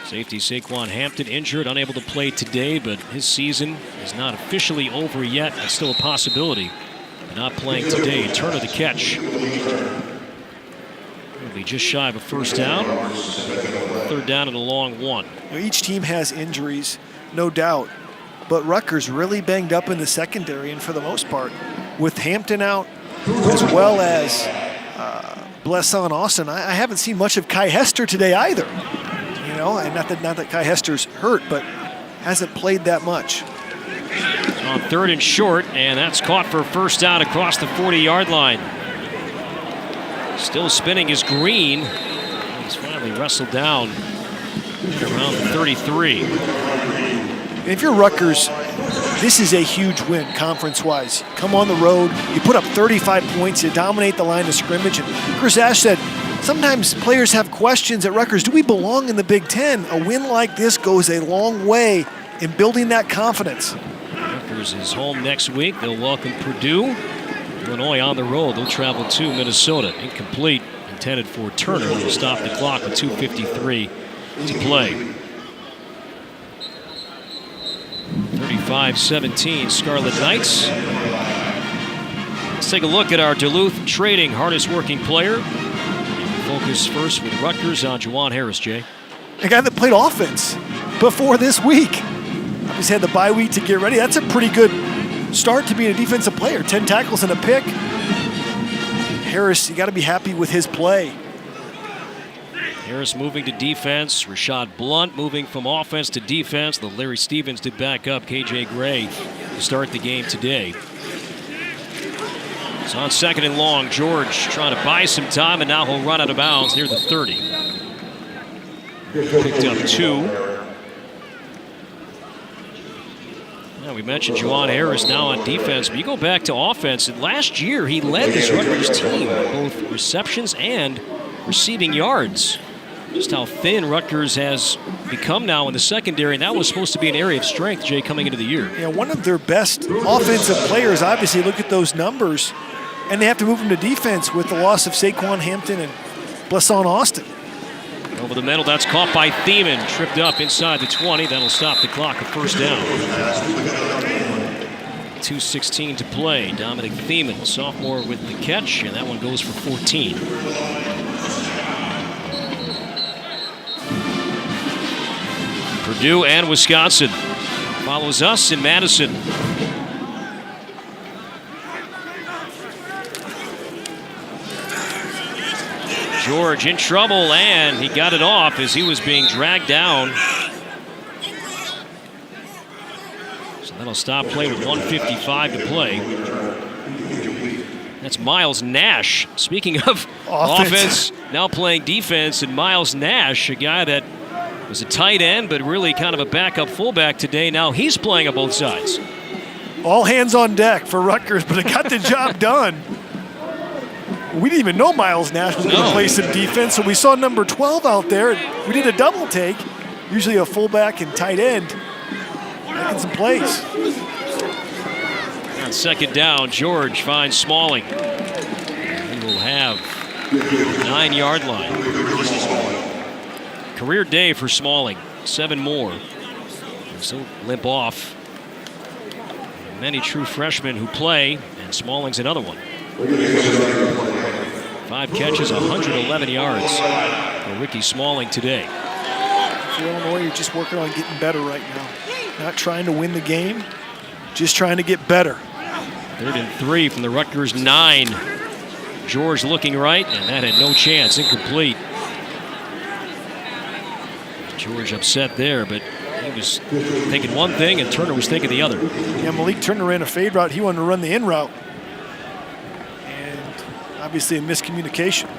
Safety Saquon Hampton injured, unable to play today, but his season is not officially over yet. It's still a possibility. Not playing today. Turner the catch. It'll be just shy of a first down. Third down and a long one.
Each team has injuries, no doubt, but Rutgers really banged up in the secondary, and for the most part, with Hampton out, as well as Blesson Austin, I haven't seen much of Kai Hester today either. You know, and not that Kai Hester's hurt, but hasn't played that much.
On third and short, and that's caught for a first down across the 40-yard line. Still spinning is Green. He's finally wrestled down around the 33.
And if you're Rutgers, this is a huge win conference-wise. Come on the road, you put up 35 points, you dominate the line of scrimmage. And Chris Ash said, sometimes players have questions at Rutgers. Do we belong in the Big Ten? A win like this goes a long way in building that confidence.
Rutgers is home next week. They'll welcome Purdue. Illinois on the road. They'll travel to Minnesota. Incomplete. Intended for Turner, who will stop the clock with 2:53 to play. 35-17 Scarlet Knights. Let's take a look at our Duluth Trading hardest working player. Focus first with Rutgers on Juwan Harris, Jay.
A guy that played offense before this week. He's had the bye week to get ready. That's a pretty good start to being a defensive player. 10 tackles and a pick. Harris, you got to be happy with his play.
Harris moving to defense. Rashad Blunt moving from offense to defense. The Larry Stevens did back up KJ Gray to start the game today. It's on second and long. George trying to buy some time, and now he'll run out of bounds near the 30. Picked up 2. We mentioned Juwan Harris now on defense, but you go back to offense, and last year he led this Rutgers team with both receptions and receiving yards. Just how thin Rutgers has become now in the secondary, and that was supposed to be an area of strength, Jay, coming into the year.
Yeah, one of their best offensive players, obviously, look at those numbers, and they have to move him to defense with the loss of Saquon Hampton and Blesson Austin.
Over the middle, that's caught by Thiemann. Tripped up inside the 20. That'll stop the clock at first down. 2:16 to play. Dominic Thiemann, sophomore, with the catch, and that one goes for 14. Purdue and Wisconsin follows us in Madison. George in trouble, and he got it off as he was being dragged down. So that'll That'll stop play with 1:55 to play. That's Miles Nash. Speaking of offense, now playing defense, and Miles Nash, a guy that was a tight end, but really kind of a backup fullback today. Now he's playing on both sides.
All hands on deck for Rutgers, but it got the job done. We didn't even know Miles Nash was going to play some defense, so we saw number 12 out there. We did a double take, usually a fullback and tight end, making some plays.
On second down, George finds Smalling. He will have 9-yard line. Career day for Smalling. 7 more. So limp off. Many true freshmen who play, and Smalling's another one. 5 catches, 111 yards for Ricky Smalling today.
For Illinois, you're just working on getting better right now. Not trying to win the game, just trying to get better.
3rd and 3 from the Rutgers 9. George looking right, and that had no chance. Incomplete. George upset there, but he was thinking one thing and Turner was thinking the other.
Yeah, Malik Turner ran a fade route. He wanted to run the in route. And obviously a miscommunication.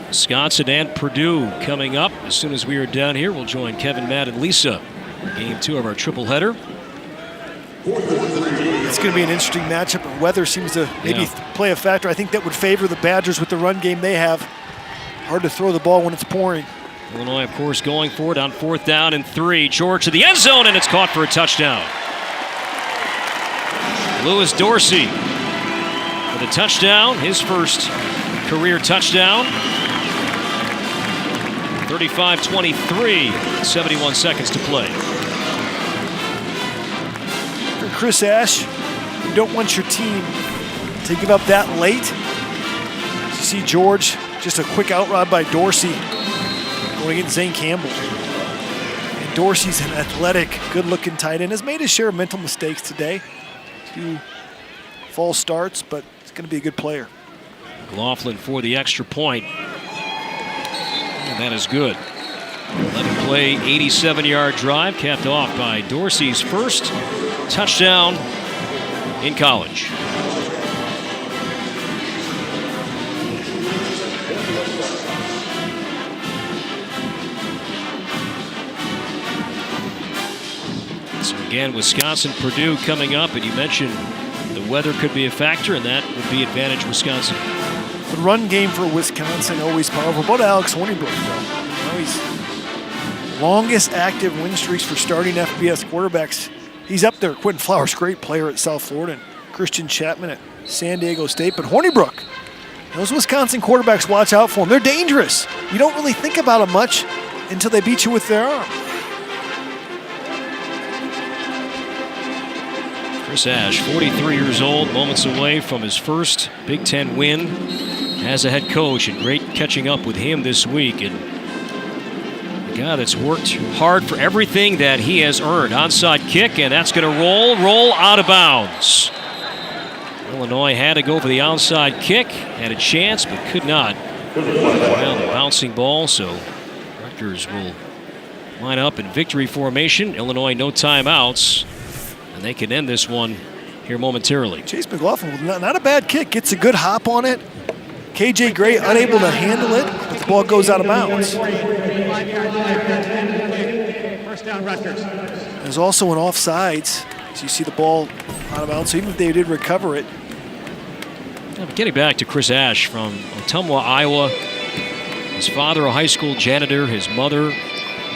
Wisconsin and Purdue coming up. As soon as we are down here, we'll join Kevin, Matt, and Lisa. Game 2 of our triple header.
It's going to be an interesting matchup. Weather seems to maybe play a factor. I think that would favor the Badgers with the run game they have. Hard to throw the ball when it's pouring.
Illinois, of course, going for it on 4th down and 3. George to the end zone, and it's caught for a touchdown. Lewis Dorsey with a touchdown, his first career touchdown. 35-23, 71 seconds to play.
For Chris Ash, you don't want your team to give up that late. You see George, just a quick out route by Dorsey going against Zane Campbell. And Dorsey's an athletic, good-looking tight end. Has made his share of mental mistakes today. 2 false starts, but he's going to be a good player.
McLaughlin for the extra point. And that is good. 11-play, 87-yard drive, capped off by Dorsey's first touchdown in college. So again, Wisconsin, Purdue coming up, and you mentioned the weather could be a factor, and that would be advantage Wisconsin.
The run game for Wisconsin always powerful. What about Alex Hornibrook, though? He's longest active win streaks for starting FBS quarterbacks. He's up there. Quentin Flowers, great player at South Florida, and Christian Chapman at San Diego State. But Hornibrook, those Wisconsin quarterbacks, watch out for them. They're dangerous. You don't really think about them much until they beat you with their arm.
Chris Ash, 43 years old, moments away from his first Big Ten win as a head coach, and great catching up with him this week. And a guy that's worked hard for everything that he has earned. Onside kick, and that's going to roll out of bounds. Illinois had to go for the onside kick, had a chance, but could not. Well, the bouncing ball, so Rutgers will line up in victory formation. Illinois, no timeouts. And they can end this one here momentarily.
Chase McLaughlin, not a bad kick. Gets a good hop on it. KJ Gray unable to handle it, but the ball goes out of bounds.
First down, Rutgers.
There's also an offsides. So you see the ball out of bounds. So even if they did recover it.
Yeah, but getting back to Chris Ash from Ottumwa, Iowa. His father, a high school janitor. His mother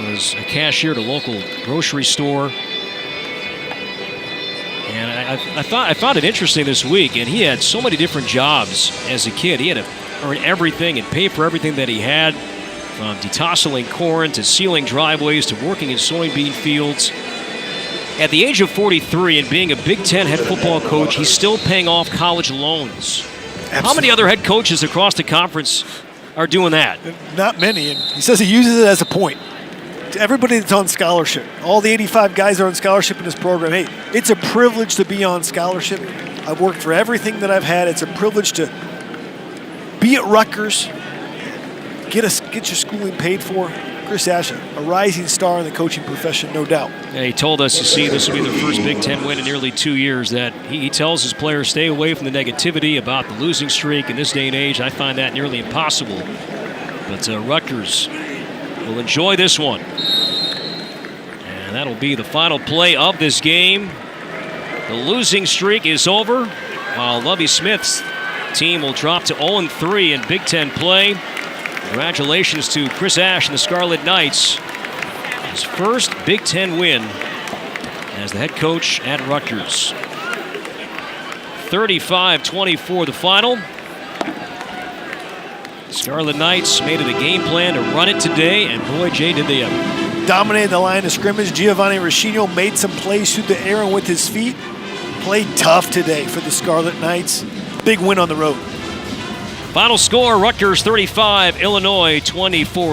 was a cashier at a local grocery store. And I found it interesting this week, and he had so many different jobs as a kid. He had to earn everything and pay for everything that he had, from detasseling corn to sealing driveways to working in soybean fields. At the age of 43 and being a Big Ten head football coach, he's still paying off college loans. Absolutely. How many other head coaches across the conference are doing that?
Not many, and he says he uses it as a point. To everybody that's on scholarship, all the 85 guys are on scholarship in this program. Hey, it's a privilege to be on scholarship. I've worked for everything that I've had. It's a privilege to be at Rutgers, get your schooling paid for. Chris Ash, a rising star in the coaching profession, no doubt.
Yeah, he told us, you see, this will be their first Big Ten win in nearly 2 years, that he tells his players stay away from the negativity about the losing streak in this day and age. I find that nearly impossible. But Rutgers will enjoy this one. And that'll be the final play of this game. The losing streak is over, while Lovie Smith's team will drop to 0-3 in Big Ten play. Congratulations to Chris Ash and the Scarlet Knights. His first Big Ten win as the head coach at Rutgers. 35-24 the final. Scarlet Knights made it a game plan to run it today, and boy, Jay, did they ever.
Dominated the line of scrimmage. Giovanni Roshino made some plays through the air and with his feet. Played tough today for the Scarlet Knights. Big win on the road.
Final score, Rutgers 35, Illinois 24.